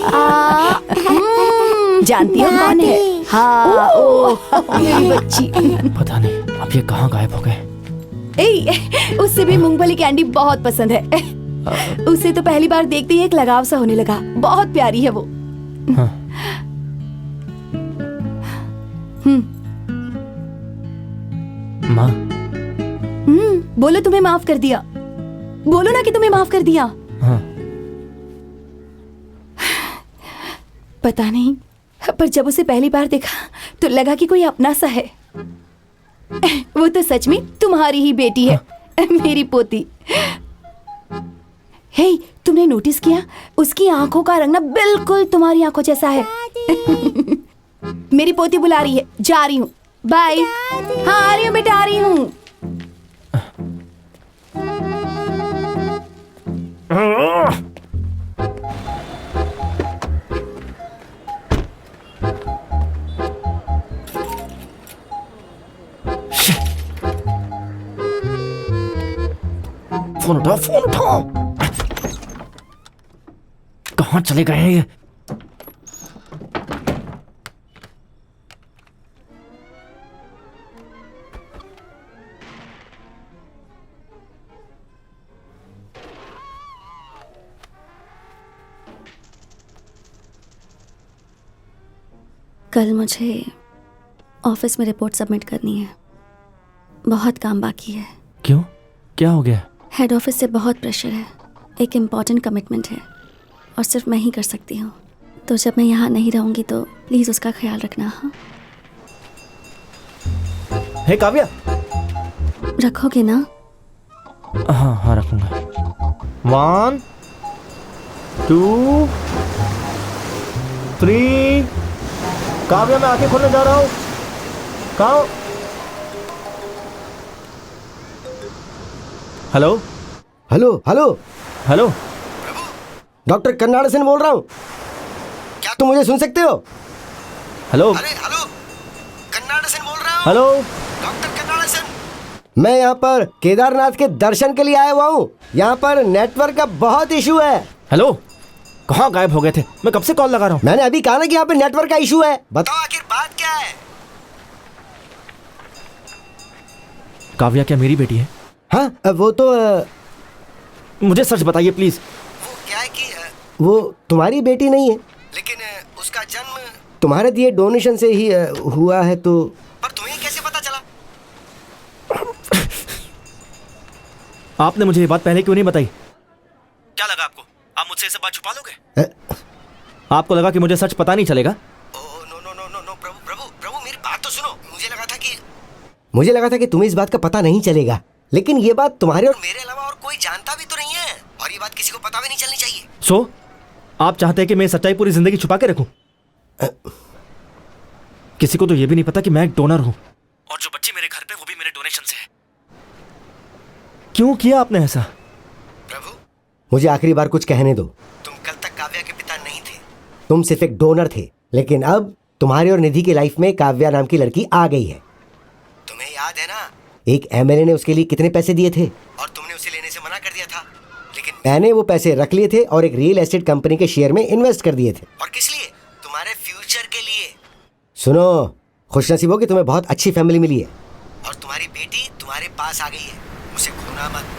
जानती हो कौन है? हाँ ओ मेरी बच्ची। पता नहीं अब ये कहाँ गायब हो गए। उससे भी मूंगफली कैंडी बहुत पसंद है। उसे तो पहली बार देखते ही एक लगाव सा होने लगा। बहुत प्यारी है वो। हाँ। माँ। बोलो तुम्हें माफ कर दिया। बोलो ना कि तुम्हें माफ कर दिया। हाँ। पता नहीं, पर जब उसे पहली बार देखा तो लगा कि कोई अपना सा है। वो तो सच में तुम्हारी ही बेटी है। मेरी पोती। हे, तुमने नोटिस किया उसकी आंखों का रंग ना बिल्कुल तुम्हारी आंखों जैसा है। मेरी पोती बुला रही है, जा रही हूँ। बाय। हाँ आ रही हूँ बेटा, आ रही हूँ। फोन उठाओ, फोन उठाओ। कहाँ चले गए हैं ये? कल मुझे ऑफिस में रिपोर्ट सबमिट करनी है। बहुत काम बाकी है। क्यों, क्या हो गया? हेड ऑफिस से बहुत प्रेशर है। एक इम्पॉर्टेंट कमिटमेंट है और सिर्फ मैं ही कर सकती हूँ। तो जब मैं यहाँ नहीं रहूँगी तो प्लीज़ उसका ख्याल रखना। हाँ, हे काव्या। रखोगे ना? हाँ हाँ रखूंगा। 1 2 3। काव्या, मैं आंखें खोलने जा रहा हूँ। कहाँ? Hello hello hello hello. Doctor Kannadasan बोल रहा हूँ। क्या तुम मुझे सुन सकते हो? हेलो अरे हेलो, कन्नाड सेन बोल रहा हूँ। हेलो। डॉक्टर कन्नाड सेन। मैं यहाँ पर केदारनाथ के दर्शन के लिए आया हुआ हूँ। यहाँ पर नेटवर्क का बहुत इशू है। हेलो, कहाँ गायब हो गए थे? मैं कब से कॉल लगा रहा हूँ। मैंने अभी कहा ना कि यहाँ पे नेटवर्क का इशू है। बताओ आखिर बात क्या है? काव्या क्या मेरी बेटी है? हाँ वो तो मुझे सच बताइए प्लीज। वो क्या है कि वो तुम्हारी बेटी नहीं है, लेकिन उसका जन्म तुम्हारे दिए डोनेशन से ही हुआ है। तो पर तुम्हें कैसे पता चला? आपने मुझे ये बात पहले क्यों नहीं बताई? क्या लगा आपको? आप मुझसे ये सब बात छुपा लोगे? आपको लगा कि मुझे सच पता नहीं चलेगा? No no no no no Prabhu Prabhu Prabhu, मेरी बात तो सुनो। मुझे लगा था कि तुम्हें इस बात का पता नहीं चलेगा, लेकिन ये बात तुम्हारे और मेरे अलावा और कोई जानता भी तो नहीं है, और ये बात किसी को पता भी नहीं चलनी चाहिए। सो आप चाहते हैं कि मैं सच्चाई पूरी जिंदगी छुपा के रखूं? किसी को तो ये भी नहीं पता कि मैं एक डोनर हूं, और जो बच्ची मेरे घर पे वो भी मेरे डोनेशन से है। क्यों किया आपने ऐसा? प्रभु, मुझे आखिरी बार कुछ कहने दो। तुम कल तक काव्या के पिता नहीं थे, तुम सिर्फ एक डोनर थे, लेकिन अब तुम्हारे और निधि की लाइफ में काव्या नाम की लड़की आ गई है। तुम्हें याद है ना, एक एमएलए ने उसके लिए कितने पैसे दिए थे और तुमने उसे लेने से मना कर दिया था, लेकिन मैंने वो पैसे रख लिए थे और एक रियल एस्टेट कंपनी के शेयर में इन्वेस्ट कर दिए थे। और किस लिए? तुम्हारे फ्यूचर के लिए। सुनो, खुशनसीब हो कि तुम्हें बहुत अच्छी फैमिली मिली है और तुम्हारी बेटी तुम्हारे पास आ गई है। उसे खोना मत।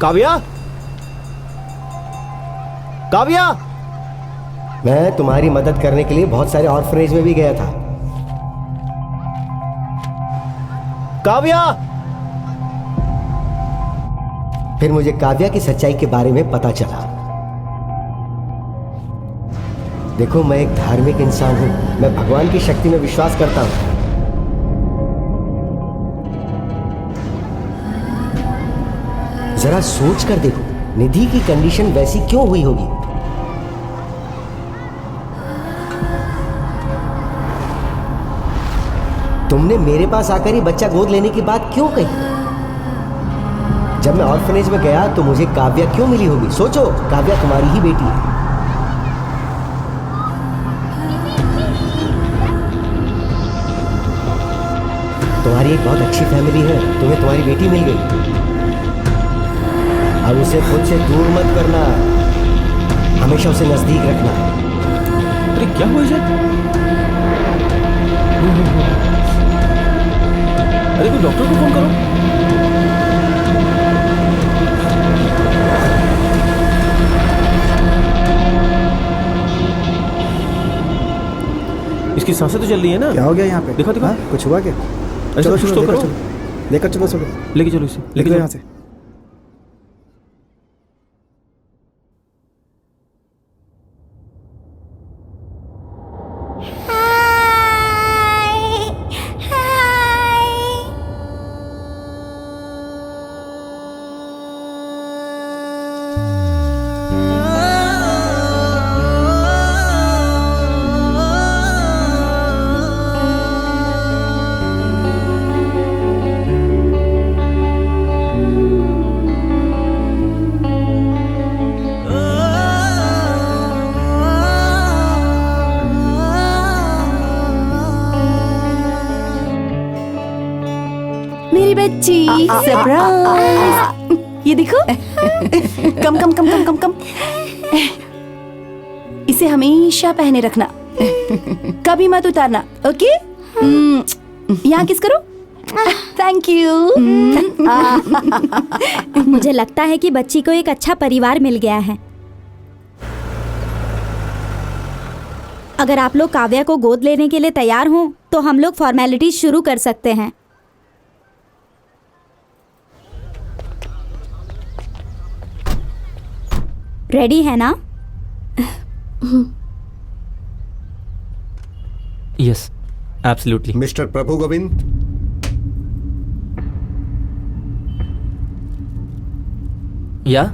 काव्या, काव्या, मैं तुम्हारी मदद करने के लिए बहुत सारे ऑर्फनेज में भी गया था। काव्या। फिर मुझे काव्या की सच्चाई के बारे में पता चला। देखो, मैं एक धार्मिक इंसान हूं, मैं भगवान की शक्ति में विश्वास करता हूं। जरा सोच कर देखो, निधि की कंडीशन वैसी क्यों हुई होगी? तुमने मेरे पास आकर ही बच्चा गोद लेने की बात क्यों कही? जब मैं ऑर्फनेज में गया तो मुझे काव्या क्यों मिली होगी? सोचो, काव्या तुम्हारी ही बेटी है। तुम्हारी एक बहुत अच्छी फैमिली है, तुम्हें तुम्हारी बेटी मिल गई। अब उसे खुद से दूर मत करना, हमेशा उसे नजदीक रखना। अरे क्या हुआ इसे? अरे कोई डॉक्टर को फोन करो। इसकी सांसें तो चल रही है ना? क्या हो गया यहाँ पे? देखो देखो। कुछ हुआ क्या? चलो चलो तो करो। लेकर चलो चलो लेके चलो इसे, लेके लेकर चलो यहाँ से। बच्ची सरप्राइज। ये देखो। कम कम कम कम कम कम। इसे हमेशा पहने रखना, कभी मत उतारना, ओके? यहाँ किस करो। Thank you. मुझे लगता है कि बच्ची को एक अच्छा परिवार मिल गया है। अगर आप लोग काव्या को गोद लेने के लिए तैयार हों तो हम लोग फॉर्मेलिटी शुरू कर सकते हैं। रेडी है ना? Yes, absolutely. मिस्टर प्रभु गोविंद, या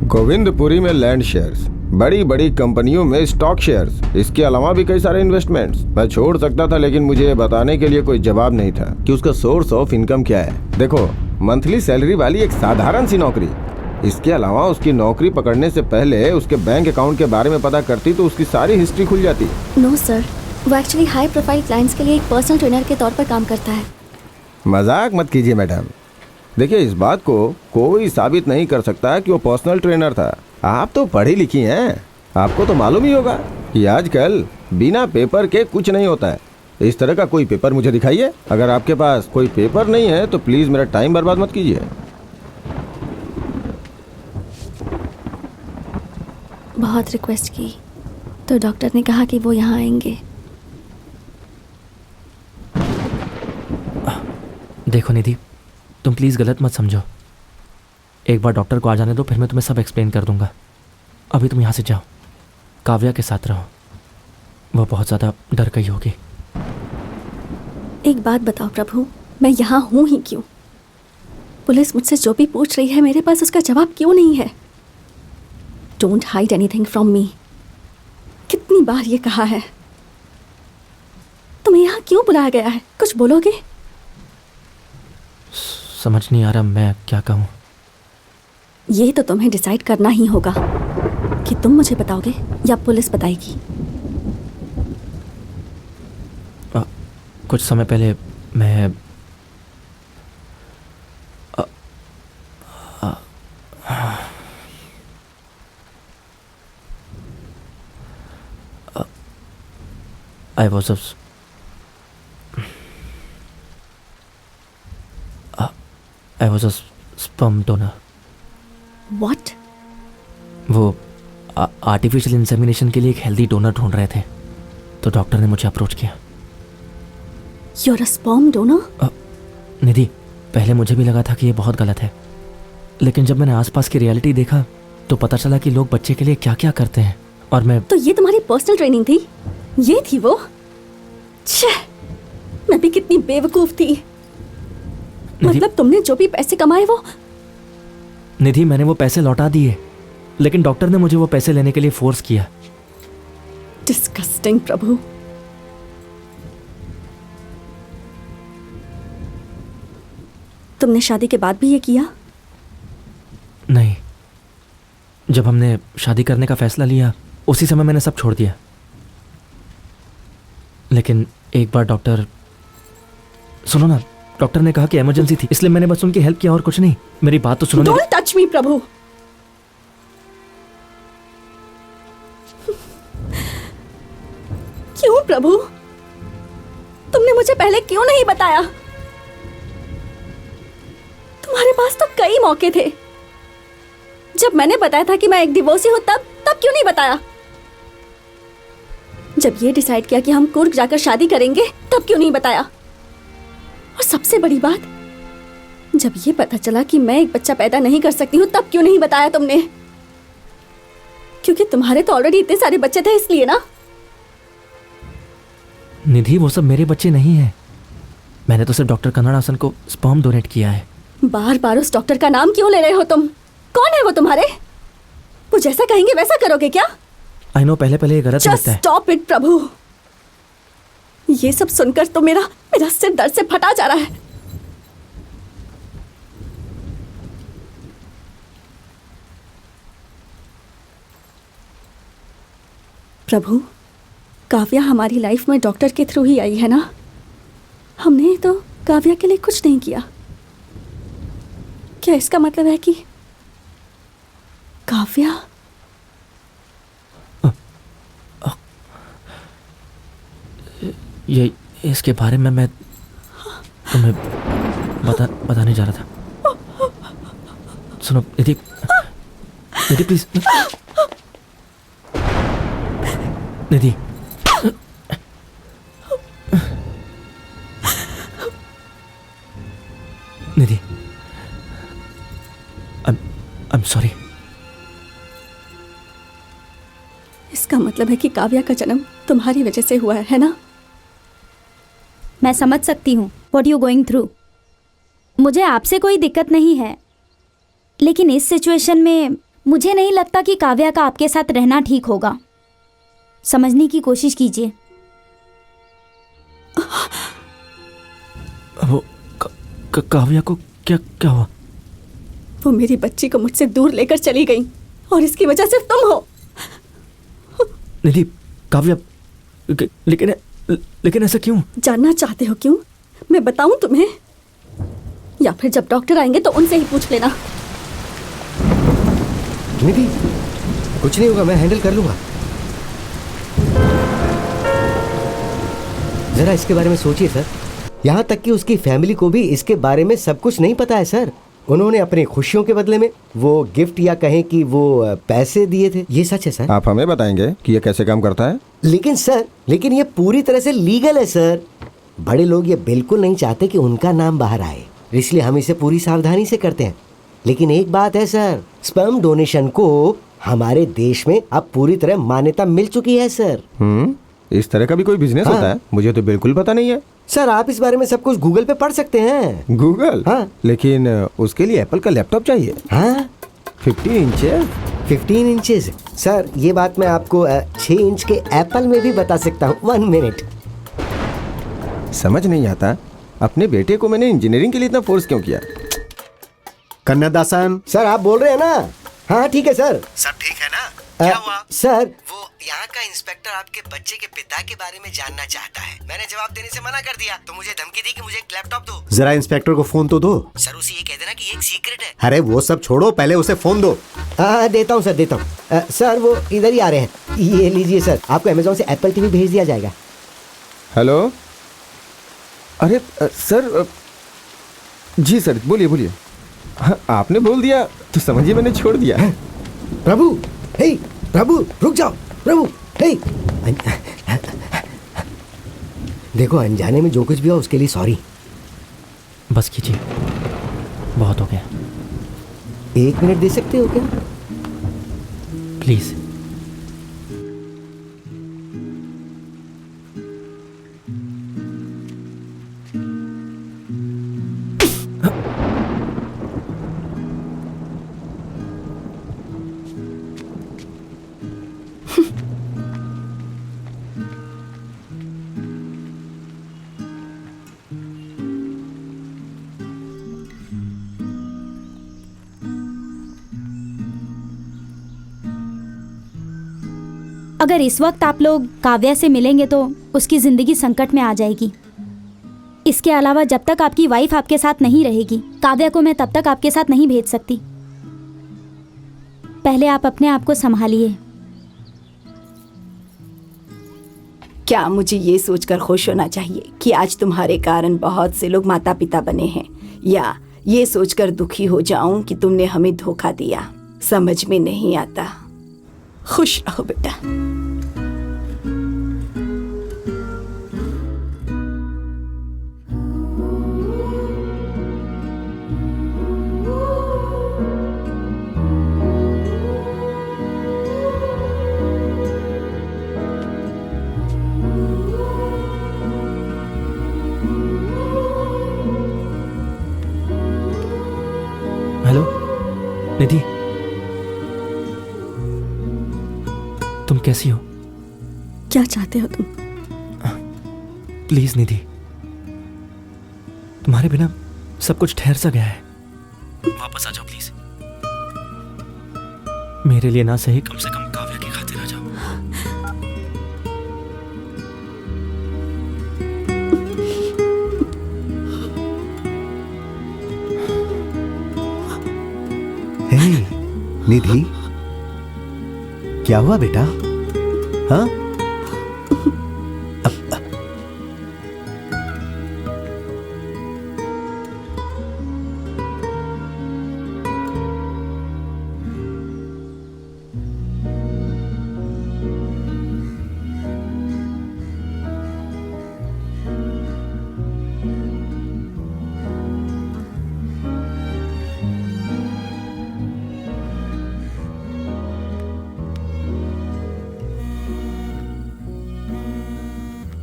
गोविंदपुरी में लैंड शेयर्स, बड़ी बड़ी कंपनियों में स्टॉक शेयर्स, इसके अलावा भी कई सारे इन्वेस्टमेंट्स। मैं छोड़ सकता था, लेकिन मुझे ये बताने के लिए कोई जवाब नहीं था कि उसका सोर्स ऑफ इनकम क्या है। देखो, मंथली सैलरी वाली एक साधारण सी नौकरी। इसके अलावा उसकी नौकरी पकड़ने से पहले उसके बैंक अकाउंट के बारे में पता करती तो उसकी सारी हिस्ट्री खुल जाती। नो सर, वो एक्चुअली हाई प्रोफाइल क्लाइंट्स के लिए एक पर्सनल ट्रेनर के तौर पर काम करता है। मजाक मत कीजिए मैडम। देखिए, इस बात को कोई साबित नहीं कर सकता कि वो पर्सनल ट्रेनर था। आप तो पढ़ी लिखी हैं, आपको तो मालूम ही होगा कि आजकल बिना पेपर के कुछ नहीं होता है। इस तरह का कोई पेपर मुझे दिखाइए। अगर आपके पास कोई पेपर नहीं है तो प्लीज मेरा टाइम बर्बाद मत कीजिए। बहुत रिक्वेस्ट की तो डॉक्टर ने कहा कि वो यहाँ आएंगे। देखो निधि, तुम प्लीज़ गलत मत समझो। एक बार डॉक्टर को आ जाने दो, फिर मैं तुम्हें सब एक्सप्लेन कर दूंगा। अभी तुम यहाँ से जाओ, काव्या के साथ रहो, वो बहुत ज़्यादा डर गई होगी। एक बात बताओ प्रभु, मैं यहाँ हूँ ही क्यों? पुलिस मुझसे जो भी पूछ रही है, मेरे पास उसका जवाब क्यों नहीं है? Don't hide anything from me. कितनी बार ये कहा है। तुम्हें यहाँ क्यों बुलाया गया है? कुछ बोलोगे? समझ नहीं आ रहा मैं क्या कहूँ। ये तो तुम्हें डिसाइड करना ही होगा कि तुम मुझे बताओगे या पुलिस बताएगी। कुछ समय पहले मैं I was a sperm donor. What? वो आर्टिफिशियल इंसेमिनेशन के लिए एक हेल्दी डोनर ढूंढ रहे थे, तो डॉक्टर ने मुझे अप्रोच किया। You're a sperm donor? निधि, पहले मुझे भी लगा था कि ये बहुत गलत है, लेकिन जब मैंने आसपास की रियलिटी देखा तो पता चला कि लोग बच्चे के लिए क्या क्या करते हैं। और मैं तो ये तुम्हारी पर्सनल ट्रेनिंग थी? ये थी वो? छे, मैं भी कितनी बेवकूफ थी। मतलब तुमने जो भी पैसे कमाए वो? निधि, मैंने वो पैसे लौटा दिए, लेकिन डॉक्टर ने मुझे वो पैसे लेने के लिए फोर्स किया। डिस्गस्टिंग प्रभु। तुमने शादी के बाद भी ये किया? नहीं, जब हमने शादी करने का फैसला लिया उसी समय मैंने सब छोड़ दिया। लेकिन एक बार डॉक्टर, सुनो ना, डॉक्टर ने कहा कि इमरजेंसी थी, इसलिए मैंने बस उनकी हेल्प किया और कुछ नहीं। मेरी बात तो सुनो। डोंट टच मी प्रभु। क्यों प्रभु? तुमने मुझे पहले क्यों नहीं बताया? तुम्हारे पास तो कई मौके थे। जब मैंने बताया था कि मैं एक डिवोर्सी हूं, तब क्यों नहीं बताया? जब ये डिसाइड किया कि हम कुर्ग जाकर शादी करेंगे, तब क्यों नहीं बताया? और सबसे बड़ी बात, जब ये पता चला कि मैं एक बच्चा पैदा नहीं कर सकती हूं, तब क्यों नहीं बताया तुमने? क्योंकि तुम्हारे तो ऑलरेडी इतने सारे बच्चे थे, इसलिए ना? निधि, वो सब मेरे बच्चे नहीं हैं। मैंने तो सिर्फ डॉक्टर कन्नड़ासन को स्पर्म डोनेट किया है। बार बार उस डॉक्टर का नाम क्यों ले रहे हो तुम? कौन है वो तुम्हारे? वो जैसा कहेंगे वैसा करोगे क्या? आई नो, पहले पहले ये गलत लगता है। स्टॉप इट प्रभु। ये सब सुनकर तो मेरा सिर दर्द से फटा जा रहा है। प्रभु, काव्या हमारी लाइफ में डॉक्टर के थ्रू ही आई है ना? हमने तो काव्या के लिए कुछ नहीं किया। क्या इसका मतलब है कि काव्या? ये इसके बारे में मैं तुम्हें बताने जा रहा था। सुनो निधि, निधि please, Nidhi. Nidhi, I'm sorry। इसका मतलब है कि काव्या का जन्म तुम्हारी वजह से हुआ है ना? मैं समझ सकती हूँ व्हाट यू गोइंग थ्रू। मुझे आपसे कोई दिक्कत नहीं है, लेकिन इस सिचुएशन में मुझे नहीं लगता कि काव्या का आपके साथ रहना ठीक होगा। समझने की कोशिश कीजिए। वो काव्या को क्या हुआ? वो मेरी बच्ची को मुझसे दूर लेकर चली गई और इसकी वजह सिर्फ तुम हो। निधि, काव्या, लेकिन ऐसा क्यों? जानना चाहते हो क्यों? मैं बताऊं तुम्हें, या फिर जब डॉक्टर आएंगे तो उनसे ही पूछ लेना। निधि, कुछ नहीं होगा, मैं हैंडल कर लूंगा। जरा इसके बारे में सोचिए सर। यहाँ तक कि उसकी फैमिली को भी इसके बारे में सब कुछ नहीं पता है सर। उन्होंने अपनी खुशियों के बदले में वो गिफ्ट या कहें कि वो पैसे दिए थे। ये सच है सर। आप हमें बताएंगे कि ये कैसे काम करता है? लेकिन ये पूरी तरह से लीगल है सर। बड़े लोग ये बिल्कुल नहीं चाहते कि उनका नाम बाहर आए, इसलिए हम इसे पूरी सावधानी से करते हैं। लेकिन एक बात है सर, स्पर्म डोनेशन को हमारे देश में अब पूरी तरह मान्यता मिल चुकी है सर। इस तरह का भी कोई बिजनेस होता है? मुझे तो बिल्कुल पता नहीं है सर। आप इस बारे में सब कुछ गूगल पे पढ़ सकते हैं। गूगल? हाँ। लेकिन उसके लिए एप्पल का लैपटॉप चाहिए। हाँ, 15 इंचेस सर। ये बात मैं आपको 6 इंच के एप्पल में भी बता सकता हूँ। 1 मिनट। समझ नहीं आता, अपने बेटे को मैंने इंजीनियरिंग के लिए इतना फोर्स क्यों किया? कन्यादासन सर आप बोल रहे हैं ना? हाँ ठीक है सर। सब ठीक है ना? क्या हुआ? सर वो यहाँ का इंस्पेक्टर आपके बच्चे के पिता के बारे में जानना चाहता है। मैंने जवाब देने से मना कर दिया तो मुझे धमकी दी कि मुझे एक लैपटॉप दो। जरा इंस्पेक्टर को फोन तो दो। सर उसे ये कह देना कि एक सीक्रेट है। अरे वो सब छोड़ो, पहले उसे फोन दो। हाँ देता हूँ सर, देता हूँ। सर वो इधर ही आ रहे हैं। ये लीजिए सर, आपको अमेजोन से एप्पल टीवी भेज दिया जाएगा। हेलो, अरे सर, जी सर, बोलिए। हाँ, आपने बोल दिया तो समझिए मैंने छोड़ दिया। प्रभु, हे प्रभु, रुक जाओ प्रभु। हे देखो, अनजाने में जो कुछ भी हुआ उसके लिए सॉरी। बस कीजिए, बहुत हो गया। 1 मिनट दे सकते हो क्या प्लीज? अगर इस वक्त आप लोग काव्या से मिलेंगे तो उसकी ज़िंदगी संकट में आ जाएगी। इसके अलावा जब तक आपकी वाइफ आपके साथ नहीं रहेगी, काव्या को मैं तब तक आपके साथ नहीं भेज सकती। पहले आप अपने आप को संभालिए। क्या मुझे ये सोचकर खुश होना चाहिए कि आज तुम्हारे कारण बहुत से लोग माता पिता बने हैं, या ये सोचकर दुखी हो जाऊं कि तुमने हमें धोखा दिया? समझ में नहीं आता। खुश रहो बेटा। हेलो निधि, तुम कैसी हो? क्या चाहते हो तुम? प्लीज निधि, तुम्हारे बिना सब कुछ ठहर सा गया है। वापस आ जाओ प्लीज। मेरे लिए ना सही, कम से कम काव्या की खातिर आ जाओ। निधि, क्या हुआ बेटा? हाँ?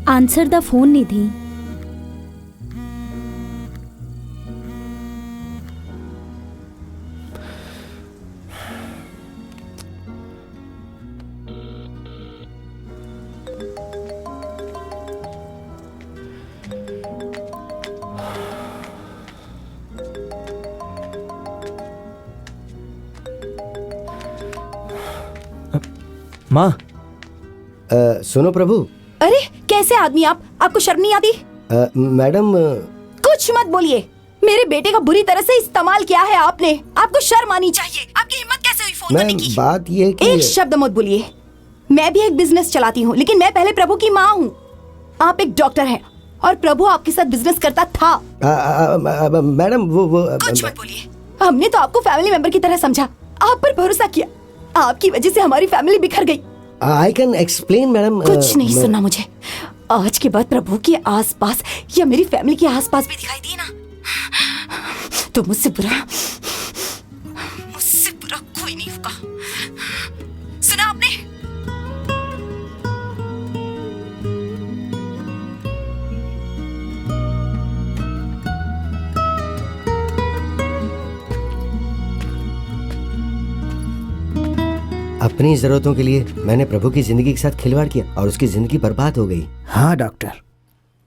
आंसर द फोन निधि। माँ, सुनो प्रभु। अरे कैसे आदमी आप? आपको शर्म नहीं आती? मैडम, कुछ मत बोलिए। मेरे बेटे का बुरी तरह से इस्तेमाल किया है आपने। आपको शर्म आनी चाहिए। आपकी हिम्मत कैसे हुई फोन करने की? बात ये है कि एक शब्द मत बोलिए। मैं भी एक बिजनेस चलाती हूँ, लेकिन मैं पहले प्रभु की माँ हूँ। आप एक डॉक्टर हैं और प्रभु आपके साथ बिजनेस करता था। मैडम वो कुछ मत बोलिए। हमने तो आपको फैमिली मेंबर की तरह समझा, आप पर भरोसा किया। आपकी वजह से हमारी फैमिली बिखर गई। I can explain madam. कुछ नहीं सुनना मुझे। आज के बाद प्रभु के आसपास या मेरी फैमिली के आसपास भी दिखाई दिए ना, तो मुझसे बुरा कोई नहीं होगा। सुना आपने? अपनी जरूरतों के लिए मैंने प्रभु की जिंदगी के साथ खिलवाड़ किया और उसकी जिंदगी बर्बाद हो गई। हाँ डॉक्टर।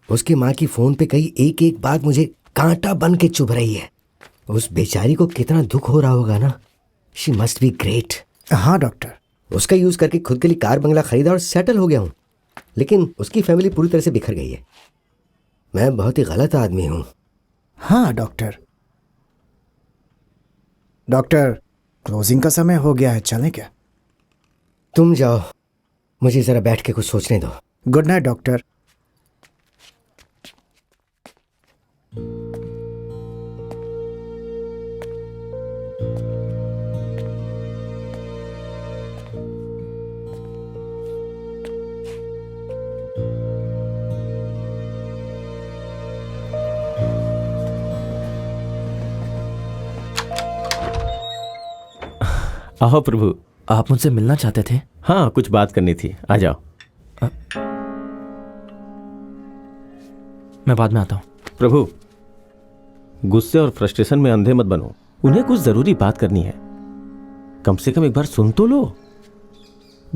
उसकी माँ की फोन पे कही एक एक बात मुझे कांटा बन के चुभ रही है। उस बेचारी को कितना दुख हो रहा होगा ना। She must be great. हाँ डॉक्टर। उसका यूज करके खुद के लिए कार बंगला खरीदा और सेटल हो गया हूँ, लेकिन उसकी फैमिली पूरी तरह से बिखर गई है। मैं बहुत ही गलत आदमी हूँ। हाँ डॉक्टर। डॉक्टर, क्लोजिंग का समय हो गया है, चलें क्या? तुम जाओ, मुझे जरा बैठ के कुछ सोचने दो। Good night doctor. आओ प्रभु। आप मुझसे मिलना चाहते थे? हाँ, कुछ बात करनी थी, आ जाओ। मैं बाद में आता हूँ। प्रभु, गुस्से और फ्रस्ट्रेशन में अंधे मत बनो। उन्हें कुछ जरूरी बात करनी है, कम से कम एक बार सुन तो लो।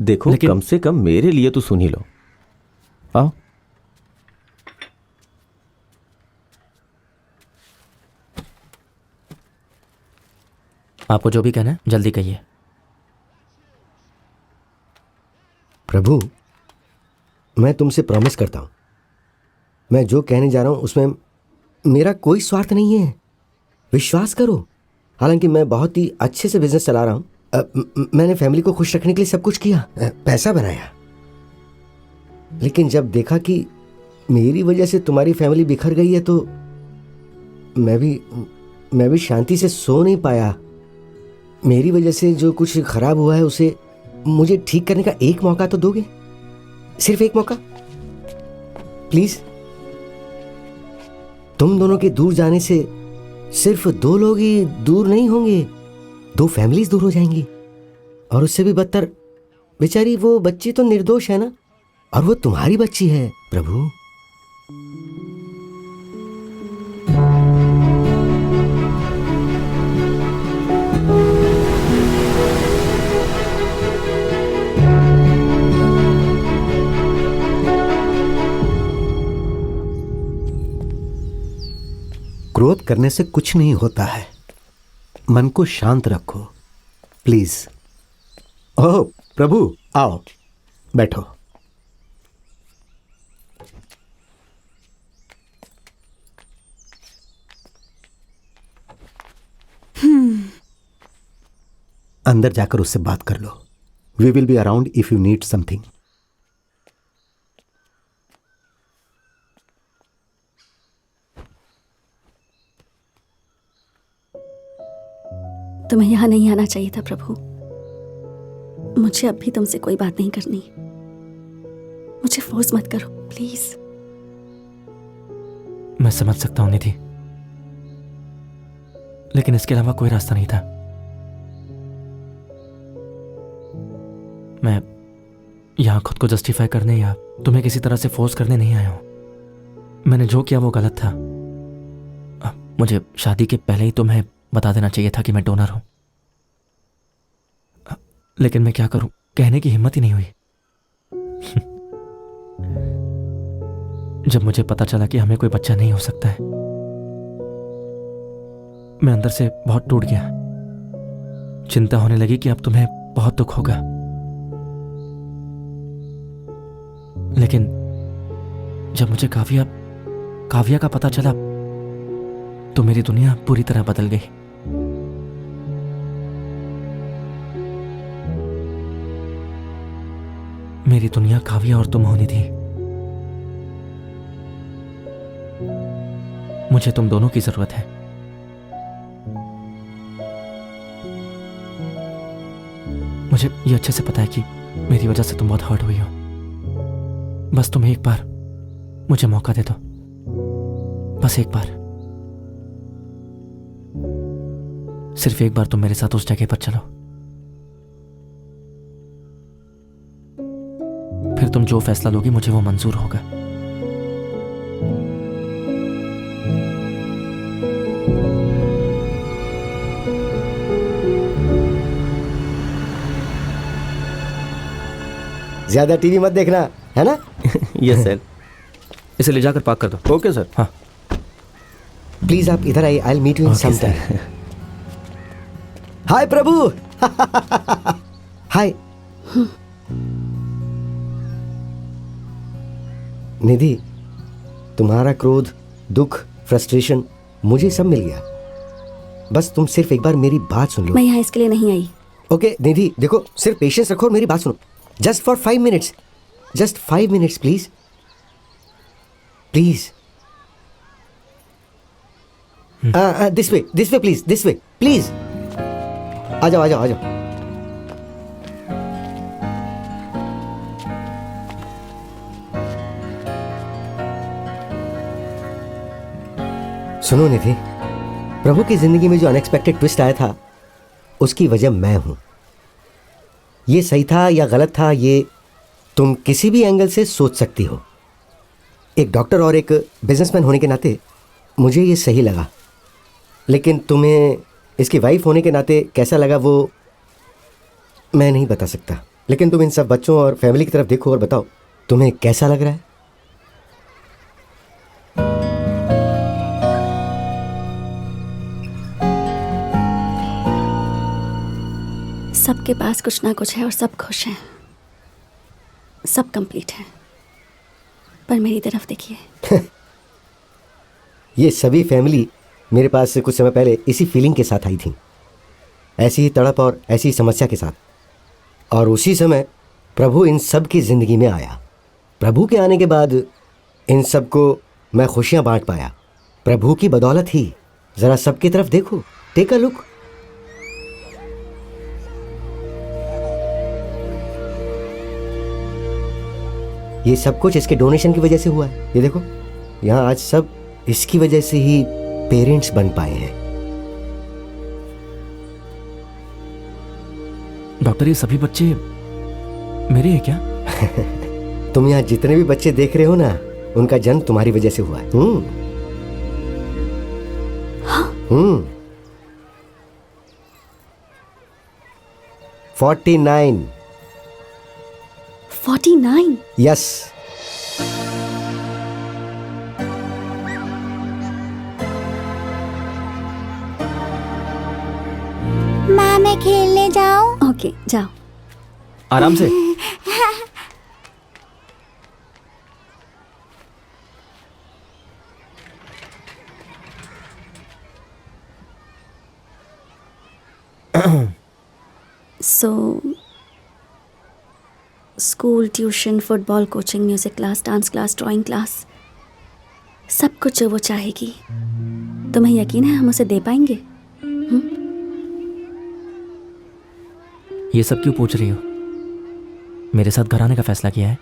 देखो, कम से कम मेरे लिए तो सुन ही लो। आओ। आपको जो भी कहना है जल्दी कहिए। प्रभु, मैं तुमसे प्रॉमिस करता हूं, मैं जो कहने जा रहा हूं उसमें मेरा कोई स्वार्थ नहीं है। विश्वास करो। हालांकि मैं बहुत ही अच्छे से बिजनेस चला रहा हूं। मैंने फैमिली को खुश रखने के लिए सब कुछ किया, पैसा बनाया, लेकिन जब देखा कि मेरी वजह से तुम्हारी फैमिली बिखर गई है तो मैं भी शांति से सो नहीं पाया। मेरी वजह से जो कुछ खराब हुआ है उसे मुझे ठीक करने का एक मौका तो दोगे? सिर्फ एक मौका, प्लीज। तुम दोनों के दूर जाने से सिर्फ 2 लोग ही दूर नहीं होंगे, 2 फैमिलीज दूर हो जाएंगी। और उससे भी बदतर, बेचारी वो बच्ची तो निर्दोष है ना, और वो तुम्हारी बच्ची है प्रभु। क्रोध करने से कुछ नहीं होता है। मन को शांत रखो प्लीज। ओह प्रभु, आओ बैठो। अंदर जाकर उससे बात कर लो. We will be around if you need something. तुम्हें यहाँ नहीं आना चाहिए था प्रभु. मुझे अब भी तुमसे कोई बात नहीं करनी. मुझे फोर्स मत करो प्लीज. मैं समझ सकता हूं निधि, लेकिन इसके अलावा कोई रास्ता नहीं था. मैं यहां खुद को जस्टिफाई करने या तुम्हें किसी तरह से फोर्स करने नहीं आया हूं. मैंने जो किया वो गलत था. मुझे शादी के पहले ही तुम्हें बता देना चाहिए था कि मैं डोनर हूं. लेकिन मैं क्या करूं, कहने की हिम्मत ही नहीं हुई. जब मुझे पता चला कि हमें कोई बच्चा नहीं हो सकता है, मैं अंदर से बहुत टूट गया. चिंता होने लगी कि अब तुम्हें बहुत दुख होगा. लेकिन जब मुझे काव्या का पता चला तो मेरी दुनिया पूरी तरह बदल गई. मेरी दुनिया काव्या और तुम होनी थी. मुझे तुम दोनों की जरूरत है. मुझे ये अच्छे से पता है कि मेरी वजह से तुम बहुत हर्ट हुई हो. बस तुम एक बार मुझे मौका दे दो. बस एक बार, सिर्फ एक बार तुम मेरे साथ उस जगह पर चलो. फिर तुम जो फैसला लोगी मुझे वो मंजूर होगा. ज्यादा टीवी मत देखना, है ना? Yes sir. इसे ले जाकर पार्क कर दो. Okay sir. हाँ. प्लीज आप इधर आइए. I will meet you in some time. Hi Prabhu. Hi Nidhi, तुम्हारा क्रोध, दुख, फ्रस्ट्रेशन मुझे सब मिल गया. बस तुम सिर्फ एक बार मेरी बात सुन लो. मैं यहाँ इसके लिए नहीं आई. ओके निधि, देखो सिर्फ पेशेंस रखो और मेरी बात सुनो. Just for 5 minutes. Just 5 minutes please. Please. This way please. This way please. आ जाओ आ जाओ आ जाओ. सुनो निधि, प्रभु की जिंदगी में जो अनएक्सपेक्टेड ट्विस्ट आया था उसकी वजह मैं हूं. ये सही था या गलत था ये तुम किसी भी एंगल से सोच सकती हो. एक डॉक्टर और एक बिजनेसमैन होने के नाते मुझे ये सही लगा. लेकिन तुम्हें इसकी वाइफ होने के नाते कैसा लगा वो मैं नहीं बता सकता. लेकिन तुम इन सब बच्चों और फैमिली की तरफ देखो और बताओ तुम्हें कैसा लग रहा है. सबके पास कुछ ना कुछ है और सब खुश हैं. सब कंप्लीट है. पर मेरी तरफ देखिए. ये सभी फैमिली मेरे पास कुछ समय पहले इसी फीलिंग के साथ आई थी. ऐसी ही तड़प और ऐसी ही समस्या के साथ. और उसी समय प्रभु इन सब की ज़िंदगी में आया. प्रभु के आने के बाद इन सब को मैं खुशियाँ बांट पाया. प्रभु की बदौलत ही. ज़रा सबकी तरफ देखो. Take a look. ये सब कुछ इसके डोनेशन की वजह से हुआ है. ये देखो यहाँ आज सब इसकी वजह से ही पेरेंट्स बन पाए हैं. डॉक्टर, ये सभी बच्चे मेरे हैं क्या? तुम यहाँ जितने भी बच्चे देख रहे हो ना, उनका जन्म तुम्हारी वजह से हुआ है. 49. 49. यस. माँ मैं खेलने जाऊँ? ओके जाओ. आराम से. So school, tuition, football coaching, music class, dance class, drawing class, सब कुछ जो वो चाहेगी, तुम्हें यकीन है हम उसे दे पाएंगे? ये सब क्यों पूछ रही हो? मेरे साथ घर आने का फैसला किया है?